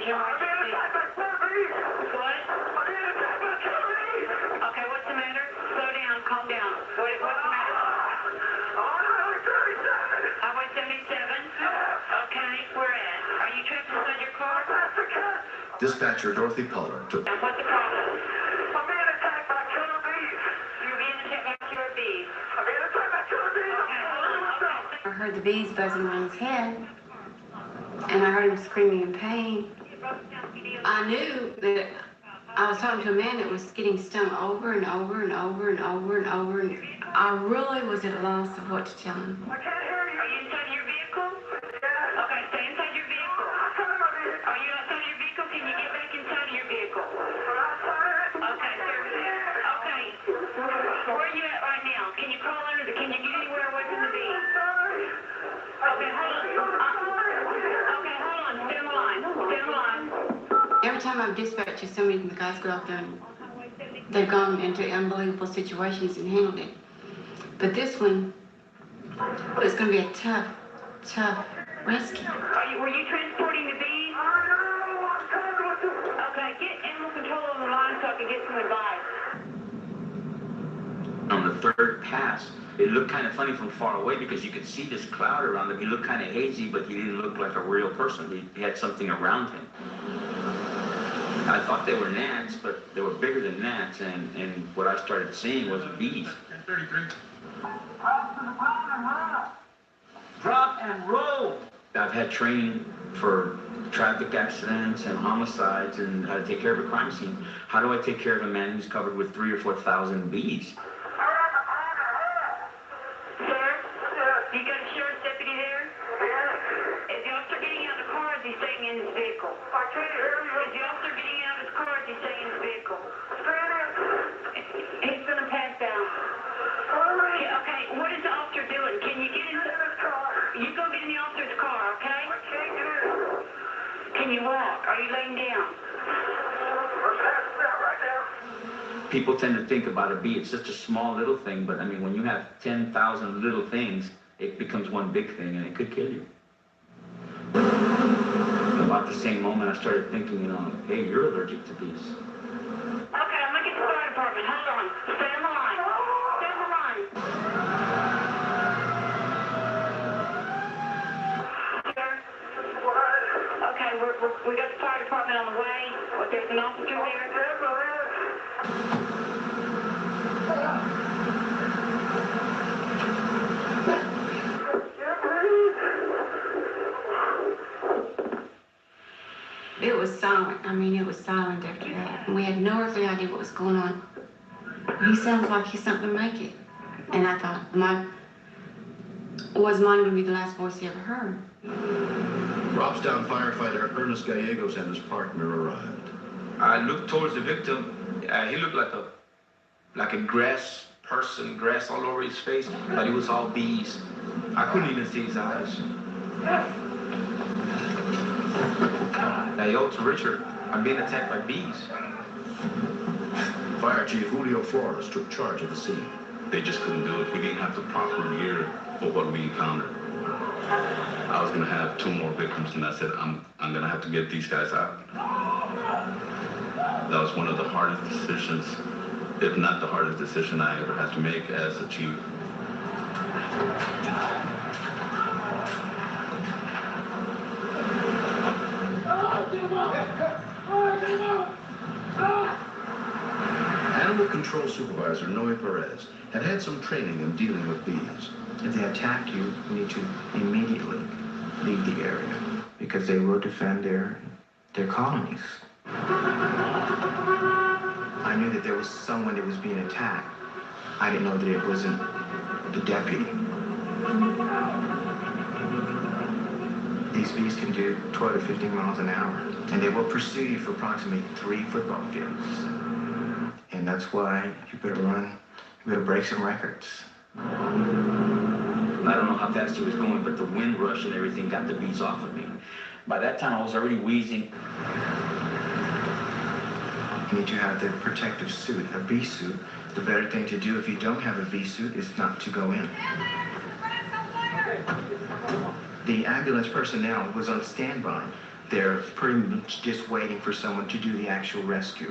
was your emergency? What? Okay, what's the matter? Slow down, calm down. What's the matter? Highway 77? Okay, where at? Are you trapped inside your car? Dispatcher Dorothy Puller took... And what's the problem? I'm being attacked by killer bees. You're being attacked by killer bees. I'm being attacked by killer bees. Okay. I heard the bees buzzing around his head, and I heard him screaming in pain. I knew that I was talking to a man that was getting stung over and over and over and over and over, and I really was at a loss of what to tell him. I can't hear you. Are you inside your vehicle? Yeah. Okay, stay inside your vehicle. Are you outside your vehicle? Can you get back inside of your vehicle? Okay, sir. Okay. Where are you at right now? Can you crawl under the... Can you get anywhere away from the bees? Okay, hold on. Okay, hold on. Stay on the line. Stay on the line. Every time I've dispatched somebody, the guys go out there and they've gone into unbelievable situations and handled it. But this one was going to be a tough rescue. Were you transporting the bees? Okay, get animal control on the line so I can get some advice. On the third pass, it looked kind of funny from far away because you could see this cloud around him. He looked kind of hazy, but he didn't look like a real person. He had something around him. I thought they were gnats, but they were bigger than gnats, and what I started seeing was bees. 1033. Drop and roll! I've had training for traffic accidents and homicides and how to take care of a crime scene. How do I take care of a man who's covered with 3,000 or 4,000 bees? Sir, you got a sheriff's deputy there? Is the officer getting out of the car or is he staying in his vehicle? I can't hear you. Is the officer getting out of his car or is he staying in his vehicle? He's going to pass down. Okay, what is the officer doing? Can you get in his car? You go get in the officer's car, okay? I can't get in. Can you walk? Are you laying down? We're passing out right now. People tend to think about a bee, it's just a small little thing, but I mean, when you have 10,000 little things, it becomes one big thing and it could kill you. About the same moment, I started thinking, hey, you're allergic to bees. Okay, I'm gonna get the fire department. Hold on. Stay on the line. Stay on the line. Sir? Okay, we got the fire department on the way. There's an officer there. It was silent. I mean, it was silent after that. And we had no earthly idea what was going on. He sounds like he's not going to make it. And I thought, was mine going to be the last voice he ever heard? Robstown firefighter Ernest Gallegos and his partner arrived. I looked towards the victim. He looked like a grass person, grass all over his face, but it was all bees. I couldn't even see his eyes. I yelled to Richard, I'm being attacked by bees. Fire Chief Julio Flores took charge of the scene. They just couldn't do it. We didn't have the proper gear for what we encountered. I was going to have 2 more victims, and I said, I'm going to have to get these guys out. That was one of the hardest decisions, if not the hardest decision I ever had to make as a chief. Animal Control Supervisor Noe Perez had had some training in dealing with bees. If they attack you, you need to immediately leave the area because they will defend their colonies. I knew that there was someone that was being attacked. I didn't know that it wasn't the deputy. These bees can do 12 to 15 miles an hour, and they will pursue you for approximately 3 football fields. And that's why you better run, you better break some records. I don't know how fast he was going, but the wind rush and everything got the bees off of me. By that time, I was already wheezing. You need to have the protective suit, a bee suit. The better thing to do if you don't have a bee suit is not to go in. The ambulance personnel was on standby. They're pretty much just waiting for someone to do the actual rescue.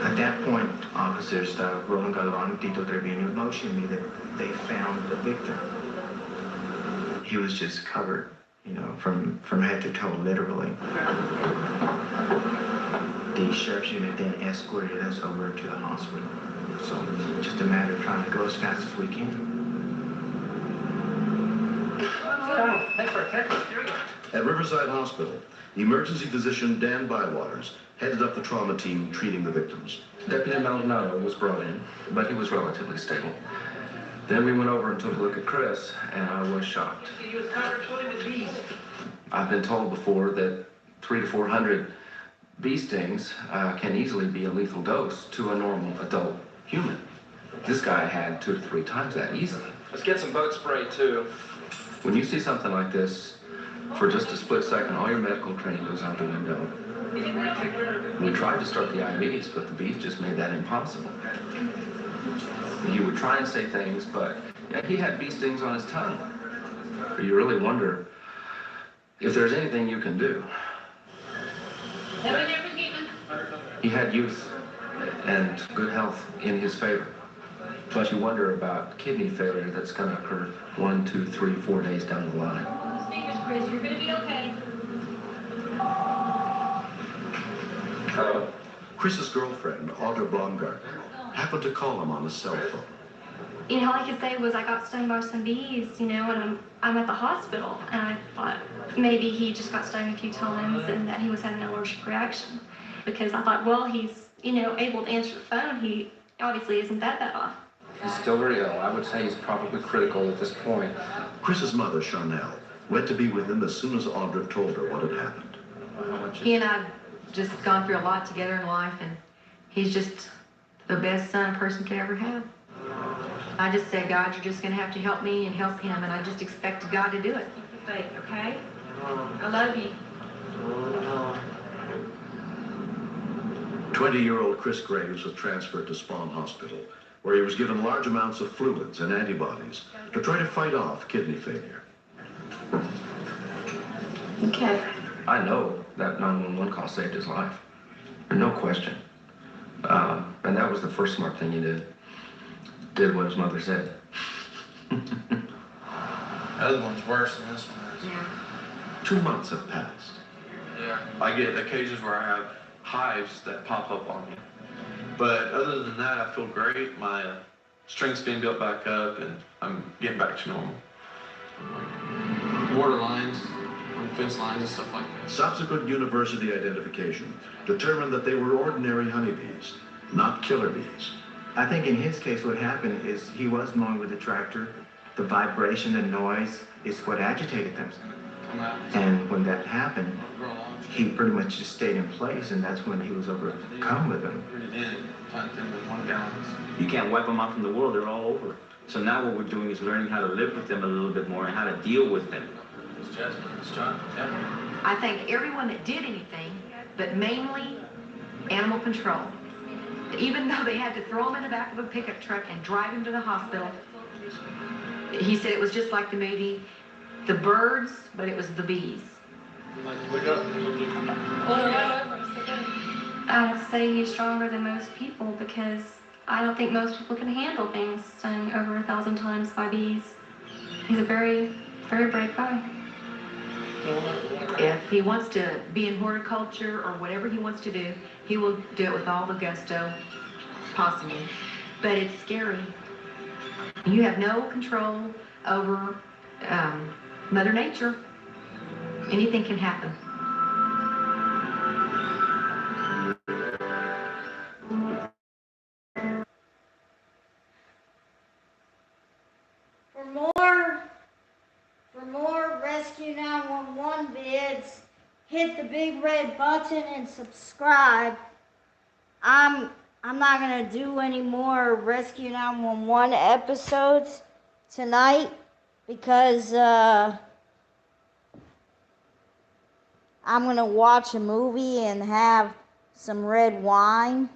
At that point, officers rolling along Tito Trevino motioned me that they found the victim. He was just covered, you know, from head to toe, literally. The sheriff's unit then escorted us over to the hospital. So just a matter of trying to go as fast as we can. At Riverside Hospital, emergency physician Dan Bywaters headed up the trauma team treating the victims. Deputy Maldonado was brought in, but he was relatively stable. Then we went over and took a look at Chris, and I was shocked. I've been told before that 300 to 400 bee stings can easily be a lethal dose to a normal adult human. This guy had 2 to 3 times that easily. Let's get some bug spray too. When you see something like this, for just a split second, all your medical training goes out the window. We tried to start the IVs, but the bees just made that impossible. You would try and say things, but yeah, he had bee stings on his tongue. You really wonder if there's anything you can do. He had youth and good health in his favor. But you wonder about kidney failure that's going to occur 1, 2, 3, 4 days down the line. Chris, you're gonna be okay. Hello. Chris's girlfriend, Audra Baumgartner, happened to call him on his cell phone. You know, all I could say was I got stung by some bees, you know, and I'm at the hospital. And I thought maybe he just got stung a few times and that he was having an allergic reaction. Because I thought, well, he's, you know, able to answer the phone. He obviously isn't that off. He's still very ill. I would say he's probably critical at this point. Chris's mother, Charnel, went to be with him as soon as Audra told her what had happened. He and I have just gone through a lot together in life, and he's just the best son a person could ever have. I just said, God, you're just going to have to help me and help him, and I just expected God to do it. Faith, okay? I love you. 20-year-old Chris Graves was transferred to Spawn Hospital, where he was given large amounts of fluids and antibodies to try to fight off kidney failure. Okay. I know that 911 call saved his life. No question. And that was the first smart thing he did. Did what his mother said. The other one's worse than this one is. Yeah. 2 months have passed. Yeah. I get occasions where I have hives that pop up on me. But other than that, I feel great. My strength's being built back up, and I'm getting back to normal. Border lines, fence lines, and stuff like that. Subsequent university identification determined that they were ordinary honeybees, not killer bees. I think in his case what happened is he was mowing with a tractor. The vibration, the noise is what agitated them. And when that happened, he pretty much just stayed in place, and that's when he was overcome with them. You can't wipe them out from the world, they're all over. So now what we're doing is learning how to live with them a little bit more and how to deal with them. I thank everyone that did anything, but mainly animal control. Even though they had to throw him in the back of a pickup truck and drive him to the hospital, he said it was just like the movie, The Birds, but it was the bees. I would say he's stronger than most people because I don't think most people can handle being stung over 1,000 times by bees. He's a very, very brave guy. If he wants to be in horticulture or whatever he wants to do, he will do it with all the gusto possible. But it's scary. You have no control over Mother Nature. Anything can happen. For more Rescue 911 vids, hit the big red button and subscribe. I'm not gonna do any more Rescue 911 episodes tonight because I'm gonna watch a movie and have some red wine.